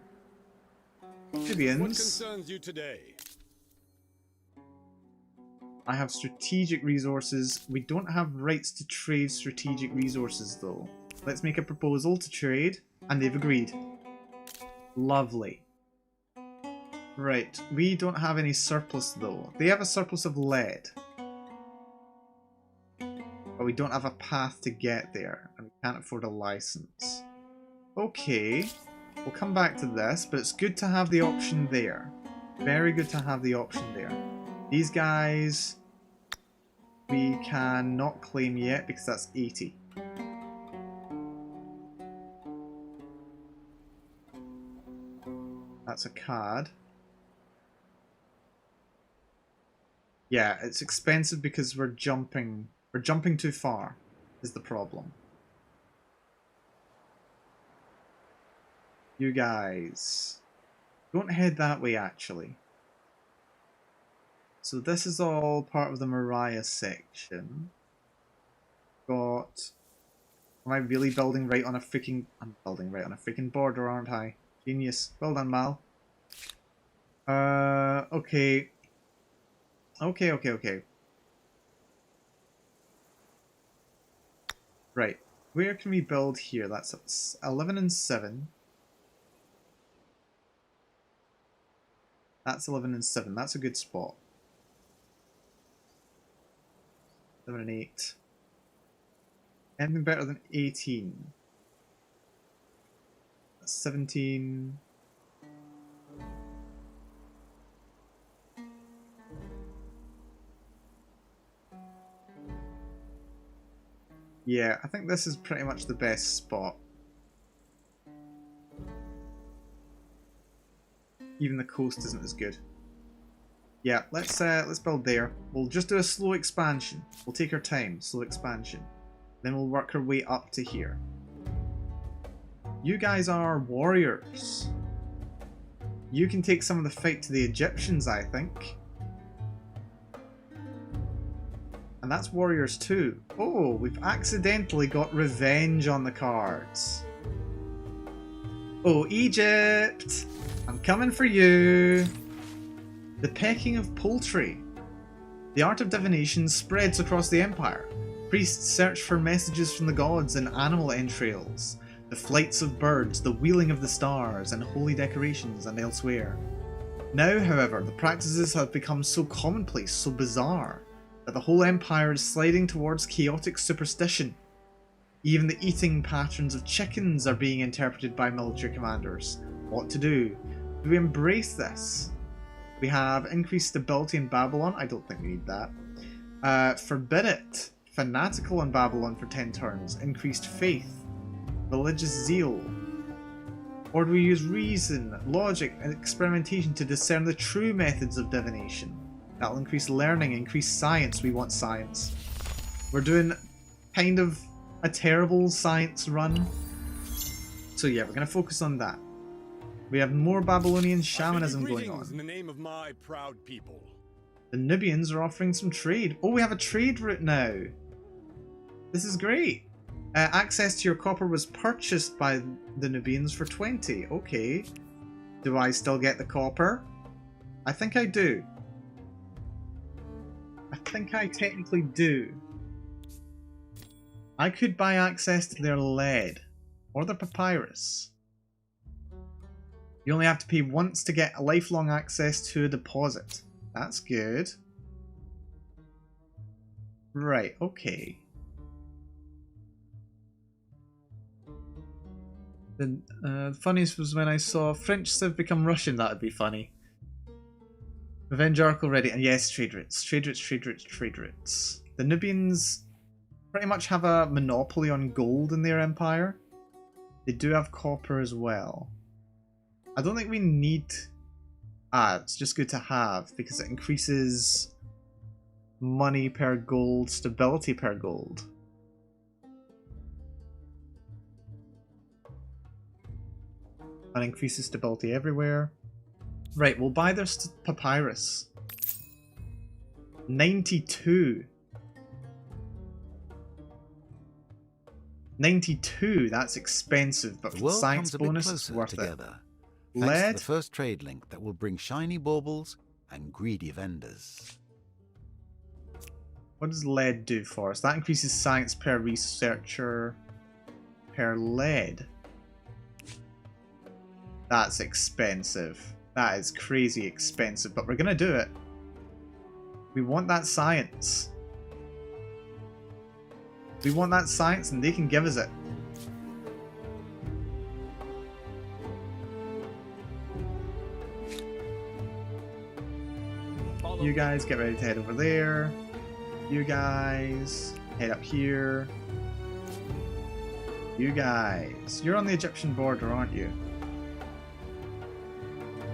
Nubians. What concerns you today? I have strategic resources. We don't have rights to trade strategic resources though. Let's make a proposal to trade. And they've agreed. Lovely. Right, we don't have any surplus though. They have a surplus of lead. But we don't have a path to get there. And we can't afford a license. Okay. We'll come back to this, but it's good to have the option there. Very good to have the option there. These guys, we cannot claim yet because that's 80. That's a card. Yeah, it's expensive because we're jumping. We're jumping too far is the problem. You guys, don't head that way actually. So this is all part of the Mariah section. Got... Am I really building right on a freaking... I'm building right on a freaking border, aren't I? Genius. Well done, Mal. Okay. Okay. Right. Where can we build here? That's 11 and 7. That's 11 and 7. That's a good spot. 7 and 8. Anything better than 18? That's 17. Yeah, I think this is pretty much the best spot. Even the coast isn't as good. Yeah, let's build there. We'll just do a slow expansion. We'll take our time, slow expansion. Then we'll work our way up to here. You guys are warriors. You can take some of the fight to the Egyptians, I think. And that's warriors too. Oh, we've accidentally got revenge on the cards. Oh, Egypt! I'm coming for you! The pecking of poultry. The art of divination spreads across the empire. Priests search for messages from the gods in animal entrails, the flights of birds, the wheeling of the stars, and holy decorations and elsewhere. Now, however, the practices have become so commonplace, so bizarre, that the whole empire is sliding towards chaotic superstition. Even the eating patterns of chickens are being interpreted by military commanders. What to do? Do we embrace this? We have increased stability in Babylon. I don't think we need that. Forbid it. Fanatical in Babylon for 10 turns. Increased faith. Religious zeal. Or do we use reason, logic, and experimentation to discern the true methods of divination? That'll increase learning, increase science. We want science. We're doing kind of a terrible science run. So yeah, we're going to focus on that. We have more Babylonian shamanism going on. In the name of my proud people. The Nubians are offering some trade. Oh, we have a trade route now. This is great. Access to your copper was purchased by the Nubians for 20. Okay. Do I still get the copper? I think I do. I think I technically do. I could buy access to their lead or their papyrus. You only have to pay once to get a lifelong access to a deposit. That's good. Right, okay. The funniest was when I saw French Civ become Russian. That would be funny. Revenge Oracle ready. And yes, trade routes. Trade routes, trade routes, trade routes. The Nubians pretty much have a monopoly on gold in their empire. They do have copper as well. I don't think we need... it's just good to have because it increases money per gold, stability per gold. And increases stability everywhere. Right, we'll buy their papyrus. 92. 92, that's expensive, but for the science bonus, it's worth it. Thanks Lead? to the first trade link that will bring shiny baubles and greedy vendors. What does lead do for us? That increases science per researcher per lead. That's expensive. That is crazy expensive, but we're gonna do it. We want that science. We want that science and they can give us it. You guys get ready to head over there. You guys head up here. You guys. You're on the Egyptian border, aren't you?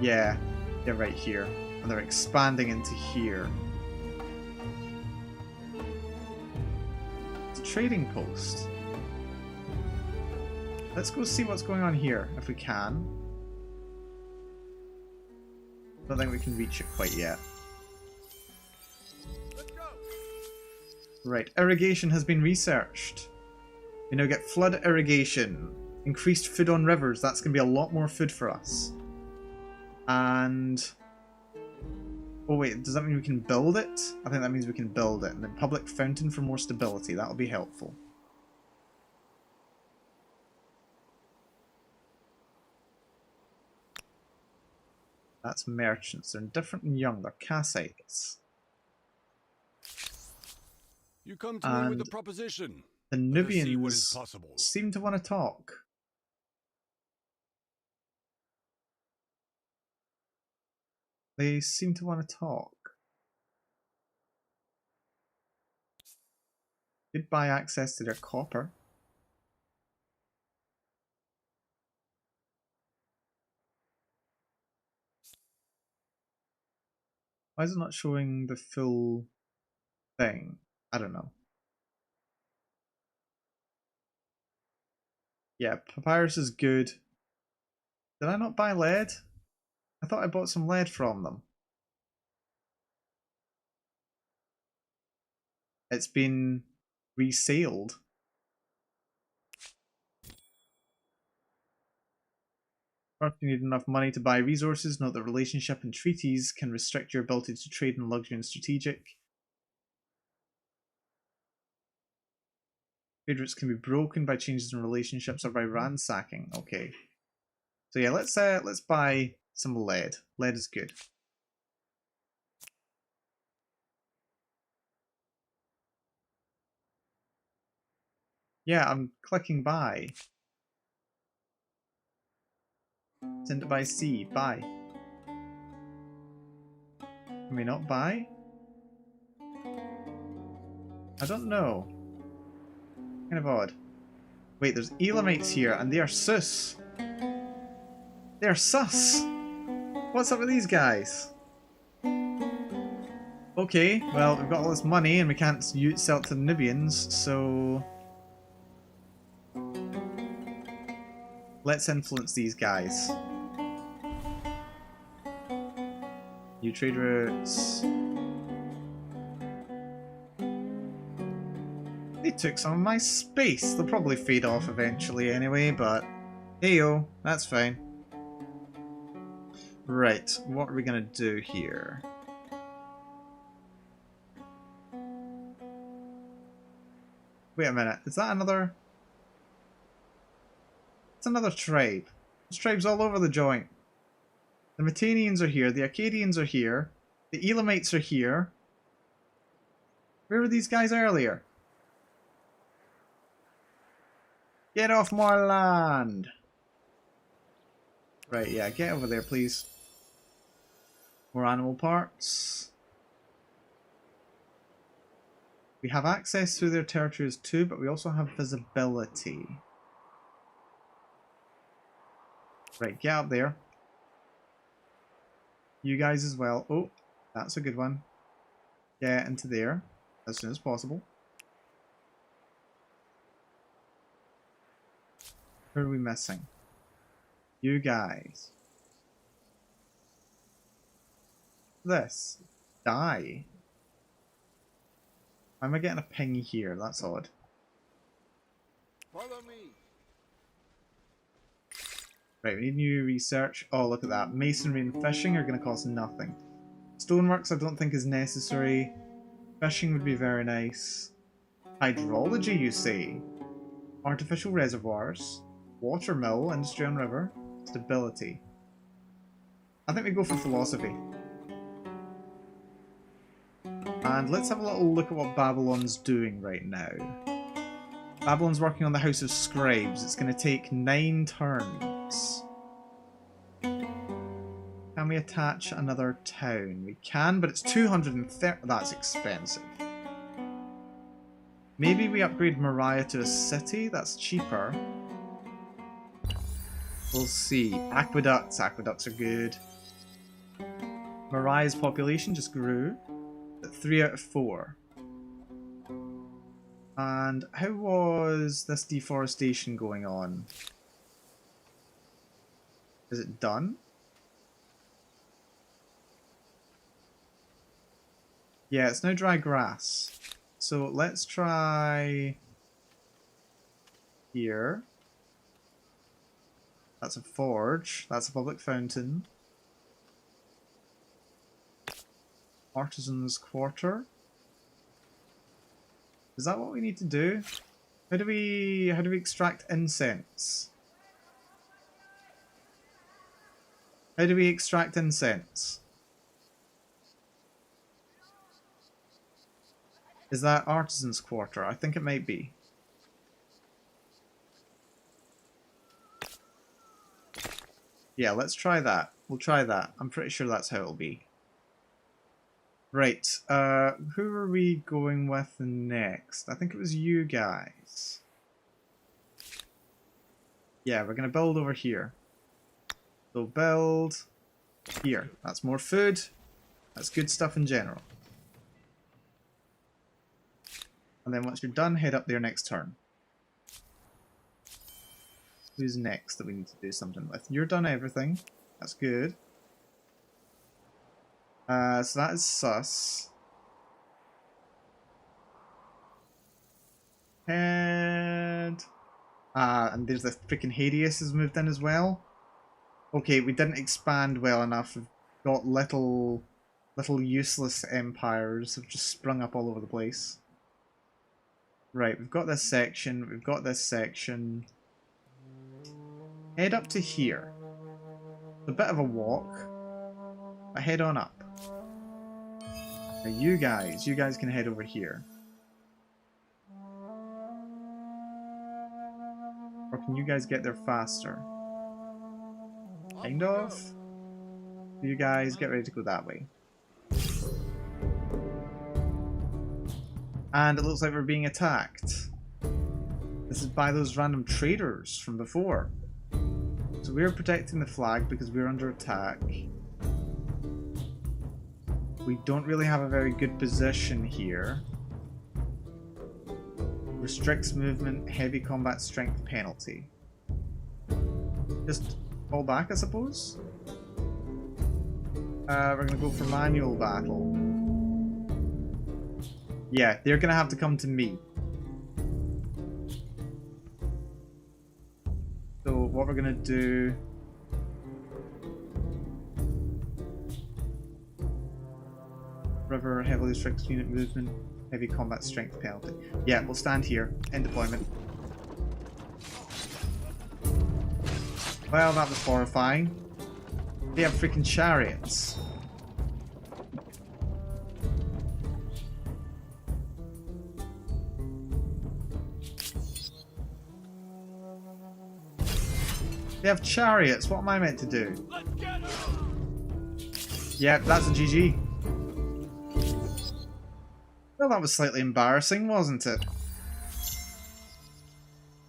Yeah, they're right here. And they're expanding into here. It's a trading post. Let's go see what's going on here, if we can. Don't think we can reach it quite yet. Right, irrigation has been researched. We now get flood irrigation. Increased food on rivers. That's going to be a lot more food for us. And... oh wait, does that mean we can build it? I think that means we can build it. And then public fountain for more stability. That'll be helpful. That's merchants. They're different and young. They're Kassites. You come to me with a proposition. The Let us see what Nubians is possible. seem to want to talk. They seem to want to talk. Could buy access to their copper. Why is it not showing the full thing? I don't know. Yeah, papyrus is good. Did I not buy lead? I thought I bought some lead from them. It's been resaled. First, you need enough money to buy resources. Note that relationship and treaties can restrict your ability to trade in luxury and strategic. Trade routes can be broken by changes in relationships or by ransacking. Okay. So yeah, let's buy some lead. Lead is good. Yeah, I'm clicking buy. Send it by sea. Buy. Can we not buy? I don't know. Kind of odd. Wait, there's Elamites here, and they are sus. They are sus. What's up with these guys? Okay, well, we've got all this money, and we can't sell it to the Nubians, so... let's influence these guys. New trade routes. They took some of my space. They'll probably fade off eventually anyway, but heyo, that's fine. Right, what are we gonna do here? Wait a minute, is that another... It's another tribe. There's tribes all over the joint. The Metanians are here, the Acadians are here, the Elamites are here. Where were these guys earlier? Get off my land! Right, yeah, get over there, please. More animal parts. We have access through their territories too, but we also have visibility. Right, get up there. You guys as well. Oh, that's a good one. Get into there as soon as possible. Who are we missing? You guys. This. Die. Why am I getting a ping here? That's odd. Follow me. Right, we need new research. Oh, look at that. Masonry and fishing are going to cost nothing. Stoneworks I don't think is necessary. Fishing would be very nice. Hydrology, you say? Artificial reservoirs. Water mill, industry on river. Stability. I think we go for philosophy. And let's have a little look at what Babylon's doing right now. Babylon's working on the House of Scribes. It's going to take 9 turns. Can we attach another town? We can, but it's 230. That's expensive. Maybe we upgrade Mariah to a city. That's cheaper. We'll see. Aqueducts. Aqueducts are good. Mariah's population just grew at 3 out of 4. And how was this deforestation going on? Is it done? Yeah, it's now dry grass. So let's try here. That's a forge. That's a public fountain. Artisan's quarter. Is that what we need to do? How do we extract incense? How do we extract incense? Is that Artisan's quarter? I think it might be. Yeah, let's try that. We'll try that. I'm pretty sure that's how it'll be. Right, who are we going with next? I think it was you guys. Yeah, we're going to build over here. So build here. That's more food. That's good stuff in general. And then once you're done, head up there next turn. Who's next that we need to do something with? You're done everything. That's good. So that is sus. And there's the freaking Hades has moved in as well. Okay, we didn't expand well enough. We've got little useless empires have just sprung up all over the place. Right, we've got this section. We've got this section. Head up to here. A bit of a walk, but head on up. Now you guys can head over here. Or can you guys get there faster? Kind of. You guys get ready to go that way. And it looks like we're being attacked. This is by those random traders from before. So we're protecting the flag because we're under attack. We don't really have a very good position here. Restricts movement, heavy combat strength penalty. Just fall back, I suppose? We're going to go for manual battle. Yeah, they're going to have to come to me. what we're gonna do... River, heavily restricted unit movement, heavy combat strength penalty. Yeah, we'll stand here. End deployment. Well, that was horrifying. They have freaking chariots. They have chariots. What am I meant to do? Yeah, that's a GG. Well, that was slightly embarrassing, wasn't it?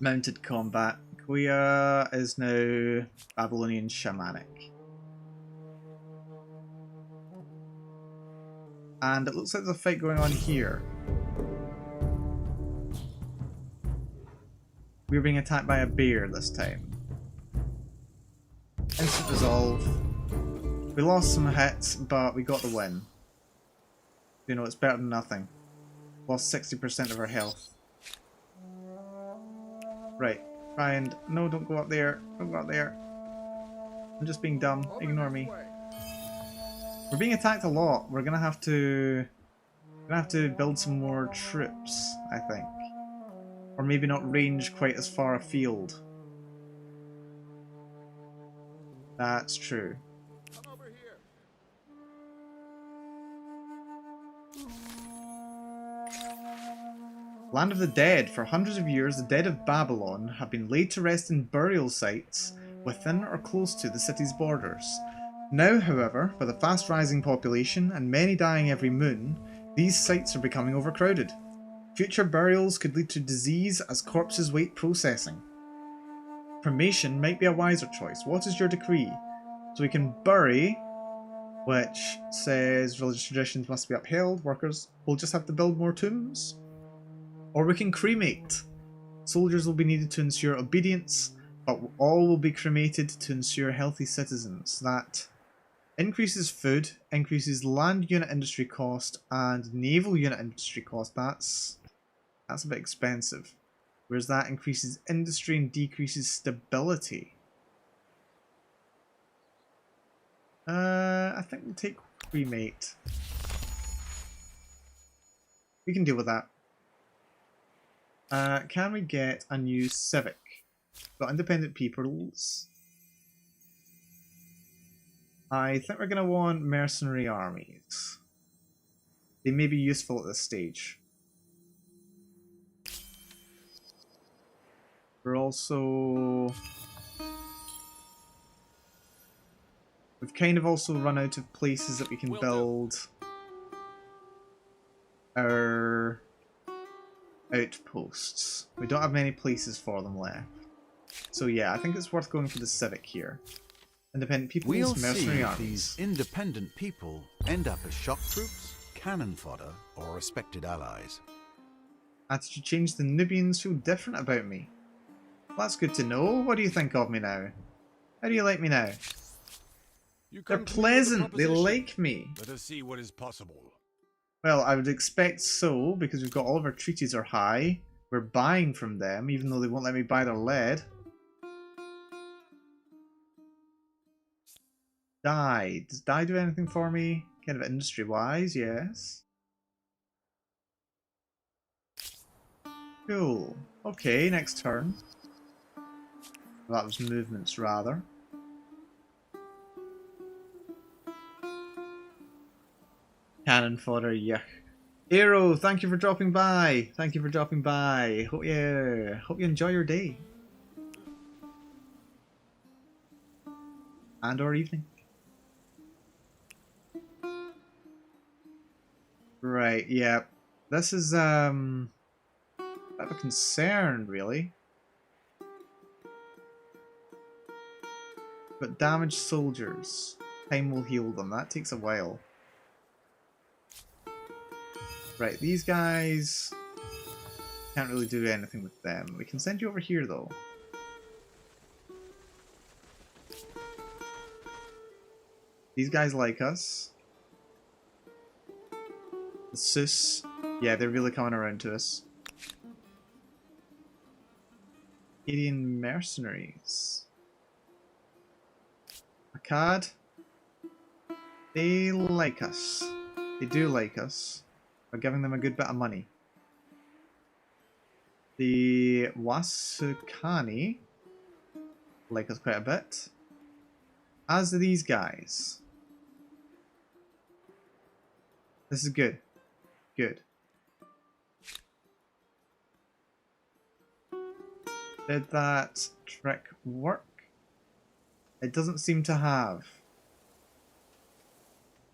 Mounted combat. Kuya is now Babylonian shamanic. And it looks like there's a fight going on here. We're being attacked by a bear this time. Instant resolve. We lost some hits, but we got the win. You know, it's better than nothing. Lost 60% of our health. Right. Try and... No, don't go up there. Don't go up there. I'm just being dumb. Ignore me. We're being attacked a lot. We're gonna have to... build some more troops, I think. Or maybe not range quite as far afield. That's true. Come over here. Land of the Dead. For hundreds of years, the dead of Babylon have been laid to rest in burial sites within or close to the city's borders. Now, however, with a fast-rising population and many dying every moon, these sites are becoming overcrowded. Future burials could lead to disease as corpses wait processing. Cremation might be a wiser choice. What is your decree? So we can bury, which says religious traditions must be upheld. Workers will just have to build more tombs. Or we can cremate. Soldiers will be needed to ensure obedience, but all will be cremated to ensure healthy citizens. That increases food, increases land unit industry cost, and naval unit industry cost. That's a bit expensive. Whereas that increases industry and decreases stability. I think we'll take cremate. We can deal with that. Can we get a new civic? Got independent peoples. I think we're going to want mercenary armies. They may be useful at this stage. We're also... We've kind of also run out of places that we can build our outposts. We don't have many places for them left. So yeah, I think it's worth going for the civic here. Independent peoples, We'll mercenary see if armies. these independent people end up as shock troops, cannon fodder, or respected allies. Attitude change, the Nubians feel different about me. Well, that's good to know. What do you think of me now? How do you like me now? You They're come to me with a pleasant. They proposition. like me. Let us see what is possible. Well, I would expect so, because we've got all of our treaties are high. We're buying from them, even though they won't let me buy their lead. Dye. Does dye do anything for me? Kind of industry-wise, yes. Cool. Okay, next turn. Well, that was movements, rather. Cannon fodder, yuck. Aero, thank you for dropping by. Thank you for dropping by. Hope you enjoy your day. And or evening. Right, yeah. This is a bit of a concern, really. But damaged soldiers. Time will heal them. That takes a while. Right, these guys... Can't really do anything with them. We can send you over here, though. These guys like us. The Sus. Yeah, they're really coming around to us. Acadian mercenaries. Akkad. They like us. They do like us. We're giving them a good bit of money. The Wasukani like us quite a bit. As do these guys. This is good. Good. Did that trick work? It doesn't seem to have.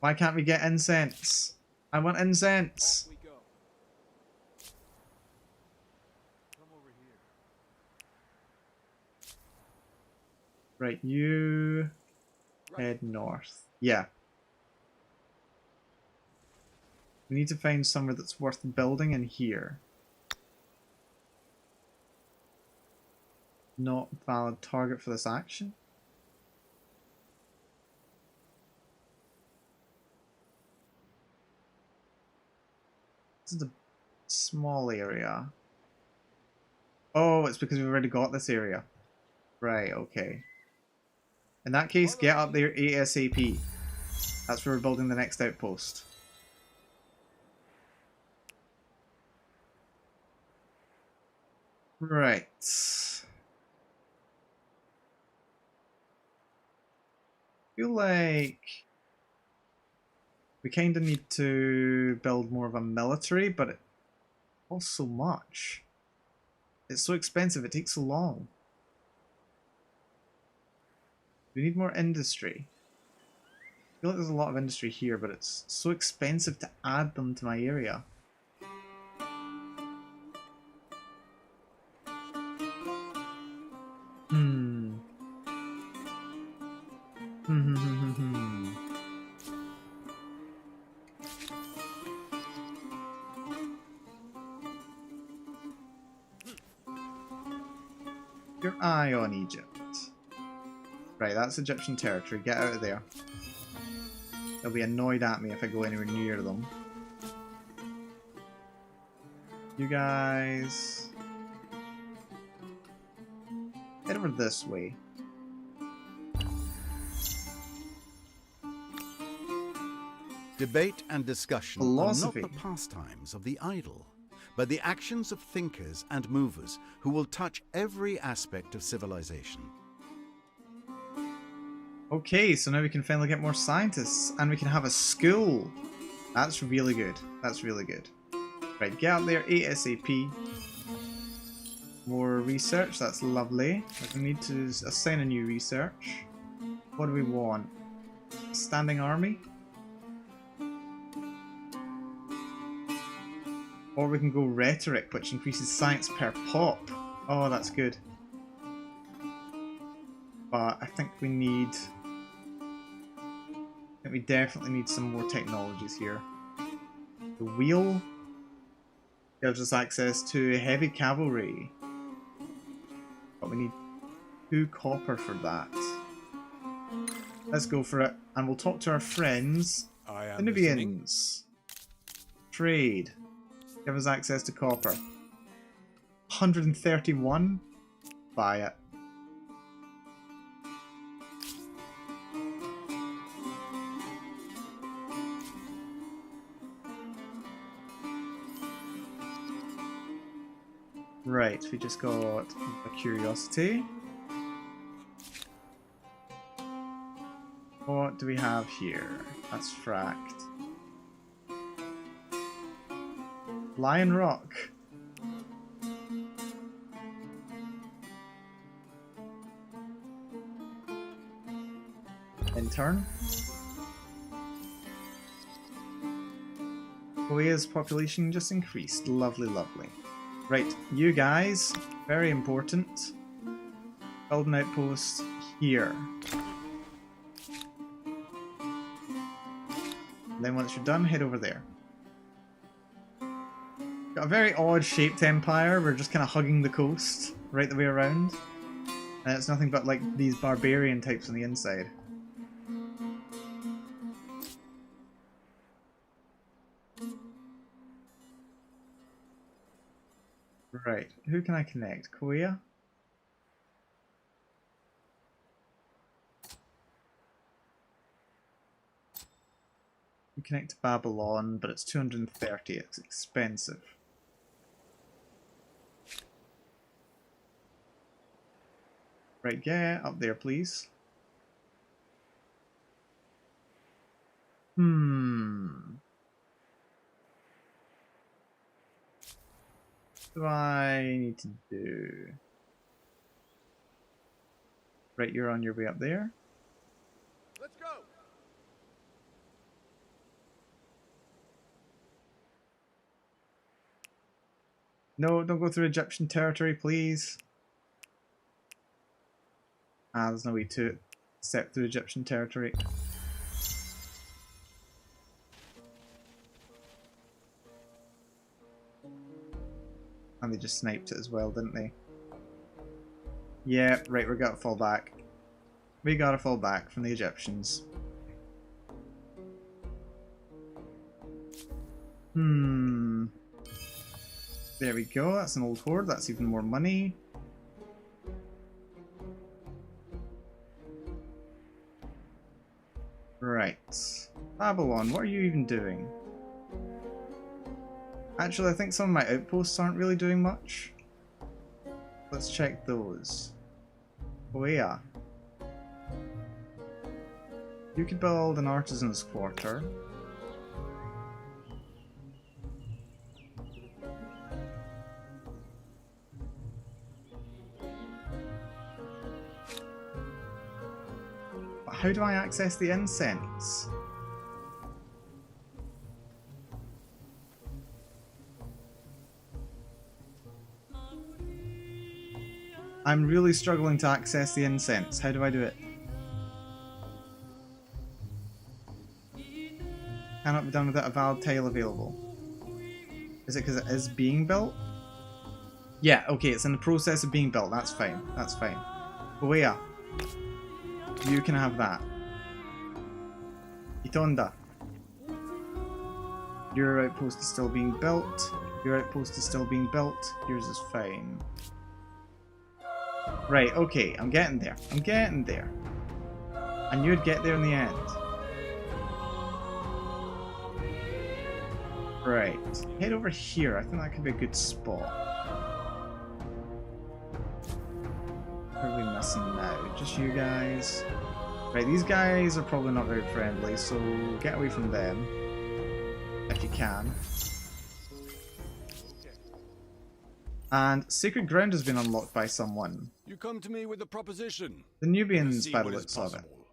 Why can't we get incense? I want incense! Off we go. Come over here. Right, you head north. Yeah. We need to find somewhere that's worth building in here. Not valid target for this action. This is a small area. Oh, it's because we've already got this area. Right, okay. In that case, get up there ASAP. That's where we're building the next outpost. Right. Feel like we kind of need to build more of a military, but it costs so much. It's so expensive, it takes so long. We need more industry. I feel like there's a lot of industry here, but it's so expensive to add them to my area. Your eye on Egypt. Right, that's Egyptian territory. Get out of there. They'll be annoyed at me if I go anywhere near them. You guys... head over this way. Debate and discussion Philosophy. are not the pastimes of the idle, but the actions of thinkers and movers who will touch every aspect of civilization. Okay, so now we can finally get more scientists, and we can have a school. That's really good. That's really good. Right, get up there ASAP. More research, that's lovely. We need to assign a new research. What do we want? Standing army? Or we can go rhetoric, which increases science per pop. Oh, that's good. But I think we need... we definitely need some more technologies here. The wheel gives us access to heavy cavalry. But we need 2 copper for that. Let's go for it. And we'll talk to our friends, the Nubians. Trade. Give us access to copper. 131? Buy it. Right, we just got a curiosity. What do we have here? That's fracked. Lion Rock. Intern. Korea's population just increased. Lovely, lovely. Right, you guys, very important. Build an outpost here. And then once you're done, head over there. Got a very odd shaped empire. We're just kind of hugging the coast right the way around. And it's nothing but like these barbarian types on the inside. Right, who can I connect? Korea? We connect to Babylon, but it's 230. It's expensive. Right, yeah, up there, please. What do I need to do? Right, you're on your way up there. Let's go. No, don't go through Egyptian territory, please. Ah, there's no way to step through Egyptian territory. And they just sniped it as well, didn't they? Yeah, right, we gotta fall back. We gotta fall back from the Egyptians. There we go, that's an old horde, that's even more money. Right. Babylon, what are you even doing? Actually, I think some of my outposts aren't really doing much. Let's check those. Oh yeah. You could build an artisan's quarter. But how do I access the incense? I'm really struggling to access the incense. How do I do it? Cannot be done without a valid tile available. Is it because it is being built? Yeah, okay, it's in the process of being built. That's fine. That's fine. Boea, you can have that. Itonda, your outpost is still being built. Your outpost is still being built. Yours is fine. Right, okay, I'm getting there. I'm getting there. I knew I'd get there in the end. Right, head over here. I think that could be a good spot. Who are we missing now? Just you guys. Right, these guys are probably not very friendly, so get away from them. If you can. And Sacred Ground has been unlocked by someone. You come to me with a proposition. The Nubians, See by the what is looks of it. possible.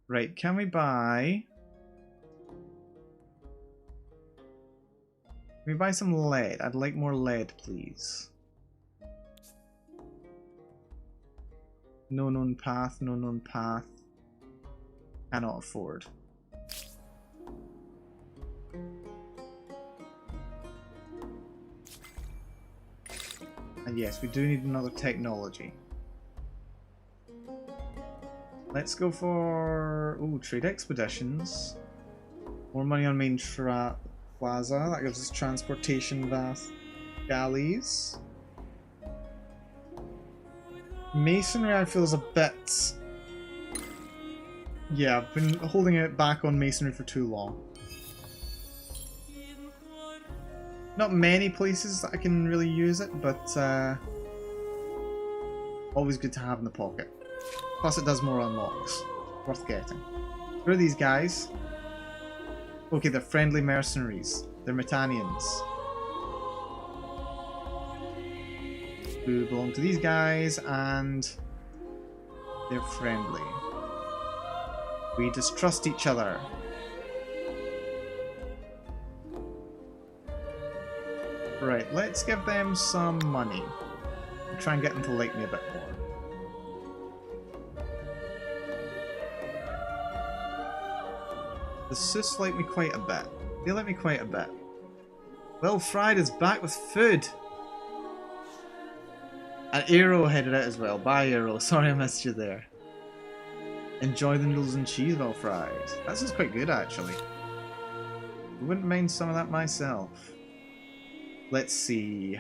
Right, can we buy... Can we buy some lead? I'd like more lead, please. No known path, no known path. Cannot afford. And yes, we do need another technology. Let's go for... ooh, trade expeditions. More money on main plaza. That gives us transportation galleys. Masonry I feel is a bit... yeah, I've been holding it back on masonry for too long. Not many places that I can really use it, but always good to have in the pocket. Plus it does more unlocks. Worth getting. Who are these guys? Okay, they're friendly mercenaries. They're Metanians. Who belong to these guys, and they're friendly. We distrust each other. Right, let's give them some money. And try and get them to like me a bit more. The Sus like me quite a bit. They like me quite a bit. Well Fried is back with food! And Aero headed out as well. Bye Aero, sorry I missed you there. Enjoy the noodles and cheese, Well Fried. That sounds quite good actually. I wouldn't mind some of that myself. Let's see.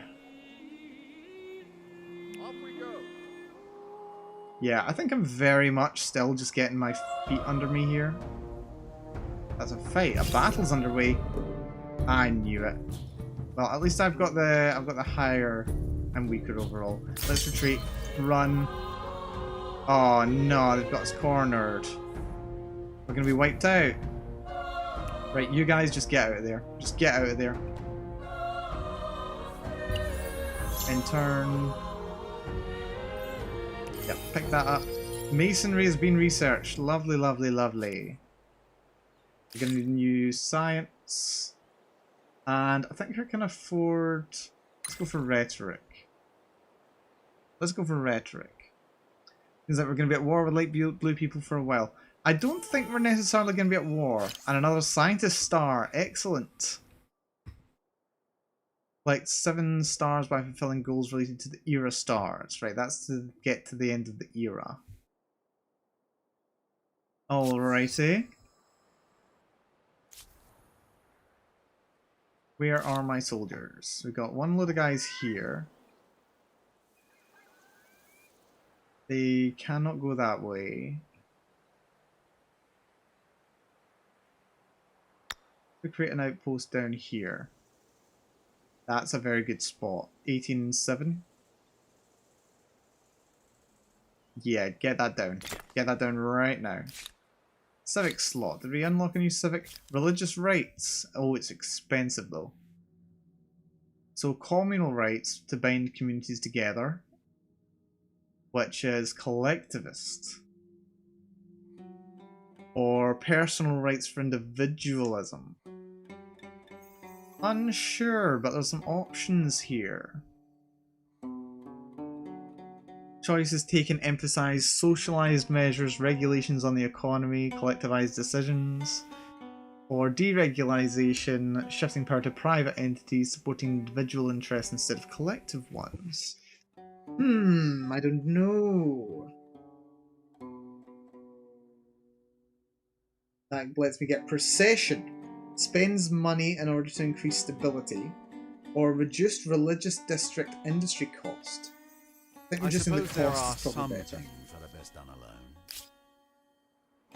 Off we go. Yeah, I think I'm very much still just getting my feet under me here. That's a fight. A battle's underway. I knew it. Well, at least I've got the higher and weaker overall. Let's retreat. Run. Oh no, they've got us cornered. We're gonna be wiped out. Right, you guys just get out of there. Just get out of there. In turn. Yep, pick that up. Masonry has been researched. Lovely, lovely, lovely. We're gonna use science. And I think I can afford... Let's go for rhetoric. Let's go for rhetoric. Means that we're going to be at war with light blue people for a while. I don't think we're necessarily going to be at war. And another scientist star. Excellent. Like 7 stars by fulfilling goals related to the era stars. Right, that's to get to the end of the era. Alrighty. Where are my soldiers? We've got one load of guys here. They cannot go that way. We create an outpost down here. That's a very good spot. 18-7. Yeah, get that down. Get that down right now. Civic slot. Did we unlock a new civic? Religious rights. Oh, it's expensive though. So communal rights to bind communities together, which is collectivist. Or personal rights for individualism. Unsure, but there's some options here. Choices taken emphasize socialized measures, regulations on the economy, collectivized decisions, or deregulation, shifting power to private entities, supporting individual interests instead of collective ones. I don't know. That lets me get procession. Spends money in order to increase stability, or reduced religious district industry cost. I think reducing the cost is probably better. Things that are best done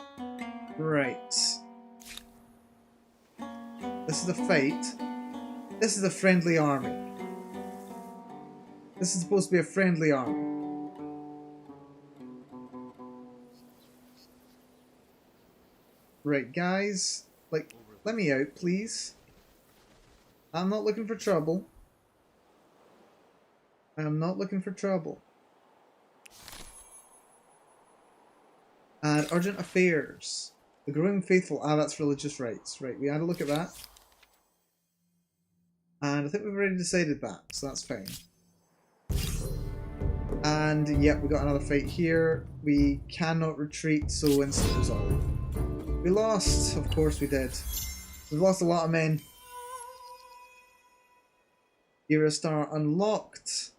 alone. Right. This is the fight. This is a friendly army. This is supposed to be a friendly army. Right, guys. Like, let me out, please. I'm not looking for trouble. I'm not looking for trouble. And urgent affairs. The growing faithful. Ah, that's religious rights. Right, we had a look at that. And I think we've already decided that, so that's fine. And yep, we got another fight here. We cannot retreat, so instant resolve. We lost, of course we did. We've lost a lot of men. Era star unlocked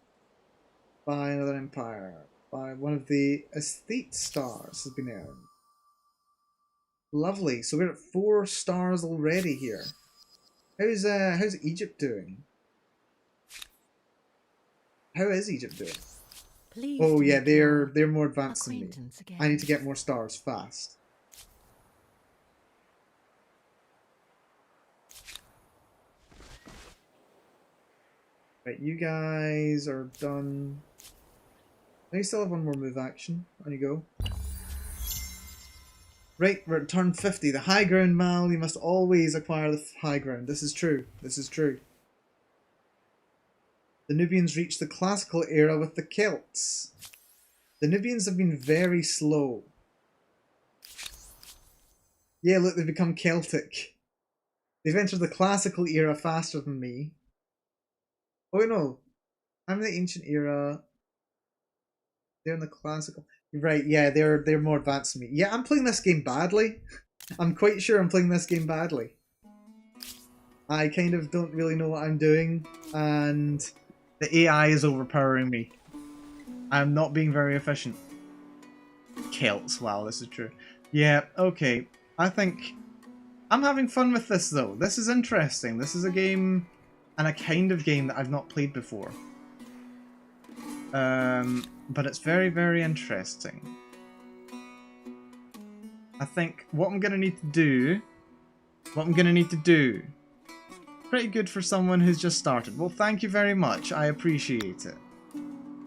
by another empire. By one of the aesthete stars has been earned. Lovely. So we're at 4 stars already here. How's Egypt doing? How is Egypt doing? Please Oh yeah, they're more advanced than me. again. I need to get more stars fast. Right, you guys are done. Now you still have one more move action. On you go. Right, we're at turn 50. The high ground, Mal. You must always acquire the high ground. This is true. This is true. The Nubians reached the classical era with the Celts. The Nubians have been very slow. Yeah, look, they've become Celtic. They've entered the classical era faster than me. Oh no, I'm in the ancient era. They're in the classical. Right, yeah, they're more advanced than me. Yeah, I'm playing this game badly. I'm quite sure I'm playing this game badly. I kind of don't really know what I'm doing, and the AI is overpowering me. I'm not being very efficient. Celts, wow, this is true. Yeah, okay. I think I'm having fun with this though. This is interesting. This is a game and a kind of game that I've not played before. But it's very, very interesting. I think what I'm going to need to do what I'm going to need to do. Pretty good for someone who's just started. Well, thank you very much. I appreciate it.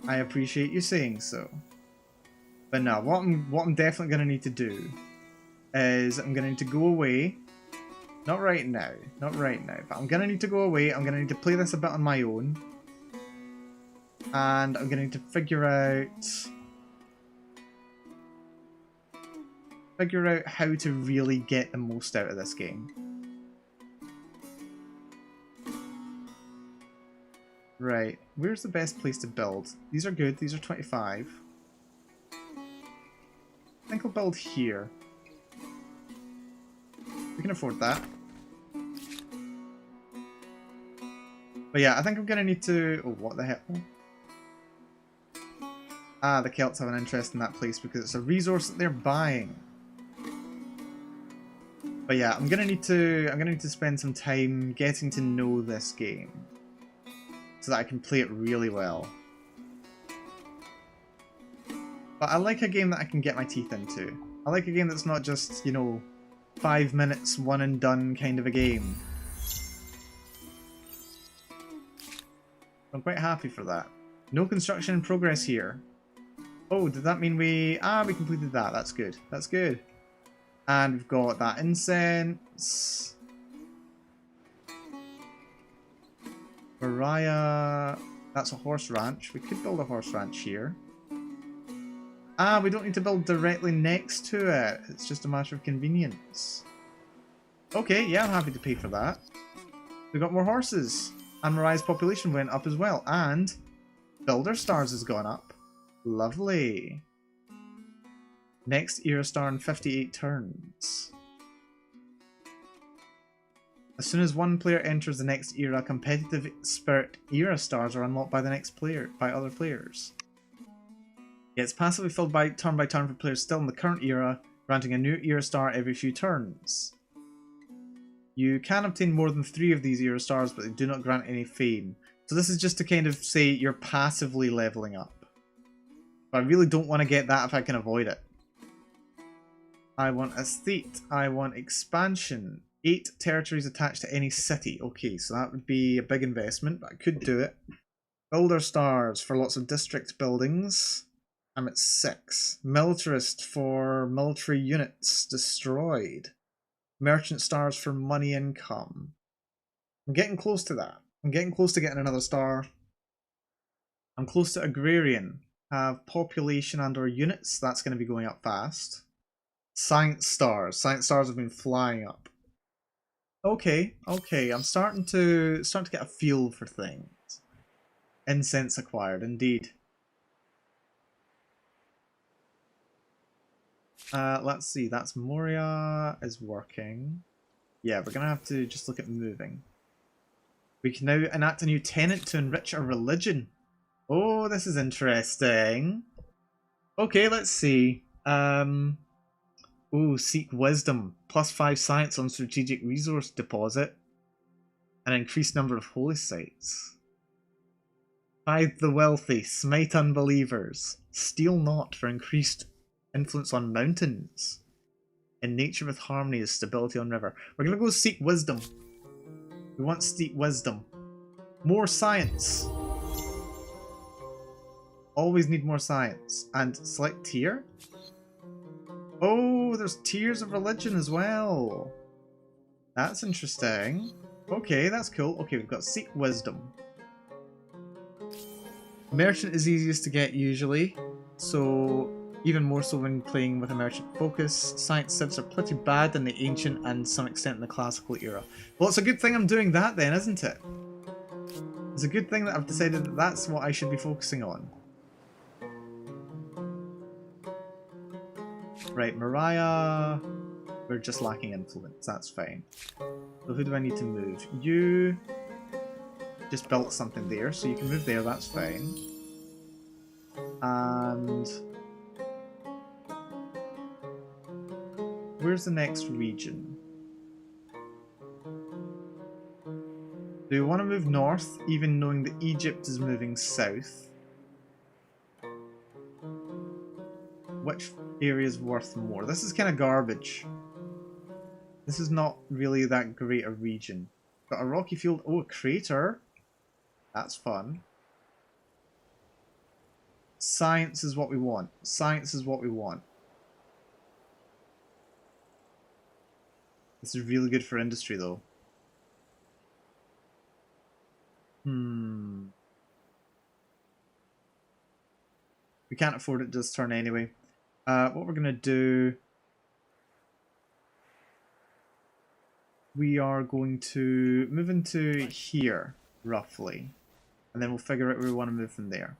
I appreciate you saying so. But no, what I'm definitely going to need to do is I'm going to need to go away. Not right now. Not right now. But I'm going to need to go away. I'm going to need to play this a bit on my own. And I'm going to need to figure out how to really get the most out of this game. Right, where's the best place to build? These are good, these are 25. I think I'll build here. We can afford that. But yeah, I think I'm gonna need to... Oh, what the hell? Ah, the Celts have an interest in that place because it's a resource that they're buying. But yeah, I'm gonna need to spend some time getting to know this game so that I can play it really well. But I like a game that I can get my teeth into. I like a game that's not just, you know, 5 minutes, one and done kind of a game. I'm quite happy for that. No construction in progress here. Oh, did that mean we... Ah, we completed that. That's good. That's good. And we've got that incense. Mariah... That's a horse ranch. We could build a horse ranch here. Ah, we don't need to build directly next to it. It's just a matter of convenience. Okay, yeah, I'm happy to pay for that. We got more horses. And Mariah's population went up as well. And Builder Stars has gone up. Lovely. Next era star in 58 turns. As soon as one player enters the next era, competitive spirit era stars are unlocked by the next player by other players. It's passively filled by turn for players still in the current era, granting a new era star every few turns. You can obtain more than 3 of these era stars, but they do not grant any fame. So this is just to kind of say you're passively leveling up. But I really don't want to get that if I can avoid it. I want aesthete. I want expansion. 8 territories attached to any city. Okay, so that would be a big investment, but I could do it. Builder stars for lots of district buildings. I'm at 6. Militarist for military units destroyed. Merchant stars for money income. I'm getting close to that. I'm getting close to getting another star. I'm close to agrarian. Have population and or units. That's going to be going up fast. Science stars. Science stars have been flying up. Okay, okay. I'm starting to get a feel for things. Incense acquired, indeed. Let's see. That's Moria is working. Yeah, we're gonna have to just look at moving. We can now enact a new tenant to enrich our religion. Oh, this is interesting. Okay, let's see. Ooh, seek wisdom. +5 science on strategic resource deposit. An increased number of holy sites. Tithe the wealthy. Smite unbelievers. Steal not for increased influence on mountains. In nature with harmony is stability on river. We're gonna go seek wisdom. We want seek wisdom. More science. Always need more science. And select tier. Oh, there's tiers of religion as well. That's interesting. Okay, that's cool. Okay, we've got seek wisdom. Merchant is easiest to get usually. So even more so when playing with a merchant focus. Science civs are pretty bad in the ancient and to some extent in the classical era. Well, it's a good thing I'm doing that then, isn't it? It's a good thing that I've decided that that's what I should be focusing on. Right, Mariah, we're just lacking influence, that's fine. So who do I need to move? You just built something there, so you can move there, that's fine. And where's the next region? Do we want to move north, even knowing that Egypt is moving south? Which area is worth more? This is kind of garbage. This is not really that great a region. Got a rocky field. Oh, a crater. That's fun. Science is what we want. Science is what we want. This is really good for industry, though. We can't afford it this turn anyway. What we're going to do... We are going to move into here, roughly. And then we'll figure out where we want to move from there.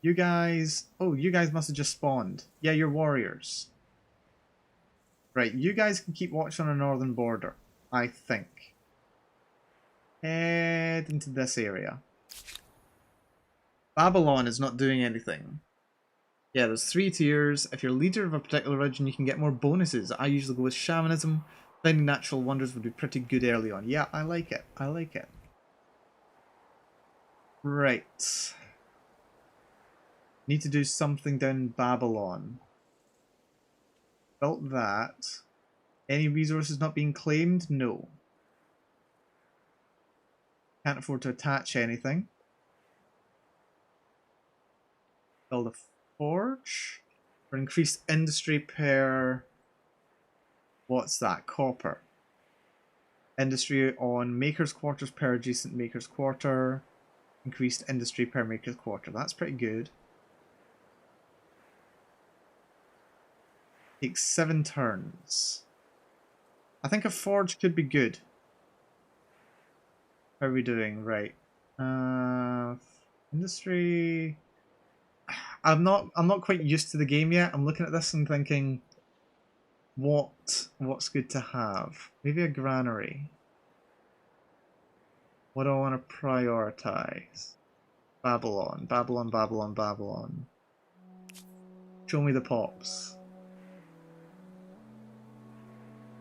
You guys... Oh, you guys must have just spawned. Yeah, you're warriors. Right, you guys can keep watch on our northern border, I think. Head into this area. Babylon is not doing anything. Yeah, there's 3 tiers. If you're leader of a particular region, you can get more bonuses. I usually go with shamanism. Finding natural wonders would be pretty good early on. Yeah, I like it. I like it. Right. Need to do something down in Babylon. Built that. Any resources not being claimed? No. Can't afford to attach anything. Build a forge. For increased industry per... What's that? Copper. Industry on Maker's Quarters per adjacent Maker's Quarter. Increased industry per Maker's Quarter. That's pretty good. Takes 7 turns. I think a forge could be good. How are we doing? Right. Industry... I'm not quite used to the game yet. I'm looking at this and thinking... What's good to have? Maybe a granary. What do I want to prioritize? Babylon, Babylon, Babylon, Babylon. Show me the pops.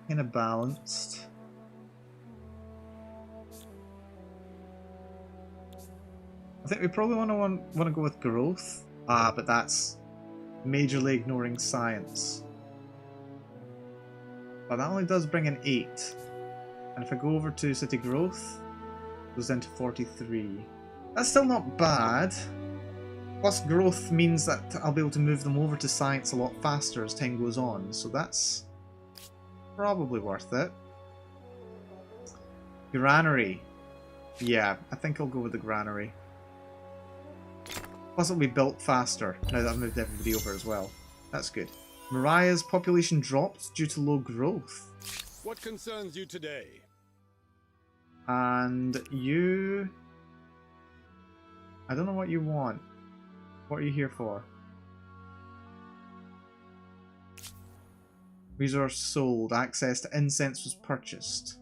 Kind of balanced. I think we probably want to go with growth. But that's majorly ignoring science. But that only does bring in 8. And if I go over to city growth, it goes down to 43. That's still not bad. Plus growth means that I'll be able to move them over to science a lot faster as time goes on. So that's probably worth it. Granary. Yeah, I think I'll go with the granary. Plus it'll be built faster now that I've moved everybody over as well. That's good. Mariah's population dropped due to low growth. What concerns you today? And you... I don't know what you want. What are you here for? Resource sold. Access to incense was purchased.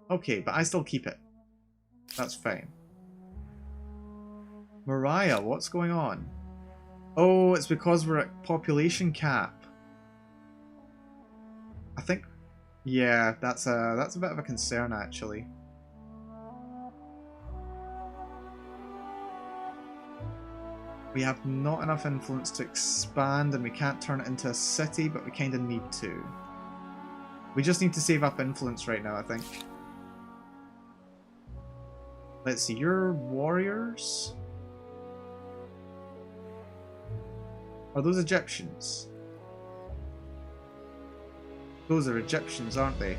Okay, but I still keep it. That's fine. Mariah, what's going on? Oh, it's because we're at population cap. I think... Yeah, that's a bit of a concern, actually. We have not enough influence to expand, and we can't turn it into a city, but we kind of need to. We just need to save up influence right now, I think. Let's see, you're warriors? Are those Egyptians? Those are Egyptians, aren't they?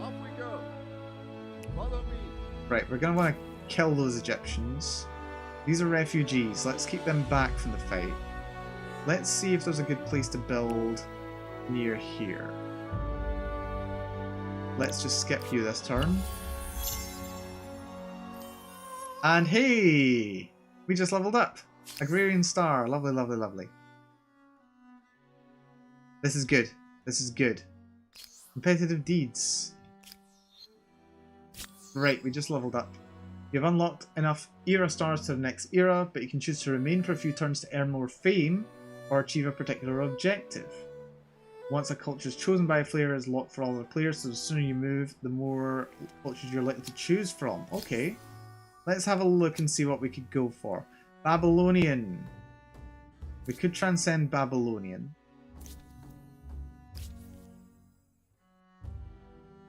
Off we go. Follow me. Right, we're going to want to kill those Egyptians. These are refugees. Let's keep them back from the fight. Let's see if there's a good place to build near here. Let's just skip you this turn. And hey! We just leveled up. Agrarian Star. Lovely, lovely, lovely. This is good. This is good. Competitive Deeds. Right, we just leveled up. You've unlocked enough era stars to the next era, but you can choose to remain for a few turns to earn more fame or achieve a particular objective. Once a culture is chosen by a player, it's locked for all other players, so the sooner you move, the more cultures you're likely to choose from. Okay. Let's have a look and see what we could go for. Babylonian. We could transcend Babylonian.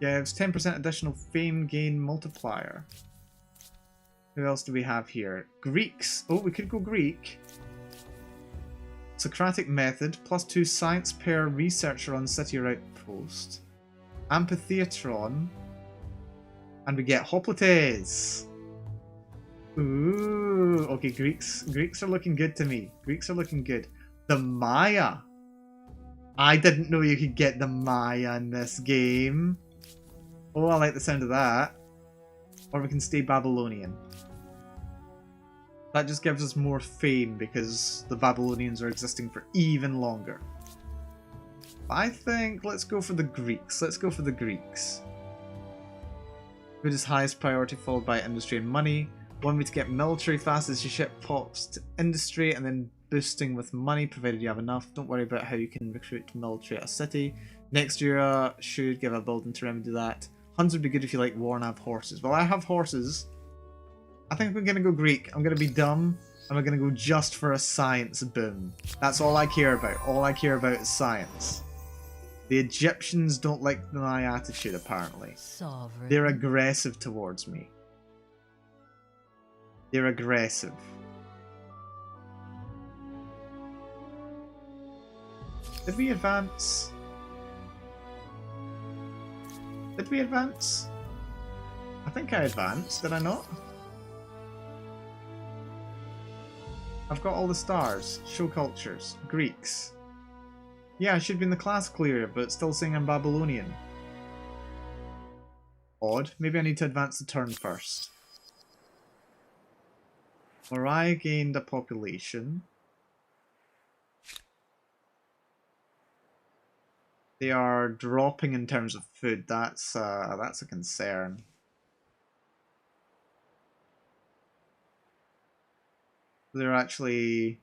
Yeah, it's 10% additional fame gain multiplier. Who else do we have here? Greeks. Oh, we could go Greek. Socratic method, +2 science per researcher on city or outpost. Amphitheatron. And we get Hoplites. Ooh, okay, Greeks are looking good to me. Greeks are looking good. The Maya. I didn't know you could get the Maya in this game. Oh, I like the sound of that. Or we can stay Babylonian. That just gives us more fame because the Babylonians are existing for even longer. I think let's go for the Greeks. Let's go for the Greeks. Food is highest priority, followed by industry and money. One way to get military fast is your ship pops to industry and then boosting with money, provided you have enough. Don't worry about how you can recruit military at a city. Next year should give a building to remedy that. Huns would be good if you like war and have horses. Well, I have horses. I think we're going to go Greek. I'm going to be dumb, and we're going to go just for a science boom. That's all I care about. All I care about is science. The Egyptians don't like my attitude, apparently. Sovereign. They're aggressive towards me. They're aggressive. Did we advance? Did we advance? I think I advanced, did I not? I've got all the stars. Show cultures. Greeks. Yeah, I should be in the classical area, but still saying I'm Babylonian. Odd. Maybe I need to advance the turn first. Mariah gained a population. They are dropping in terms of food. That's a concern. They're actually...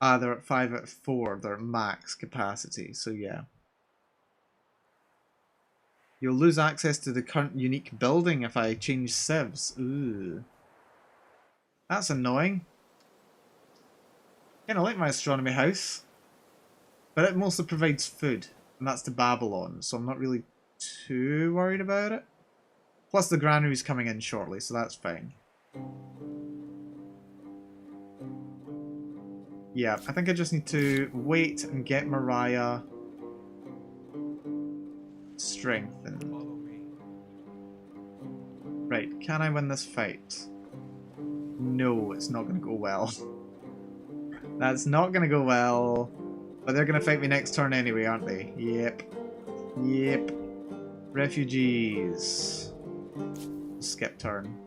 they're at 5 out of 4. They're at max capacity, so yeah. You'll lose access to the current unique building if I change civs. Ooh. That's annoying. Kinda like my astronomy house. But it mostly provides food. And that's to Babylon, so I'm not really too worried about it. Plus the granary's coming in shortly, so that's fine. Yeah, I think I just need to wait and get Mariah strengthened. Right, can I win this fight? No, it's not going to go well. That's not going to go well. But they're going to fight me next turn anyway, aren't they? Yep. Yep. Refugees. Skip turn.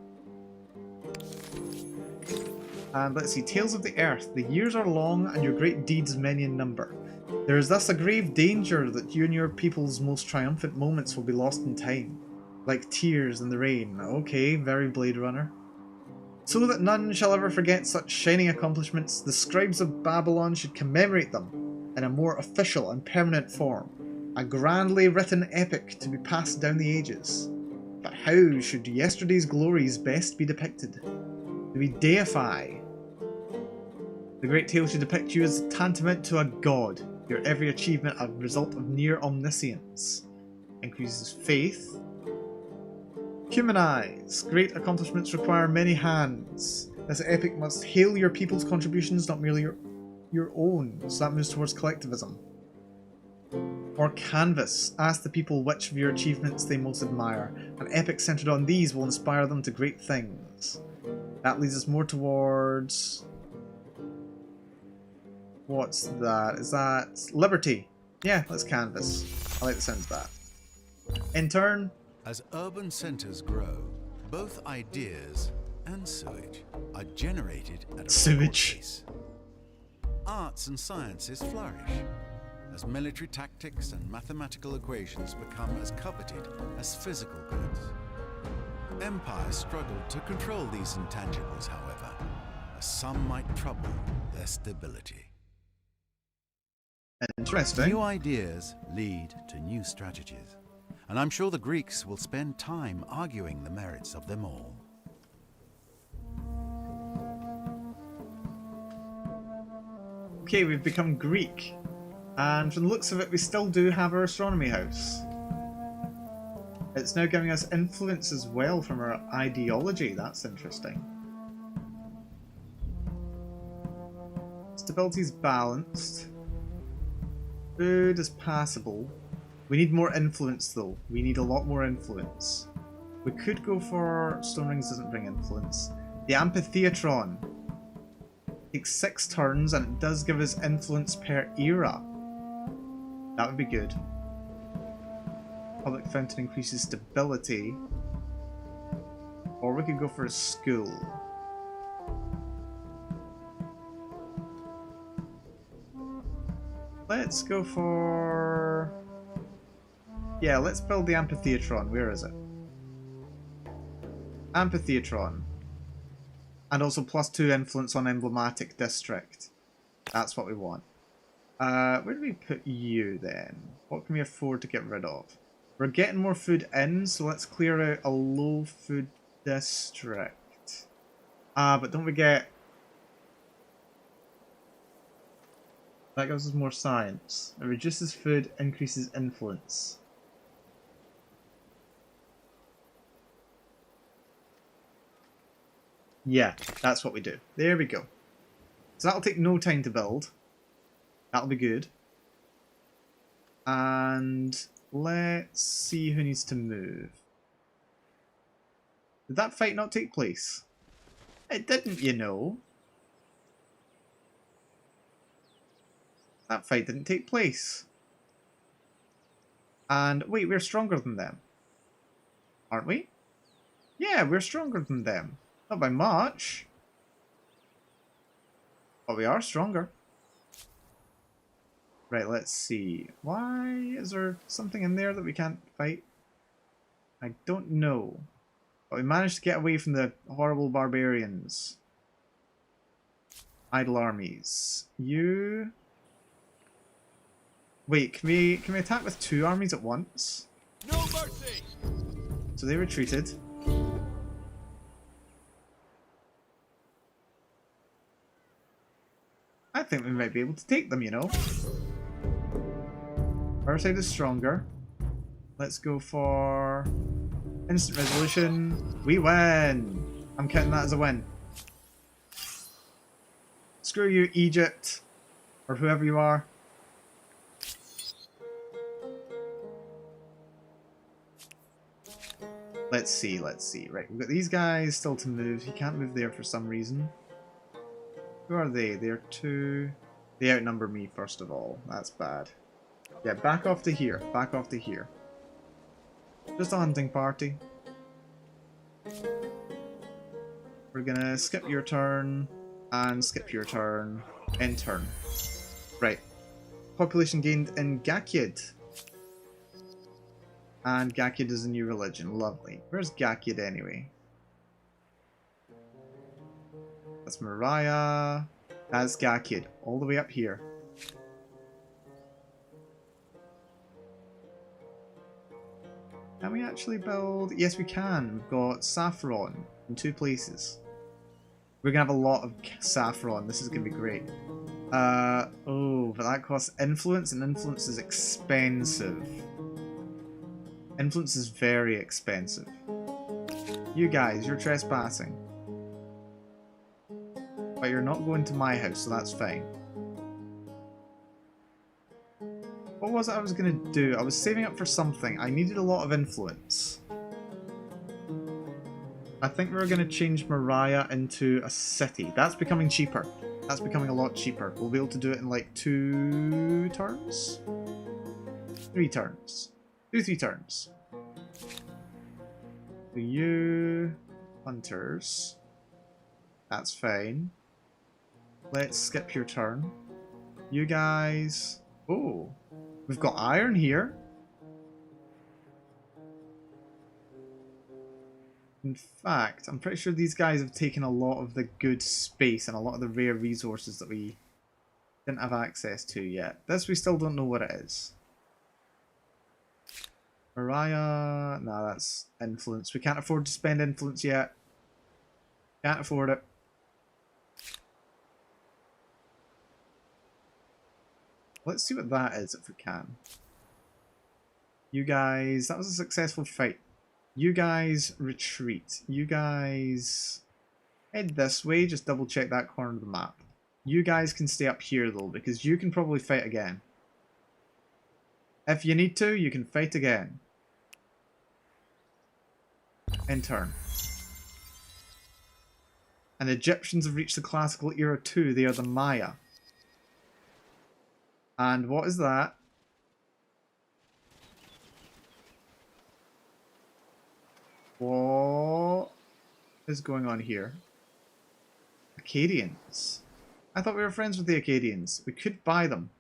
And let's see, Tales of the Earth. The years are long and your great deeds many in number. There is thus a grave danger that you and your people's most triumphant moments will be lost in time. Like tears in the rain. Okay, very Blade Runner. So that none shall ever forget such shining accomplishments, the Scribes of Babylon should commemorate them in a more official and permanent form. A grandly written epic to be passed down the ages. But how should yesterday's glories best be depicted? Do we deify? The great tale should depict you as tantamount to a god, your every achievement a result of near omniscience. Increases faith. Humanize. Great accomplishments require many hands. This epic must hail your people's contributions, not merely your own, so that moves towards collectivism. Or canvas. Ask the people which of your achievements they most admire. An epic centered on these will inspire them to great things. That leads us more towards... What's that? Is that liberty? Yeah, let's canvas. I like the sound of that. In turn... As urban centers grow, both ideas and sewage are generated at a record pace. Arts and sciences flourish, as military tactics and mathematical equations become as coveted as physical goods. Empires struggle to control these intangibles, however, as some might trouble their stability. Interesting. New ideas lead to new strategies, and I'm sure the Greeks will spend time arguing the merits of them all. Okay, we've become Greek. And from the looks of it, we still do have our astronomy house. It's now giving us influence as well from our ideology. That's interesting. Stability is balanced. Food is passable. We need more influence though. We need a lot more influence. We could go for... Stone Rings doesn't bring influence. The Amphitheatron takes 6 turns and it does give us influence per era. That would be good. Public Fountain increases stability. Or we could go for a school. Let's go for... Yeah, let's build the Amphitheatron. Where is it? Amphitheatron. And also +2 influence on Emblematic District. That's what we want. Where do we put you then? What can we afford to get rid of? We're getting more food in, so let's clear out a low food district. But don't forget... That gives us more science. It reduces food, increases influence. Yeah, that's what we do. There we go. So that'll take no time to build. That'll be good. And let's see who needs to move. Did that fight not take place? It didn't, you know. That fight didn't take place. And wait, we're stronger than them. Aren't we? Yeah, we're stronger than them. Not by much. But we are stronger. Right, let's see. Why is there something in there that we can't fight? I don't know. But we managed to get away from the horrible barbarians. Idle armies. You... Wait, can we attack with 2 armies at once? No mercy! So they retreated. I think we might be able to take them, you know. Our side is stronger. Let's go for instant resolution. We win! I'm counting that as a win. Screw you, Egypt. Or whoever you are. Let's see, let's see. Right, we've got these guys still to move. He can't move there for some reason. Who are they? They're 2... They outnumber me, first of all. That's bad. Yeah, back off to here. Back off to here. Just a hunting party. We're gonna skip your turn, and skip your turn, end turn. Right. Population gained in Gakyid. And Gakyid is a new religion. Lovely. Where's Gakyid anyway? That's Mariah. That's Gakyid. All the way up here. Can we actually build... Yes, we can. We've got saffron in 2 places. We're going to have a lot of saffron. This is going to be great. Oh, but that costs influence, and influence is expensive. Influence is very expensive. You guys, you're trespassing. But you're not going to my house, so that's fine. What was it I was going to do? I was saving up for something. I needed a lot of influence. I think we're going to change Mariah into a city. That's becoming cheaper. That's becoming a lot cheaper. We'll be able to do it in like 2 turns? 3 turns. 3 turns. So you... Hunters. That's fine. Let's skip your turn. You guys... Oh, we've got iron here. In fact, I'm pretty sure these guys have taken a lot of the good space and a lot of the rare resources that we didn't have access to yet. This we still don't know what it is. Mariah... Nah, that's influence. We can't afford to spend influence yet. Can't afford it. Let's see what that is if we can. You guys, that was a successful fight. You guys retreat. You guys head this way, just double check that corner of the map. You guys can stay up here though, because you can probably fight again. If you need to, you can fight again. In turn. And Egyptians have reached the classical era too. They are the Maya. And what is that? What is going on here? Acadians. I thought we were friends with the Acadians. We could buy them.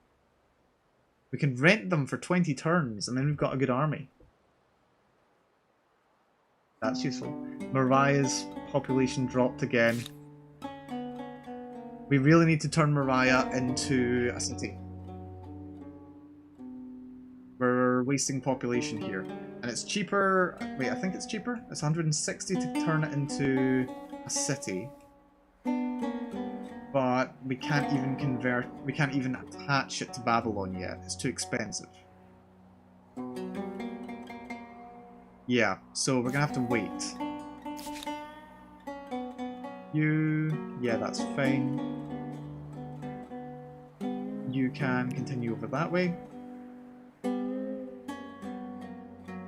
We can rent them for 20 turns, and then we've got a good army. That's useful. Mariah's population dropped again. We really need to turn Mariah into a city. We're wasting population here. And it's cheaper... Wait, I think it's cheaper? It's 160 to turn it into a city. But we can't even convert... We can't even attach it to Babylon yet. It's too expensive. Yeah, so we're gonna have to wait. You... Yeah, that's fine. You can continue over that way.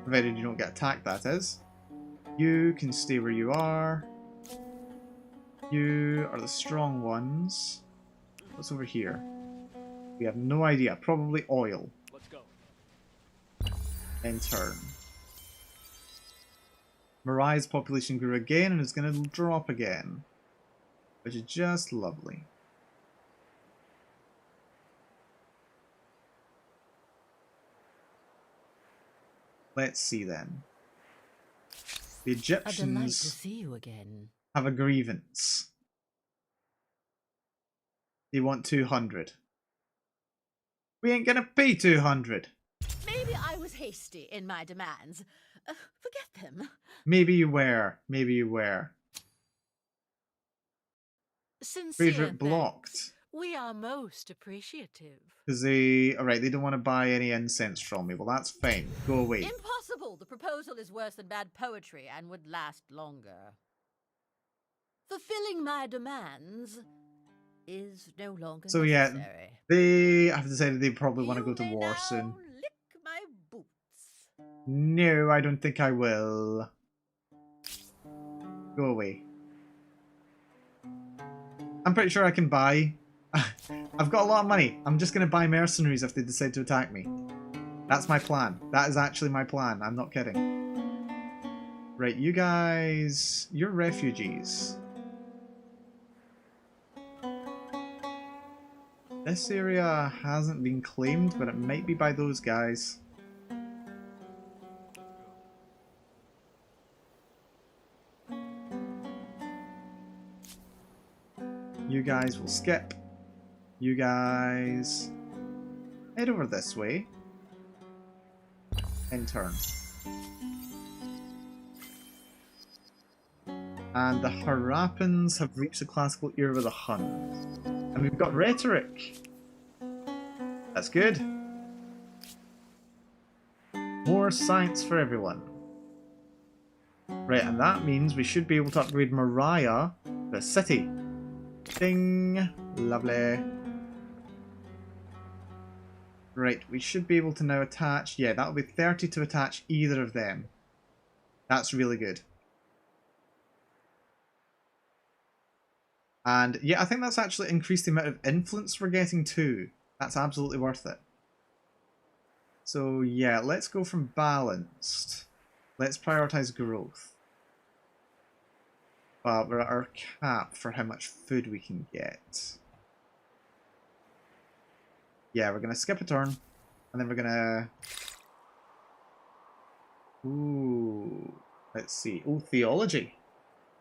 Provided you don't get attacked, that is. You can stay where you are. You are the strong ones. What's over here? We have no idea. Probably oil. Let's go. In turn. Mariah's population grew again and is going to drop again. Which is just lovely. Let's see then. The A delight to Egyptians see you again. have a grievance. They want 200. We ain't gonna pay 200. Maybe I was hasty in my demands. Forget them. Maybe you were. Maybe you were. Sincere Favorite thanks. blocked. We are most appreciative. Because they... Alright, they don't want to buy any incense from me. Well, that's fine. Go away. Impossible! The proposal is worse than bad poetry and would last longer. Fulfilling my demands is no longer So yeah, necessary. they have decided they probably want to You go to may war now soon. lick my boots. No, I don't think I will. Go away. I'm pretty sure I can buy... I've got a lot of money. I'm just going to buy mercenaries if they decide to attack me. That's my plan. That is actually my plan. I'm not kidding. Right, you guys... You're refugees. This area hasn't been claimed, but it might be by those guys. You guys will skip. You guys head over this way. In turn. And the Harappans have reached the classical era of the Huns. And we've got rhetoric. That's good. More science for everyone. Right, and that means we should be able to upgrade Mariah, the city. Ding! Lovely. Right, we should be able to now attach... Yeah, that'll be 30 to attach either of them. That's really good. And yeah, I think that's actually increased the amount of influence we're getting too. That's absolutely worth it. So yeah, let's go from balanced. Let's prioritize growth. But we're at our cap for how much food we can get. Yeah, we're going to skip a turn. And then we're going to... Ooh. Let's see. Oh, theology.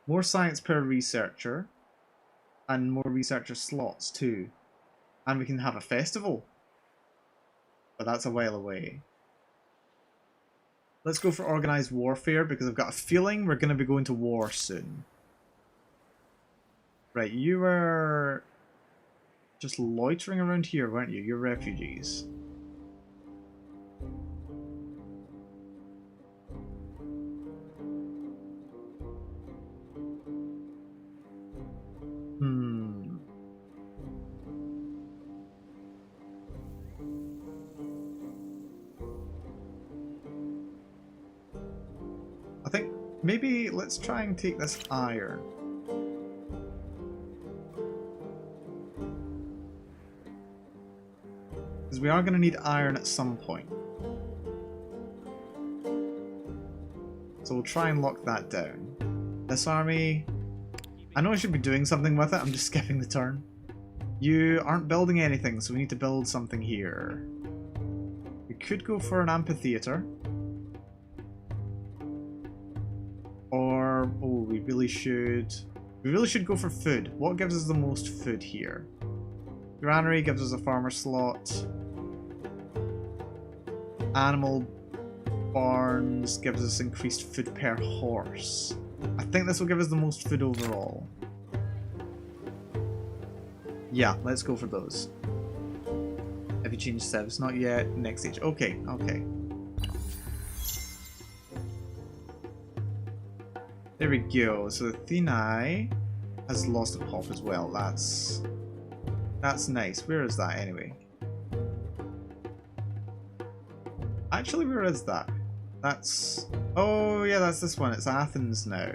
More science per researcher. And more researcher slots too. And we can have a festival. But that's a while away. Let's go for organised warfare because I've got a feeling we're going to be going to war soon. Right, you were just loitering around here, weren't you? You're refugees. maybe let's try and take this iron. Because we are going to need iron at some point. So we'll try and lock that down. This army... I know I should be doing something with it, I'm just skipping the turn. You aren't building anything, so we need to build something here. We could go for an amphitheater. Or... oh, we really should... we really should go for food. What gives us the most food here? Granary gives us a farmer slot. Animal barns gives us increased food per horse. I think this will give us the most food overall. Yeah, let's go for those. Have you changed civs? Not yet. Next stage. Okay, okay. There we go. So the Thenai has lost a pop as well. That's nice. Where is that anyway? Actually, where is that? That's... oh yeah, that's this one. It's Athens now.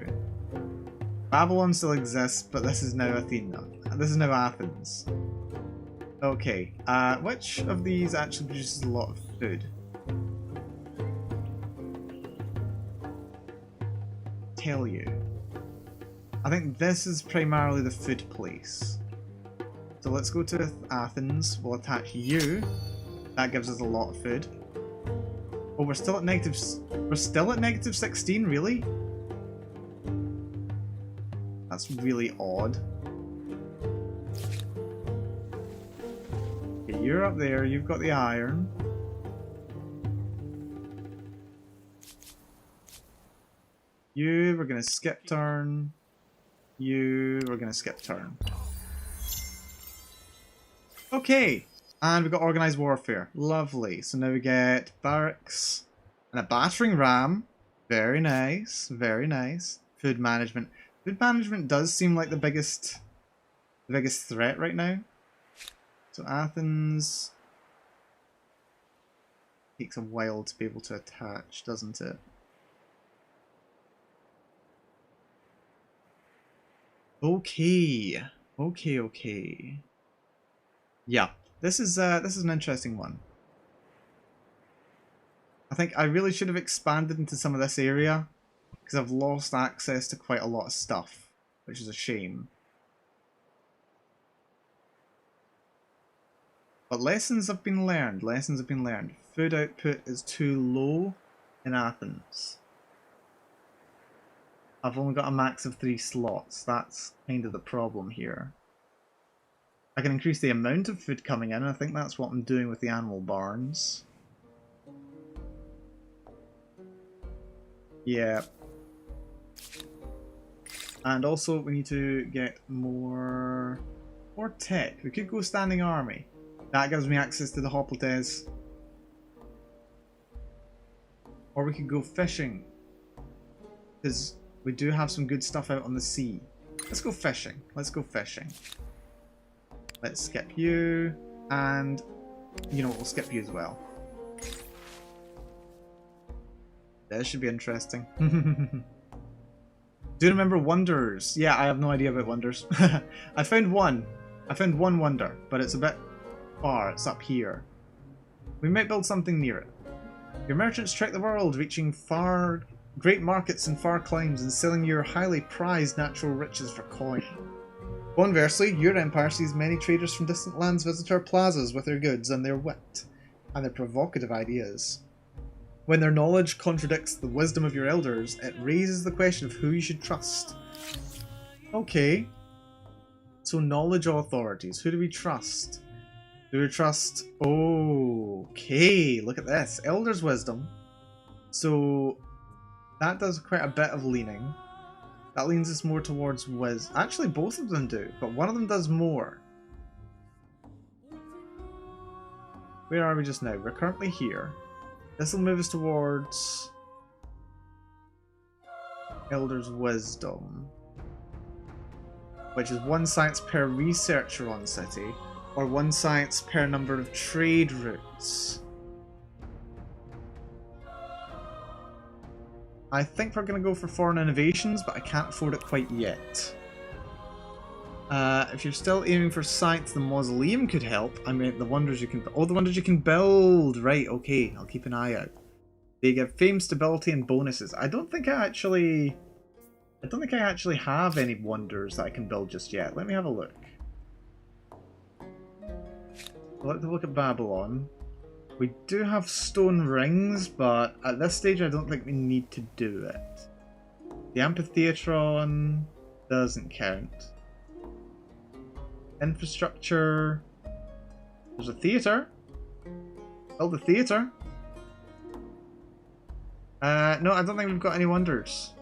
Babylon still exists, but this is now Athena. This is now Athens. Okay, which of these actually produces a lot of food? Tell you. I think this is primarily the food place. So let's go to Athens. We'll attach you. That gives us a lot of food. Oh, we're still at negative 16, really? That's really odd. Okay, you're up there, you've got the iron. You, we're gonna skip turn. You, we're gonna skip turn. Okay! And we've got organised warfare. Lovely. So now we get barracks and a battering ram. Very nice. Very nice. Food management. Food management does seem like the biggest threat right now. So Athens takes a while to be able to attach, doesn't it? Okay. Okay, okay. Yeah. This is an interesting one. I think I really should have expanded into some of this area because I've lost access to quite a lot of stuff, which is a shame. But lessons have been learned. Lessons have been learned. Food output is too low in Athens. I've only got a max of 3 slots. That's kind of the problem here. I can increase the amount of food coming in, and I think that's what I'm doing with the animal barns. Yeah. And also we need to get more tech. We could go standing army. That gives me access to the Hoplites. Or we could go fishing. Because we do have some good stuff out on the sea. Let's go fishing. Let's go fishing. Let's skip you, and you know what, we'll skip you as well. This should be interesting. Do you remember wonders? Yeah, I have no idea about wonders. I found one wonder, but it's a bit far, it's up here. We might build something near it. Your merchants trek the world, reaching great markets and far climes and selling your highly prized natural riches for coin. Conversely, your empire sees many traders from distant lands visit our plazas with their goods and their wit, and their provocative ideas. When their knowledge contradicts the wisdom of your elders, it raises the question of who you should trust. Okay. So knowledge authorities, who do we trust? Do we trust... okay, look at this. Elders' wisdom. So that does quite a bit of leaning. That leans us more towards Actually, both of them do, but one of them does more. Where are we just now? We're currently here. This will move us towards Elder's Wisdom, which is 1 science per researcher on city, or 1 science per number of trade routes. I think we're going to go for foreign innovations, but I can't afford it quite yet. If you're still aiming for science, the mausoleum could help. I mean, the wonders you can... Oh, the wonders you can build! Right, okay. I'll keep an eye out. They give fame, stability, and bonuses. I don't think I actually have any wonders that I can build just yet. Let me have a look. I'll have to look at Babylon. We do have stone rings, but at this stage I don't think we need to do it. The amphitheatron doesn't count. Infrastructure. There's a theatre. Build a theatre. No, I don't think we've got any wonders.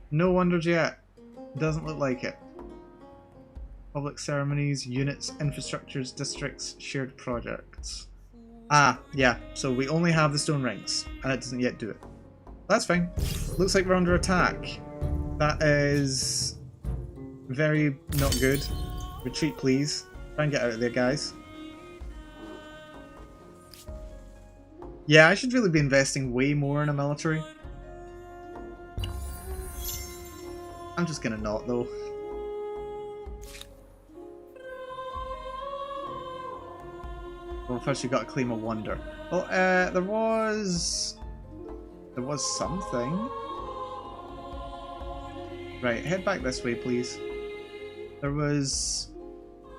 No wonders yet. Doesn't look like it. Public ceremonies, units, infrastructures, districts, shared projects. Ah, yeah, so we only have the stone rings, and it doesn't yet do it. That's fine. Looks like we're under attack. That is very not good. Retreat, please. Try and get out of there, guys. Yeah, I should really be investing way more in a military. I'm just gonna not, though. Well, first you've got to claim a wonder. Well, there was something. Right, head back this way, please. There was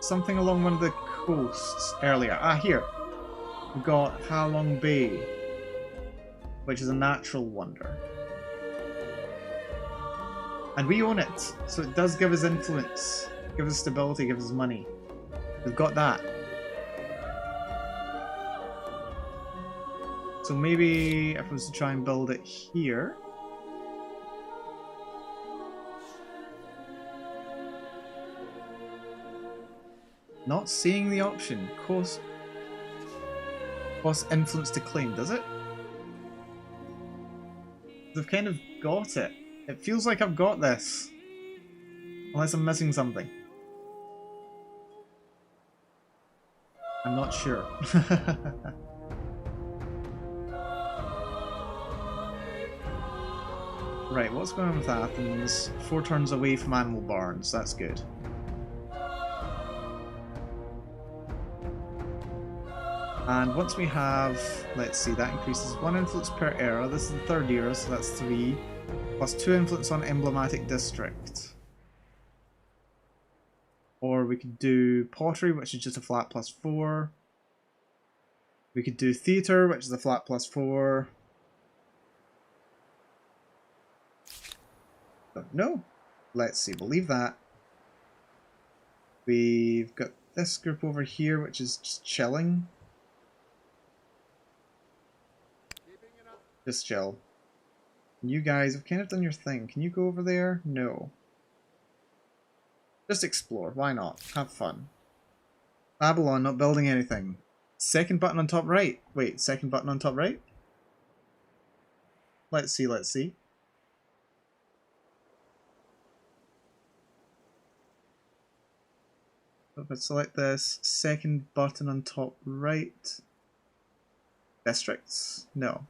something along one of the coasts earlier. Ah, here. We've got Halong Bay, which is a natural wonder. And we own it, so it does give us influence, give us stability, give us money. We've got that. So maybe if I was to try and build it here. Not seeing the option. Cost influence to claim, does it? I've kind of got it. It feels like I've got this. Unless I'm missing something. I'm not sure. Right, what's going on with Athens? 4 turns away from animal barns, that's good. And once we have, let's see, that increases 1 influence per era. This is the 3rd era, so that's 3. Plus 2 influence on emblematic district. Or we could do pottery, which is just a flat +4. We could do theatre, which is a flat +4. No. Let's see, we'll leave that. We've got this group over here, which is just chilling. Just chill. You guys have kind of done your thing. Can you go over there? No. Just explore. Why not? Have fun. Babylon, not building anything. Second button on top right. Wait, second button on top right? Let's see, let's see. If I select this, second button on top right. Districts? No.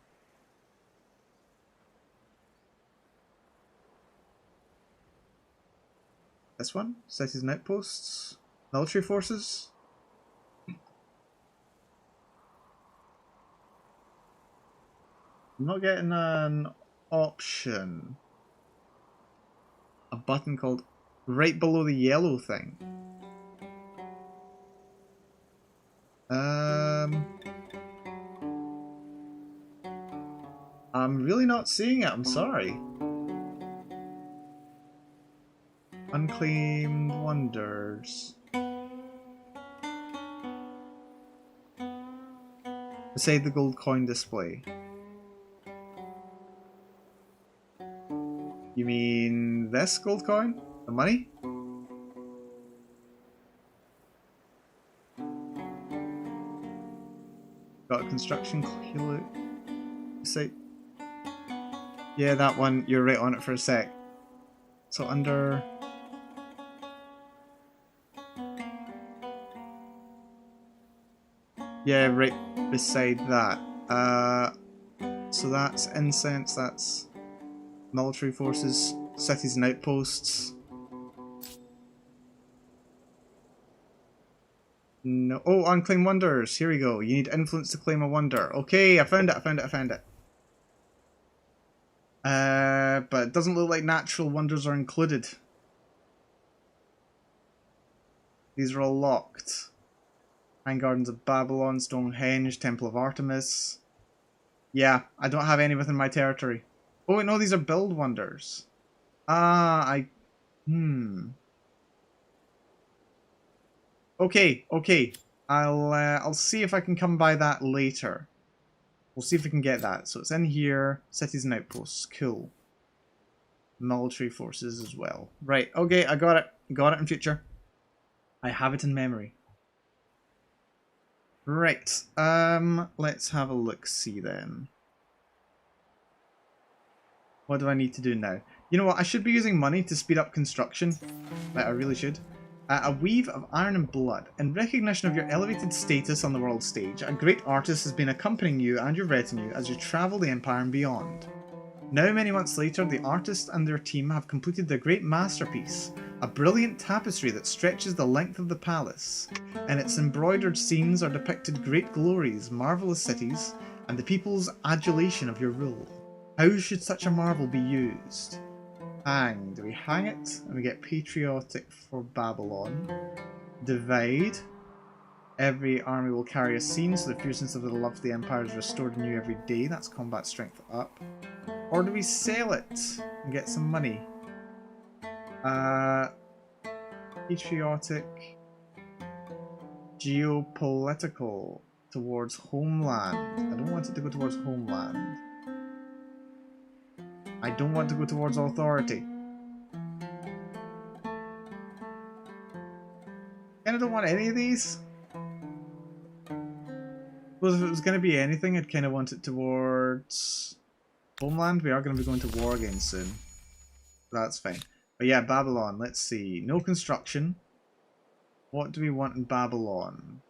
This one? Cities and outposts? Military forces? I'm not getting an option. A button called right below the yellow thing. I'm really not seeing it, I'm sorry. Unclaimed wonders. Beside the gold coin display. You mean this gold coin? The money? Got a construction clue. Site. Yeah, that one. You're right on it for a sec. So under... Yeah, right beside that. So that's Incense, that's military forces, cities and outposts. No. Oh, unclaimed wonders. Here we go. You need influence to claim a wonder. Okay, I found it, I found it, I found it. But it doesn't look like natural wonders are included. These are all locked. Nine Gardens of Babylon, Stonehenge, Temple of Artemis. Yeah, I don't have any within my territory. Oh wait, no, these are build wonders. Okay. I'll see if I can come by that later. We'll see if we can get that. So it's in here. Cities and outposts. Cool. Military forces as well. Right, okay, I got it. Got it in future. I have it in memory. Right, let's have a look-see then. What do I need to do now? You know what, I should be using money to speed up construction. Like, I really should. A weave of iron and blood. In recognition of your elevated status on the world stage, a great artist has been accompanying you and your retinue as you travel the Empire and beyond. Now, many months later, the artist and their team have completed their great masterpiece, a brilliant tapestry that stretches the length of the palace. In its embroidered scenes are depicted great glories, marvellous cities, and the people's adulation of your rule. How should such a marvel be used? Hang. Do we hang it? And we get patriotic for Babylon. Divide. Every army will carry a scene, so the fierceness of the love of the Empire is restored anew every day. That's combat strength up. Or do we sell it and get some money? Patriotic. Geopolitical. Towards homeland. I don't want it to go towards homeland. I don't want to go towards authority. I don't want any of these. Well, if it was going to be anything, I'd kind of want it towards homeland. We are going to be going to war again soon. That's fine. But yeah, Babylon. Let's see. No construction. What do we want in Babylon?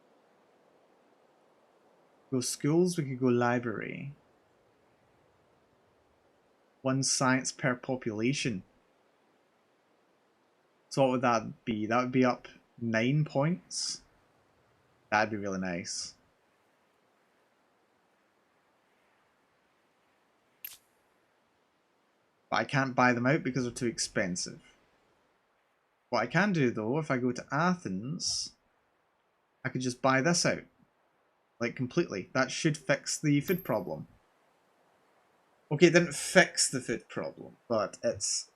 Go schools. We could go library. 1 science per population. So what would that be? That would be up 9 points. That'd be really nice. But I can't buy them out because they're too expensive. What I can do though, if I go to Athens, I could just buy this out. Like completely. That should fix the food problem. Okay, it didn't fix the food problem, but it's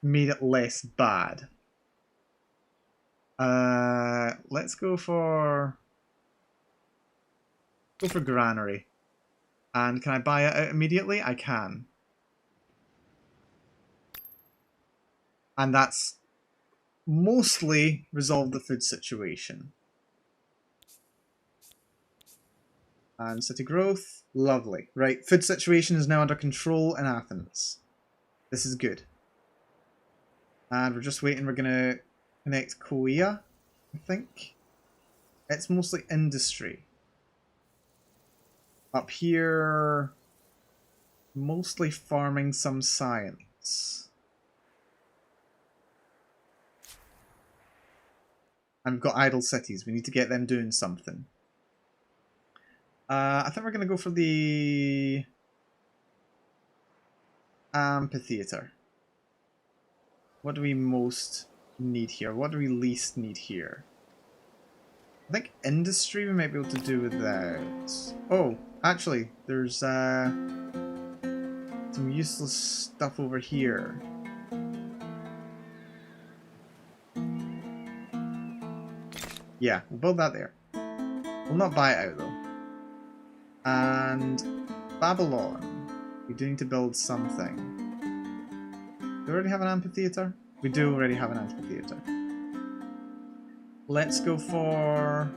made it less bad. Let's go for granary. And can I buy it out immediately? I can. And that's mostly resolved the food situation. And city growth, lovely. Right, food situation is now under control in Athens. This is good. And we're just waiting, we're going to connect Korea, I think. It's mostly industry. Up here, mostly farming, some science. And we've got idle cities, we need to get them doing something. I think we're going to go for the amphitheater. What do we most need here? What do we least need here? I think industry we might be able to do without. Oh, actually, there's some useless stuff over here. Yeah, we'll build that there. We'll not buy it out though. And Babylon. We do need to build something. Do we already have an amphitheater? We do already have an amphitheater. Let's go for...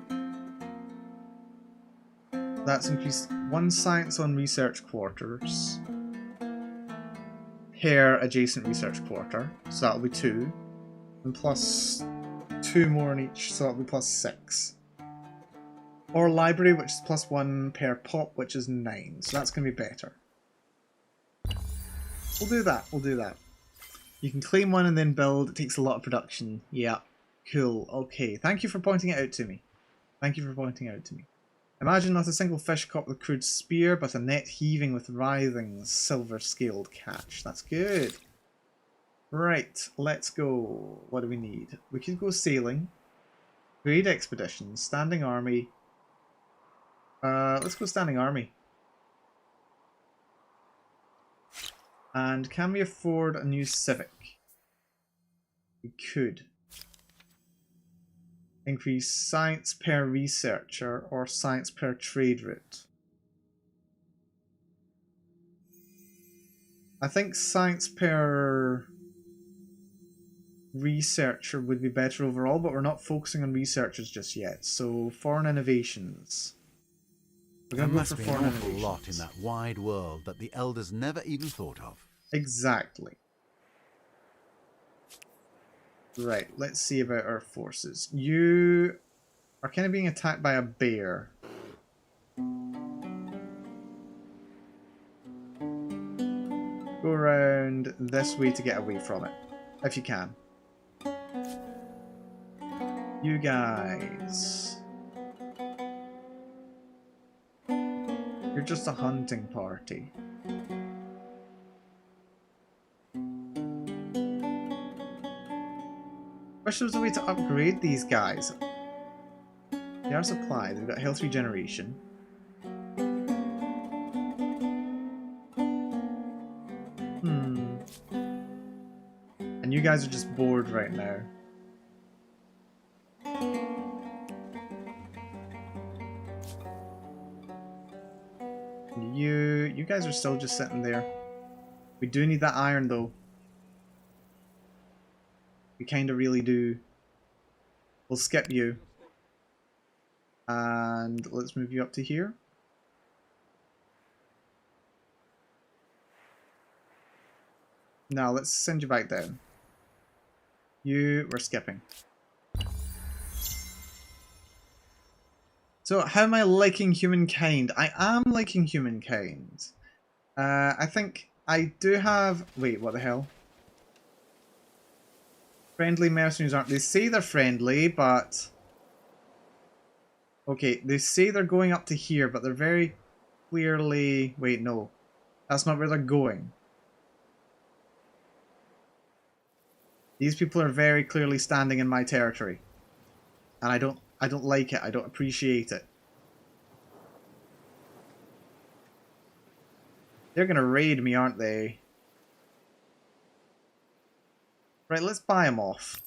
That's increased 1 science on research quarters. Per adjacent research quarter. So that'll be 2. And plus 2 more in each, so that'll be plus 6. Or library, which is plus 1 per pop, which is 9. So that's going to be better. We'll do that. We'll do that. You can claim one and then build. It takes a lot of production. Yeah. Cool. Okay. Thank you for pointing it out to me. Thank you for pointing it out to me. Imagine not a single fish caught with a crude spear, but a net heaving with writhing, silver-scaled catch. That's good. Right, let's go. What do we need? We could go sailing. Trade expeditions. Standing army. Let's go standing army. And can we afford a new civic? We could. Increase science per researcher or science per trade route. I think science per researcher would be better overall, but we're not focusing on researchers just yet. So foreign innovations. We're There going to go must for be an foreign awful lot in innovations. that wide world that the elders never even thought of. Exactly. Right, let's see about our forces. You are kind of being attacked by a bear. Go around this way to get away from it, if you can. You guys. You're just a hunting party. Wish there was a way to upgrade these guys. They are supplied. They've got health regeneration. And you guys are just bored right now. You guys are still just sitting there. We do need that iron though. We kind of really do. We'll skip you. And let's move you up to here. Now let's send you back down. We're skipping. So how am I liking Humankind? I am liking Humankind. I think I do have... Wait, what the hell? Friendly mercenaries aren't... They say they're friendly, but... Okay, they say they're going up to here, but they're very clearly... Wait, no. That's not where they're going. These people are very clearly standing in my territory. And I don't like it. I don't appreciate it. They're gonna raid me, aren't they? Right, let's buy him off.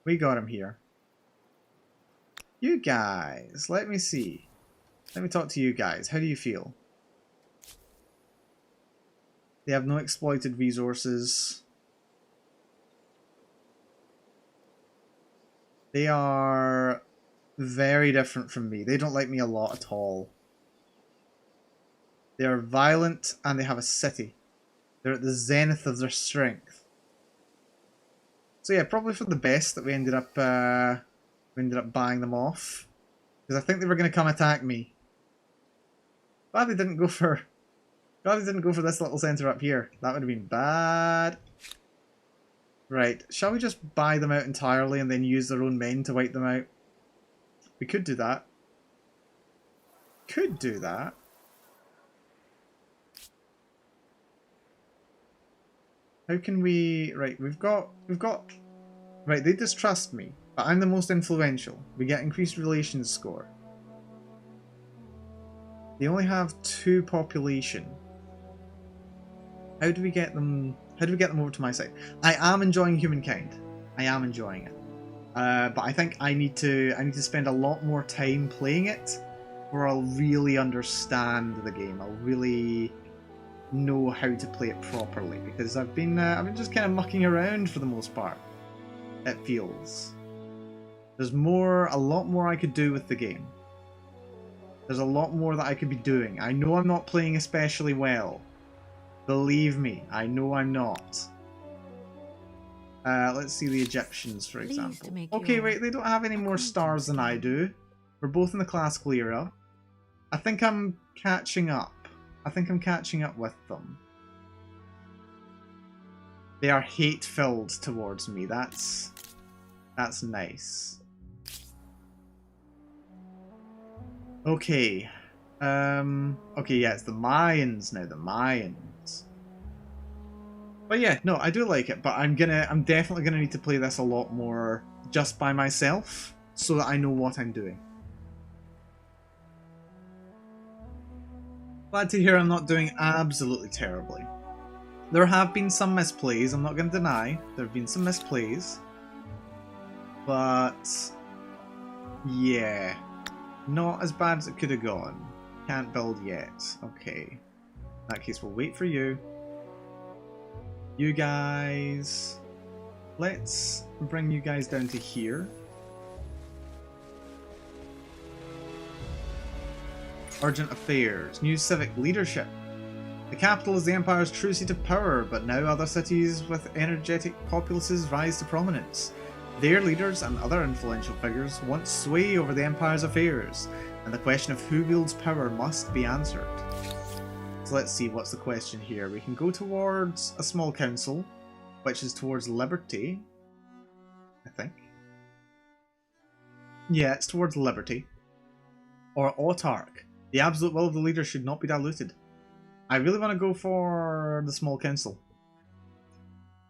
We got him here. You guys, let me see. Let me talk to you guys. How do you feel? They have no exploited resources. They are very different from me. They don't like me a lot at all. They are violent and they have a city. They're at the zenith of their strength. So yeah, probably for the best that we ended up buying them off, because I think they were going to come attack me. Glad they didn't go for. Glad they didn't go for this little center up here. That would have been bad. Right, shall we just buy them out entirely and then use their own men to wipe them out? We could do that. Could do that. How can we... Right, we've got... Right, they distrust me, but I'm the most influential. We get increased relations score. They only have 2 population. How do we get them... How do we get them over to my side? I am enjoying Humankind. I am enjoying it. But I think I need to spend a lot more time playing it, or I'll really understand the game. I'll really know how to play it properly, because I've been just kind of mucking around for the most part. It feels. There's a lot more I could do with the game. There's a lot more that I could be doing. I know I'm not playing especially well. Believe me, I know I'm not. Let's see the Egyptians, for example. Okay, wait, they don't have any more stars than I do. We're both in the classical era. I think I'm catching up. I think I'm catching up with them. They are hate-filled towards me. That's nice. Okay. Okay, yeah, it's the Mayans now. The Mayans. But yeah, no, I do like it. But I'm definitely gonna need to play this a lot more just by myself, so that I know what I'm doing. Glad to hear I'm not doing absolutely terribly. There have been some misplays, I'm not going to deny. There have been some misplays. But yeah, not as bad as it could have gone. Can't build yet. Okay. In that case, we'll wait for you. You guys... Let's bring you guys down to here. Urgent affairs. New civic leadership. The capital is the Empire's true seat of power, but now other cities with energetic populaces rise to prominence. Their leaders and other influential figures want sway over the Empire's affairs, and the question of who wields power must be answered. So let's see, what's the question here? We can go towards a small council, which is towards liberty, I think. Yeah, it's towards liberty. Or autarch. The absolute will of the leader should not be diluted. I really want to go for the small council,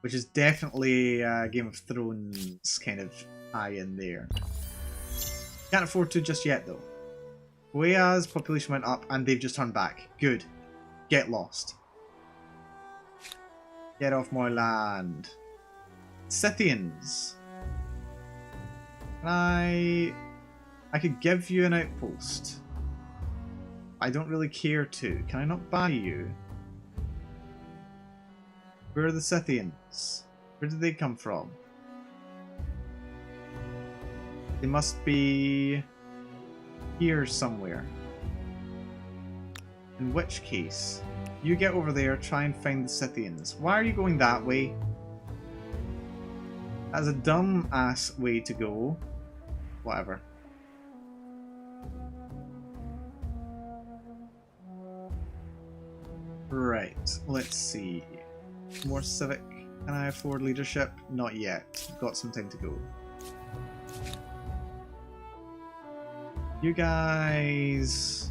which is definitely Game of Thrones kind of tie in there. Can't afford to just yet though. Goea's population went up and they've just turned back. Good. Get lost. Get off my land. Scythians. I could give you an outpost. I don't really care to. Can I not buy you? Where are the Scythians? Where did they come from? They must be here somewhere. In which case, you get over there, try and find the Scythians. Why are you going that way? That's a dumb ass way to go. Whatever. Right, let's see. More civic. Can I afford leadership? Not yet. Got some time to go. You guys...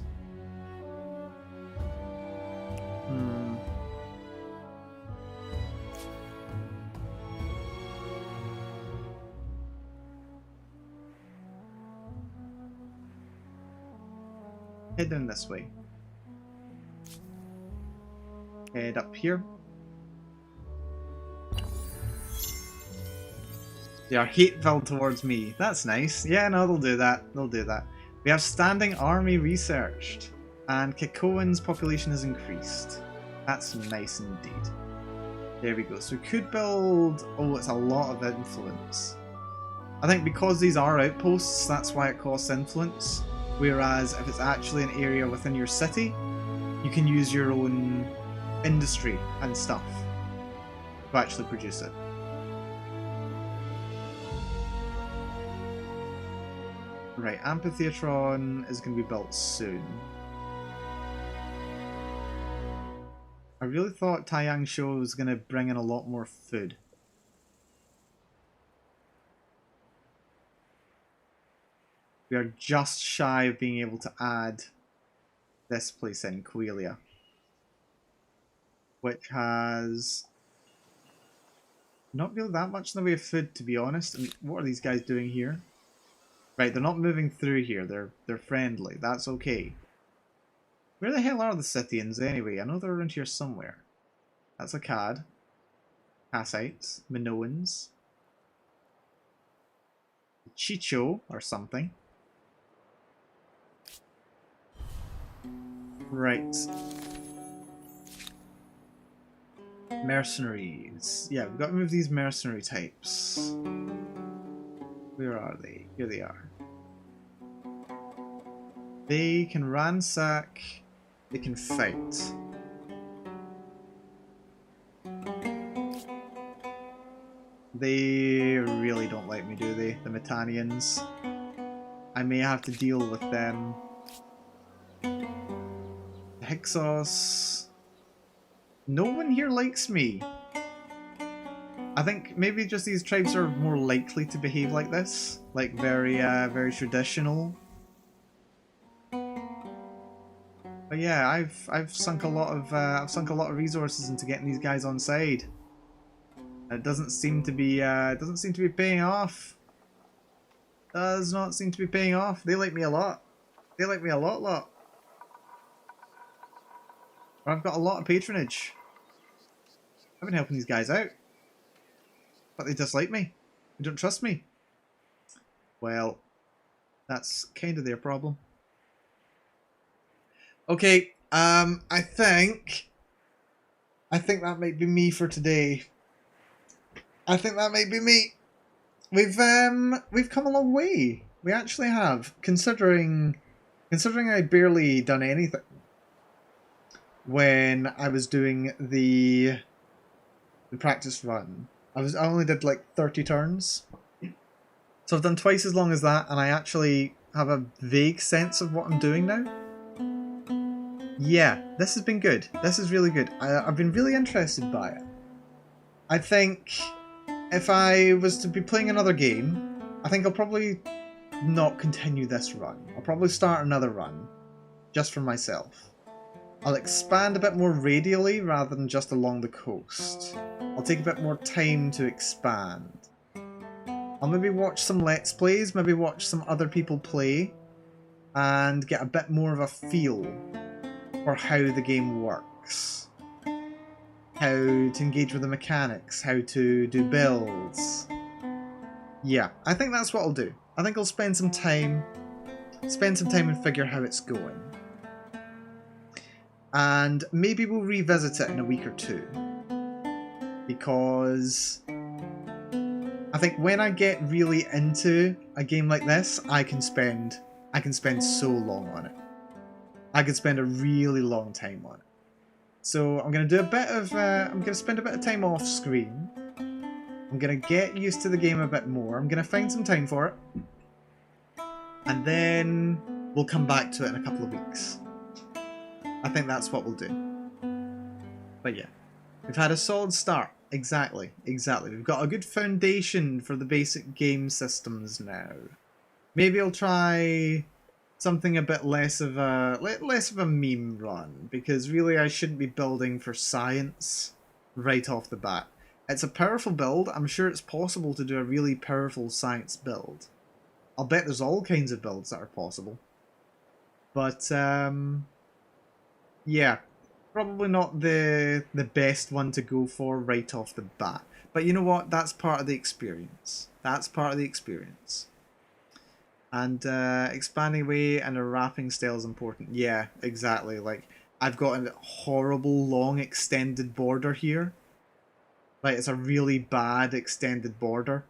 Head down this way. Head up here. They are hateful towards me. That's nice. Yeah, no, they'll do that. They'll do that. We have standing army researched. And Kikoan's population has increased. That's nice indeed. There we go. So we could build... Oh, it's a lot of influence. I think because these are outposts, that's why it costs influence. Whereas if it's actually an area within your city, you can use your own industry and stuff to actually produce it. Right, Amphitheatron is going to be built soon. I really thought Taiyang was going to bring in a lot more food. We are just shy of being able to add this place in, Quelia, which has not really that much in the way of food, to be honest. I mean, what are these guys doing here? Right, they're not moving through here. They're friendly. That's okay. Where the hell are the Scythians anyway? I know they're around here somewhere. That's Akkad. Kassites. Minoans. Chicho or something. Right. Mercenaries. Yeah, we've got to move these mercenary types. Where are they? Here they are. They can ransack. They can fight. They really don't like me, do they? The Metanians. I may have to deal with them. Hyksos. No one here likes me. I think maybe just these tribes are more likely to behave like this, like very traditional. But yeah, I've sunk a lot of resources into getting these guys on side. And it doesn't seem to be paying off. Does not seem to be paying off. They like me a lot. They like me a lot. I've got a lot of patronage. I've been helping these guys out. But they dislike me. They don't trust me. Well, that's kind of their problem. Okay, I think that might be me for today. I think that might be me. We've come a long way. We actually have, considering I barely done anything when I was doing the practice run. I only did like 30 turns. So I've done twice as long as that, and I actually have a vague sense of what I'm doing now. Yeah, this has been good. This is really good. I've been really interested by it. I think if I was to be playing another game, I think I'll probably not continue this run. I'll probably start another run, just for myself. I'll expand a bit more radially rather than just along the coast. I'll take a bit more time to expand. I'll maybe watch some Let's Plays, maybe watch some other people play, and get a bit more of a feel for how the game works. How to engage with the mechanics, how to do builds. Yeah, I think that's what I'll do. I think I'll spend some time and figure how it's going. And maybe we'll revisit it in a week or two. Because I think when I get really into a game like this, I can spend so long on it. I could spend a really long time on it. So I'm gonna do a bit of I'm gonna spend a bit of time off screen. I'm gonna get used to the game a bit more. I'm gonna find some time for it. And then we'll come back to it in a couple of weeks. I think that's what we'll do. But yeah, we've had a solid start. Exactly. We've got a good foundation for the basic game systems now. Maybe I'll try something a bit less of a meme run, because really I shouldn't be building for science right off the bat. It's a powerful build. I'm sure it's possible to do a really powerful science build. I'll bet there's all kinds of builds that are possible. But yeah, probably not the best one to go for right off the bat. But you know what? That's part of the experience. And expanding away and a wrapping style is important. Yeah, exactly. Like, I've got a horrible long extended border here. Like, it's a really bad extended border.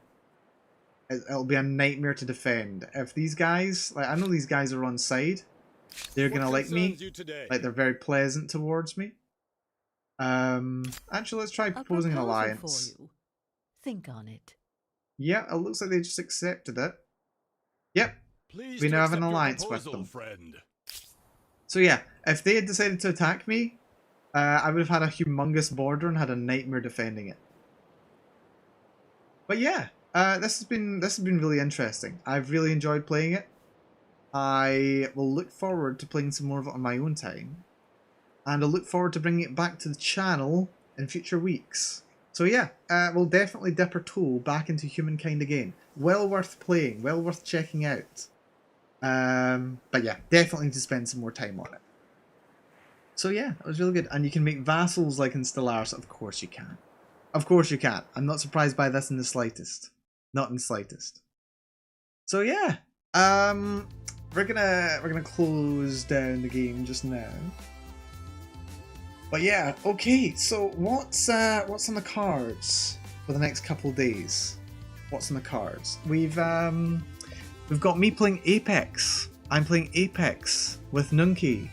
It'll be a nightmare to defend. If these guys, like, I know these guys are on side. They're gonna like me. Like, they're very pleasant towards me. Actually, let's try proposing an alliance. For you. Think on it. Yeah, it looks like they just accepted it. Yep, we now have an alliance with them. Friend. So yeah, if they had decided to attack me, I would have had a humongous border and had a nightmare defending it. But yeah, this has been really interesting. I've really enjoyed playing it. I will look forward to playing some more of it on my own time, and I'll look forward to bringing it back to the channel in future weeks. So yeah, we'll definitely dip our toe back into Humankind again. Well worth playing, well worth checking out. But yeah, definitely need to spend some more time on it. So yeah, that was really good. And you can make vassals like in Stellaris. Of course you can. Of course you can. I'm not surprised by this in the slightest. Not in the slightest. So yeah, we're gonna close down the game just now. But yeah, okay, so what's on the cards for the next couple of days? What's on the cards? We've got me playing Apex. I'm playing Apex with Nunki.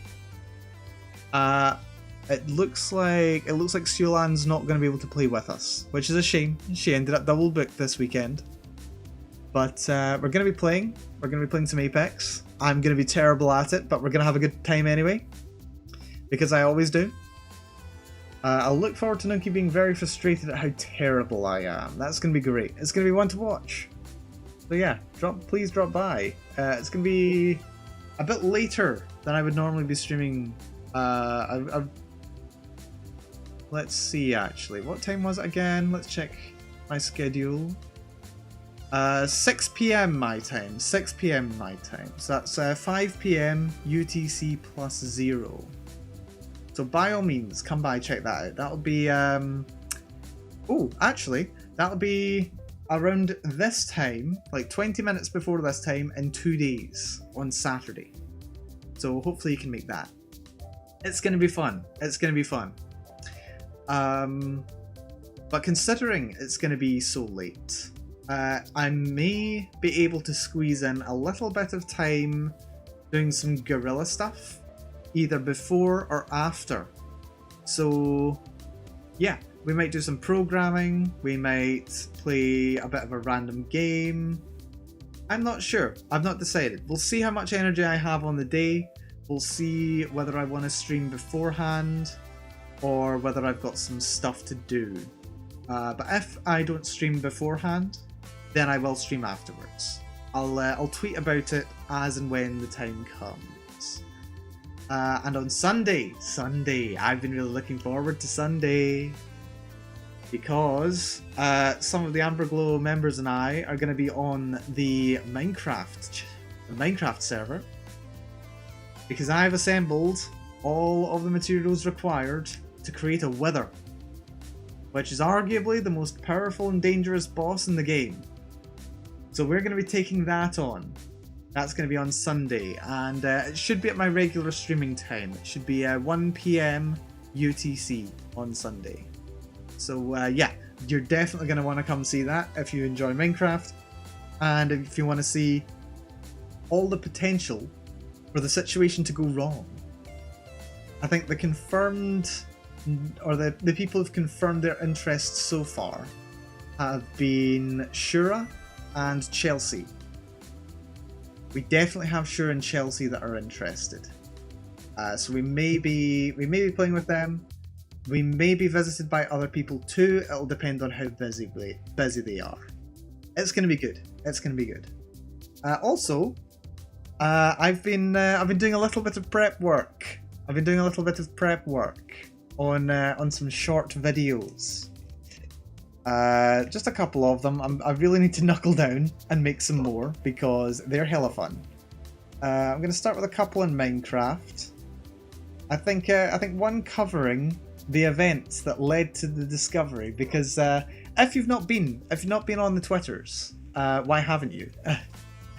It looks like Sulan's not going to be able to play with us, which is a shame. She ended up double booked this weekend. But we're going to be playing. We're going to be playing some Apex. I'm going to be terrible at it, but we're going to have a good time anyway, because I always do. I'll look forward to Nuki being very frustrated at how terrible I am. That's going to be great. It's going to be one to watch. So yeah, please drop by. It's going to be a bit later than I would normally be streaming. Let's see actually. What time was it again? Let's check my schedule. 6 PM my time. 6 PM my time. So that's 5 PM UTC plus 0. So by all means, come by, check that out. That'll be, oh, actually, that'll be around this time, like 20 minutes before this time in 2 days on Saturday. So hopefully you can make that. It's going to be fun. It's going to be fun. But considering it's going to be so late, I may be able to squeeze in a little bit of time doing some guerrilla stuff, either before or after. So yeah, we might do some programming, we might play a bit of a random game. I'm not sure, I've not decided. We'll see how much energy I have on the day, we'll see whether I want to stream beforehand or whether I've got some stuff to do. But if I don't stream beforehand, then I will stream afterwards. I'll tweet about it as and when the time comes. And on Sunday, I've been really looking forward to Sunday because some of the Amberglow members and I are going to be on the Minecraft server because I've assembled all of the materials required to create a wither, which is arguably the most powerful and dangerous boss in the game. So we're going to be taking that on. That's going to be on Sunday, and it should be at my regular streaming time. It should be 1 PM UTC on Sunday. So yeah, you're definitely going to want to come see that if you enjoy Minecraft, and if you want to see all the potential for the situation to go wrong. I think the confirmed, or the people who've confirmed their interests so far have been Shura and Chelsea. We definitely have Shura and Chelsea that are interested. So we may be playing with them. We may be visited by other people too. It'll depend on how busy they are. It's going to be good. It's going to be good. Also, I've been doing a little bit of prep work. On some short videos. Just a couple of them. I really need to knuckle down and make some more because they're hella fun. I'm going to start with a couple in Minecraft. I think one covering the events that led to the discovery, because if you've not been on the Twitters, why haven't you?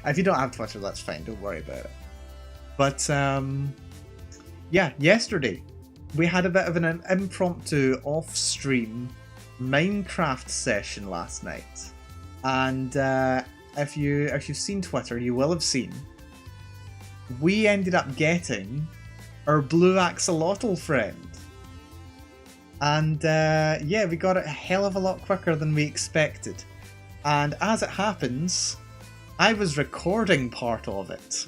If you don't have Twitter, that's fine. Don't worry about it. But yeah, yesterday we had a bit of an impromptu off-stream Minecraft session last night, and if you've seen Twitter, you will have seen we ended up getting our blue axolotl friend, and yeah, we got it a hell of a lot quicker than we expected. And as it happens, I was recording part of it.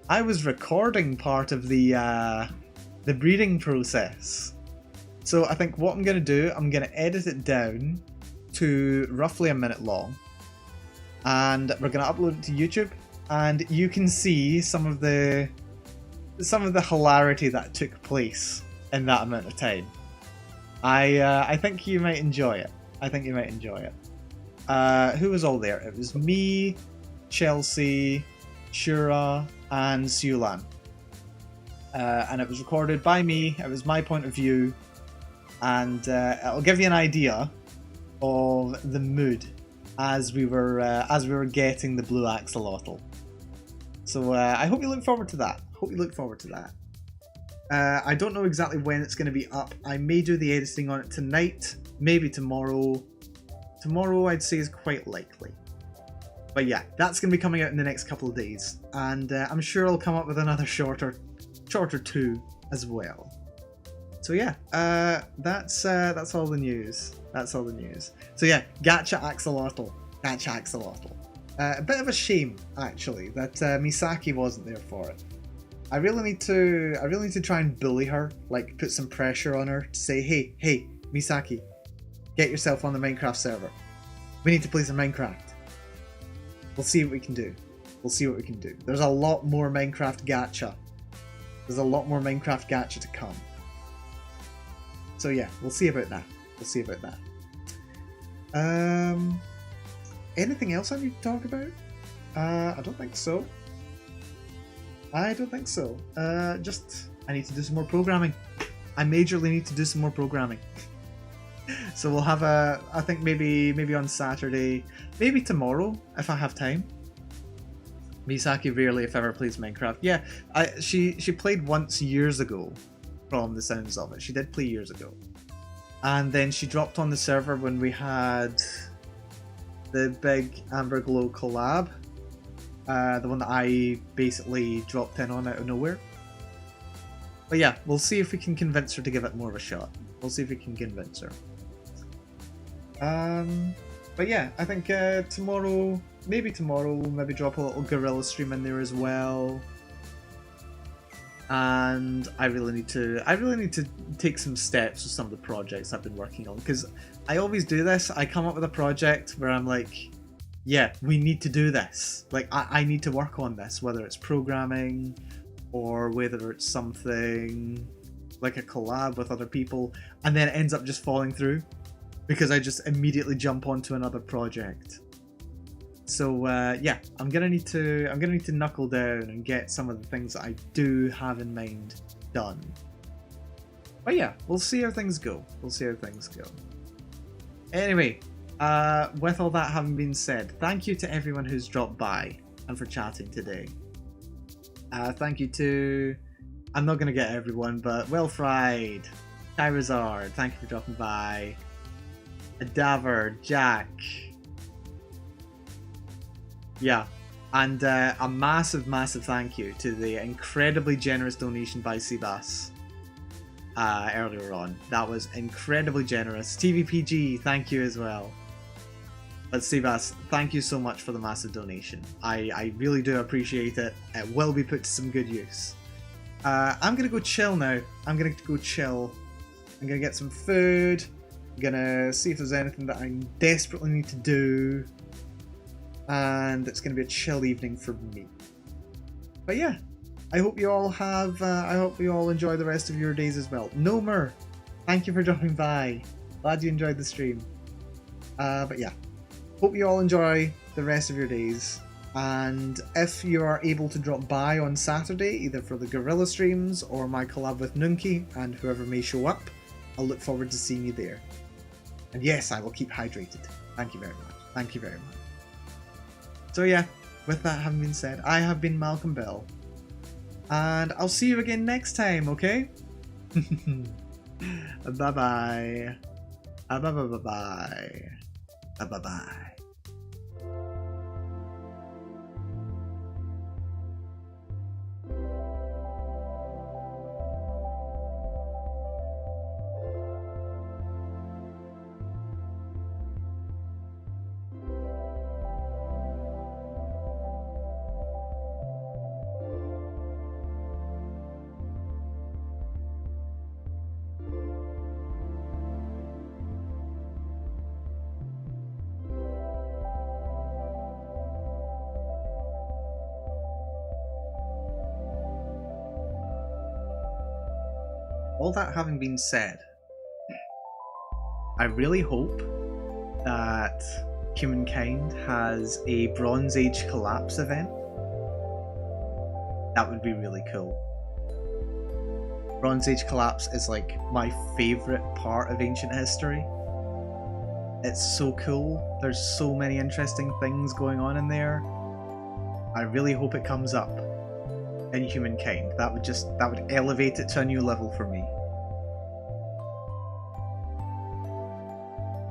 I was recording part of the breeding process. So I think what I'm going to do, I'm going to edit it down to roughly a minute long, and we're going to upload it to YouTube, and you can see some of the hilarity that took place in that amount of time. I think you might enjoy it. Who was all there? It was me, Chelsea, Shura, and Sulan. And it was recorded by me. It was my point of view, and it'll give you an idea of the mood as we were getting the blue axolotl. So I hope you look forward to that. I don't know exactly when it's going to be up. I may do the editing on it tonight, maybe tomorrow. Tomorrow I'd say is quite likely. But yeah, that's going to be coming out in the next couple of days, and I'm sure I'll come up with another shorter two as well. So yeah, that's all the news. So yeah, Gacha Axolotl. A bit of a shame actually that Misaki wasn't there for it. I really need to try and bully her, like put some pressure on her to say, hey, Misaki, get yourself on the Minecraft server. We need to play some Minecraft. We'll see what we can do. We'll see what we can do. There's a lot more Minecraft gacha. There's a lot more Minecraft gacha to come. So yeah, we'll see about that. We'll see about that. Anything else I need to talk about? I don't think so. I don't think so. Just, I need to do some more programming. I majorly need to do some more programming. So we'll have I think maybe on Saturday, maybe tomorrow, if I have time. Misaki rarely, if ever, plays Minecraft. Yeah, she played once years ago, from the sounds of it. She did play years ago. And then she dropped on the server when we had the big Amber Glow collab. The one that I basically dropped in on out of nowhere. But yeah, we'll see if we can convince her to give it more of a shot. We'll see if we can convince her. But yeah, I think tomorrow we'll maybe drop a little gorilla stream in there as well. And I really need to take some steps with some of the projects I've been working on, because I always do this. I come up with a project where I'm like, yeah, we need to do this. Like, I need to work on this, whether it's programming or whether it's something like a collab with other people, and then it ends up just falling through because I just immediately jump onto another project. So yeah, I'm gonna need to knuckle down and get some of the things that I do have in mind done. But yeah, we'll see how things go. Anyway, with all that having been said, thank you to everyone who's dropped by and for chatting today. Thank you to, I'm not going to get everyone, but Well Fried, Kyrazard, thank you for dropping by. Adaver, Jack. Yeah, and a massive thank you to the incredibly generous donation by Seabass earlier on. That was incredibly generous. TVPG, thank you as well. But Seabass, thank you so much for the massive donation. I really do appreciate it. It will be put to some good use. I'm going to go chill now. I'm going to get some food. I'm going to see if there's anything that I desperately need to do. And it's going to be a chill evening for me. But yeah, I hope you all enjoy the rest of your days as well. Nomer, thank you for dropping by. Glad you enjoyed the stream. But yeah, hope you all enjoy the rest of your days. And if you are able to drop by on Saturday, either for the Gorilla streams or my collab with Nunki and whoever may show up, I'll look forward to seeing you there. And yes, I will keep hydrated. Thank you very much. Thank you very much. So yeah, with that having been said, I have been Malcolm Bell. And I'll see you again next time, okay? Bye-bye. Bye-bye. Bye-bye. All that having been said, I really hope that Humankind has a Bronze Age collapse event. That would be really cool. Bronze Age collapse is like my favourite part of ancient history. It's so cool. There's so many interesting things going on in there. I really hope it comes up in Humankind. That would elevate it to a new level for me.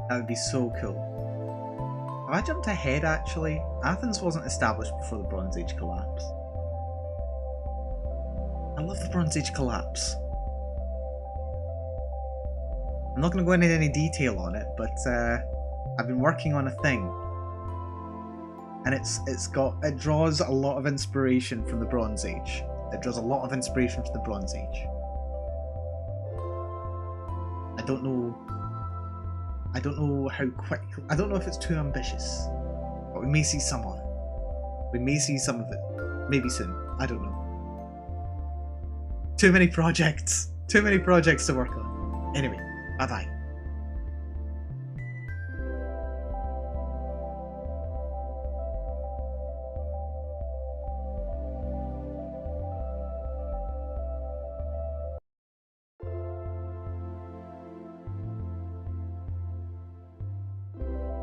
That would be so cool. Have I jumped ahead actually? Athens wasn't established before the Bronze Age collapse. I love the Bronze Age collapse. I'm not going to go into any detail on it, but I've been working on a thing. And it draws a lot of inspiration from the Bronze Age. It draws a lot of inspiration from the Bronze Age. I don't know how quick. I don't know if it's too ambitious, but we may see some of it. We may see some of it, maybe soon. I don't know. Too many projects to work on. Anyway, bye bye.